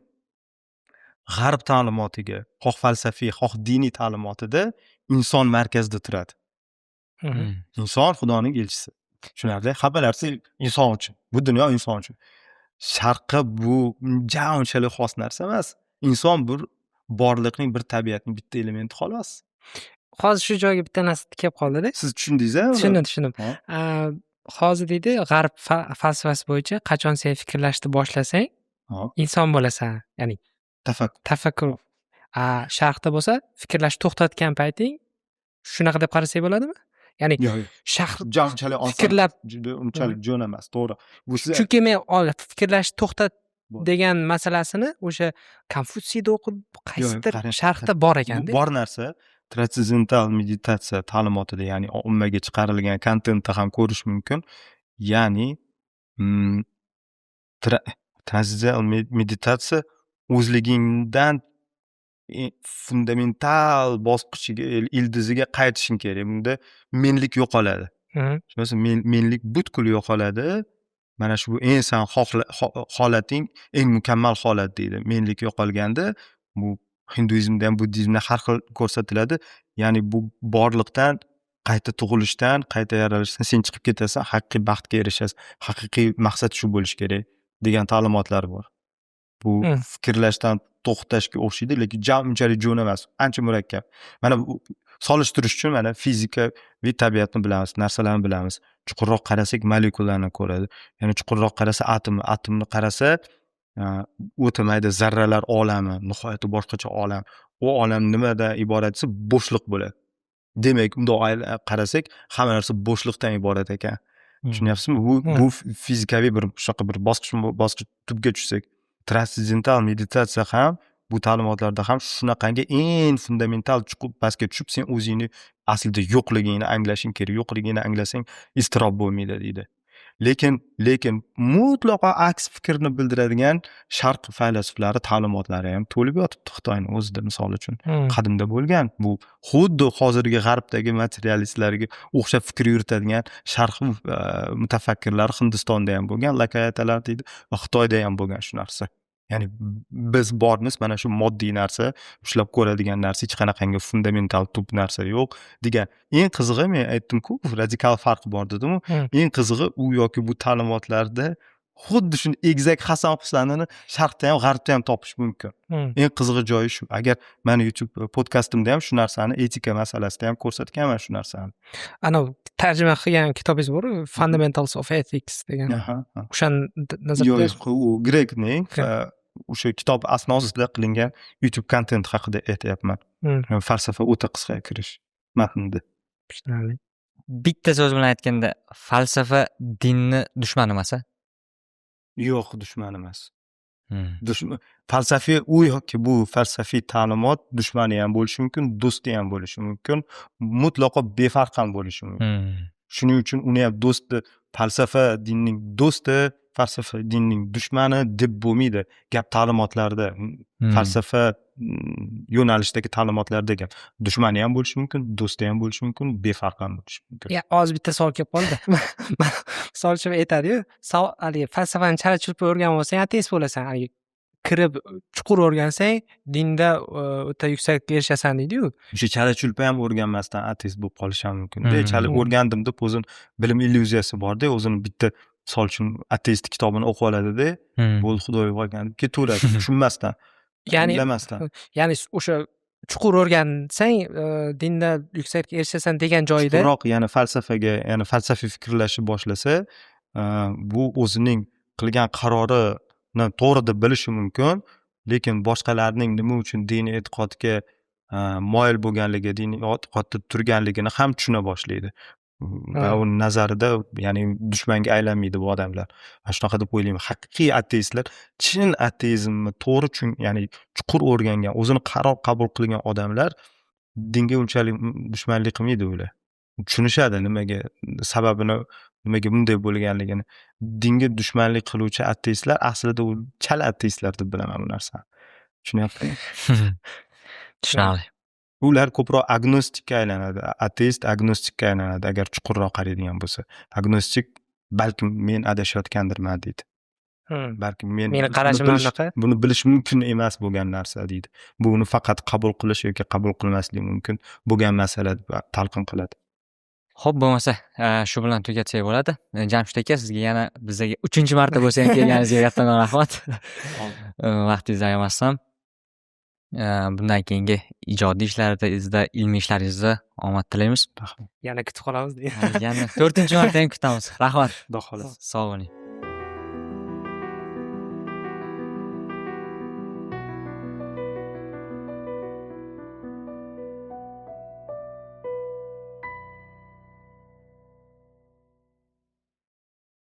g'arb ta'limotiga, xoh falsafiy, xoh diniy ta'limotida inson markazda turadi. Inson Xudoning elchisi. Tushunarli? Hamma narsa inson uchun. Bu dunyo inson uchun. Sharqqa bu unchalik xos narsa emas. Inson bir borliqning, bir tabiatning bitta elementi xolos. Hozir shu joyga bitta narsa kelib qoldi-da. Siz tushundingiz-a? Tushundim. Hozir deydi, g'arb falsafasi bo'yicha qachon sen fikrlashni boshlasang, inson bo'lasan. Ya'ni tafakkur. Sharqda bo'lsa, fikrlashni to'xtatgan payting shunaqa deb qarasak bo'ladimi? Ya'ni unchalik fikrlab unchalik jo'n emas, to'g'ri. Bu chunki men fikrlashni to'xtat degan masalasini o'sha Konfutsiyda o'qib, qaysidir sharqda bor ekanda. Bor narsa transendental meditatsiya ta'limotida, ya'ni ommaga chiqarilgan kontentda ham ko'rish mumkin. Ya'ni transendental meditatsiya o'zligingdan fundamental bosqichiga, ildiziga qaytishing kerak. Bunda menlik yo'qoladi. Tushunasizmi? Menlik butkul yo'qoladi. Mana shu inson holating eng mukammal holat deydi. Menlik yo'qolganda bu hinduizmda ham, buddizmda har xil ko'rsatiladi. Ya'ni bu borliqdan, qayta tug'ilishdan, qayta yaralishdan sen chiqib ketasan, haqiqiy baxtga erishasan. Haqiqiy maqsad shu bo'lish kerak degan ta'limotlar bor. Bu fikrlashdan to'xtashga o'xshaydi, lekin unchalik jo'n emas, ancha murakkab. Mana bu solishtirish uchun mana fizikaviy tabiatni bilamiz, narsalarni bilamiz. Chuqurroq qarasak molekulalarni ko'radi. Ya'ni chuqurroq qarasa atomni qarasa o'ta mayda zarralar olami, nihoyatda boshqacha olam. U olam nimadan iborat desa, bo'shliq bo'ladi. Demak, undoq qarasak, hamma narsa bo'shliqdan iborat ekan. Tushunyapsizmi? Bu fizikaviy bir bosqich tubga tushsak, transendental meditatsiya ham bu ta'limotlarda ham shunaqangi eng fundamental chuqur pastga tushib, sen o'zingni aslida yo'qligingni anglashing kerak. Yo'qligingni anglasang, iztirob bo'lmaydi deydi. Lekin mutlaqo aks fikrni bildiradigan sharq faylasuflari ta'limotlari ham to'lib yotibdi Xitoyning o'zida, misol uchun. Qadimda bo'lgan. Bu xuddi hozirgi g'arbdagi materialistlarga o'xshab fikr yuritadigan sharq mutafakkirlar Hindistonda ham bo'lgan, lakayatalar deydi, va Xitoyda ham bo'lgan shu narsa. Ya'ni biz bormiz, mana shu moddiy narsa, ushlab ko'radigan narsa, hech qanaqangi fundamental tub narsa yo'q degan. Eng qizig'i, men aytdim-ku, radikal farq bor dedim-ku. Eng qizig'i u yoki bu ta'limotlarda xuddi shuni egizak Hasan Husanini sharqda ham, g'arbda ham topish mumkin. Eng qizig'i joyi shu. Agar meni YouTube podkastimda ham shu narsani, etika masalasida ham ko'rsatganman shu narsani. Ana tarjima qilgan kitobingiz bor-ku, Fundamentals of Ethics degan. O'shani nazarda u Gregning o'sha kitob asnosida qilingan YouTube kontent haqida aytyapman. Falsafa o'ta qisqa kirish matnida. Bitta so'z bilan aytganda, falsafa dinni dushmani emas-a? Yo'q, dushman emas. Falsafiy u yoki bu falsafiy ta'limot dushmani ham bo'lishi mumkin, do'sti ham bo'lishi mumkin, mutlaqo befarq ham bo'lishi mumkin. Shuning uchun uni ham do'sti, falsafa dinning do'sti, falsafa dinning dushmani deb bo'lmaydi. Gap ta'limotlarda, falsafa yo'nalishdagi ta'limotlarda gap. Dushmani ham bo'lishi mumkin, do'sti ham bo'lishi mumkin, befarq ham bo'lishi mumkin. Hozir bitta savol kelib qoldi. Misol uchun aytadi-yu, falsafani chala-chulpa o'rganib olsang, ateist bo'lasan. Kirib chuqur o'rgansang, dinda o'ta yuksakka erishasan deydi-yu. O'sha chala-chulpa ham o'rganmasdan ateist bo'lib qolish ham mumkin. Chala o'rgandim deb o'zini bilim illyuziyasi bor-da, o'zini bitta misol uchun ateist kitobini o'qib oladi-da, bo'ldi Xudoga qolgan deb ketaveradi, tushunmasdan. Ya'ni o'sha chuqur o'rgansang, dinda yuksakka erishasan degan joyida. Chuqurroq, ya'ni falsafaga, ya'ni falsafiy fikrlashni boshlasa, bu o'zining qilgan qarorini to'g'ri deb bilishi mumkin, lekin boshqalarning nima uchun diniy e'tiqodga moyil bo'lganligi, diniy e'tiqodda turganligini ham tushuna boshlaydi. Va uning nazarida, ya'ni dushmanga aylanmaydi bu odamlar. Shunaqa deb o'ylayman. Haqiqiy ateistlar, chin ateizmni to'g'ri ya'ni chuqur o'rgangan, o'zini qaror qabul qilgan odamlar dinga unchalik dushmanlik qilmaydi ular. Tushunishadi sababini, nimaga bunday bo'lganligini. Dinga dushmanlik qiluvchi ateistlar aslida u chala ateistlar deb bilaman bu narsani. Tushunyaptimi? Tushunarli. Ular ko'proq agnostikka aylanadi. Ateist agnostikka aylanadi agar chuqurroq qaraydigan bo'lsa. Agnostik balkim men adashayotgandirman deydi. Balkim Meni qarashim anaqa. buni bilish mumkin emas bo'lgan narsa deydi. Bu uni faqat qabul qilish yoki qabul qilmaslik mumkin bo'lgan masala deb talqin qiladi. Xo'p, bo'lmasa, shu bilan tugatsak bo'ladi. Jamshid aka, sizga yana bizga 3-marta bo'lsa ham kelganingizga kattaman rahmat. Vaqtingizni ayamasdan. Bundan keyingi ijodiy ishlaringizda, ilmiy ishlaringizda omad tilaymiz. Yana kutib qolamiz. Yana 4-marta ham kutamiz. Rahmat. Xudo xohlasa. Sog' bo'ling.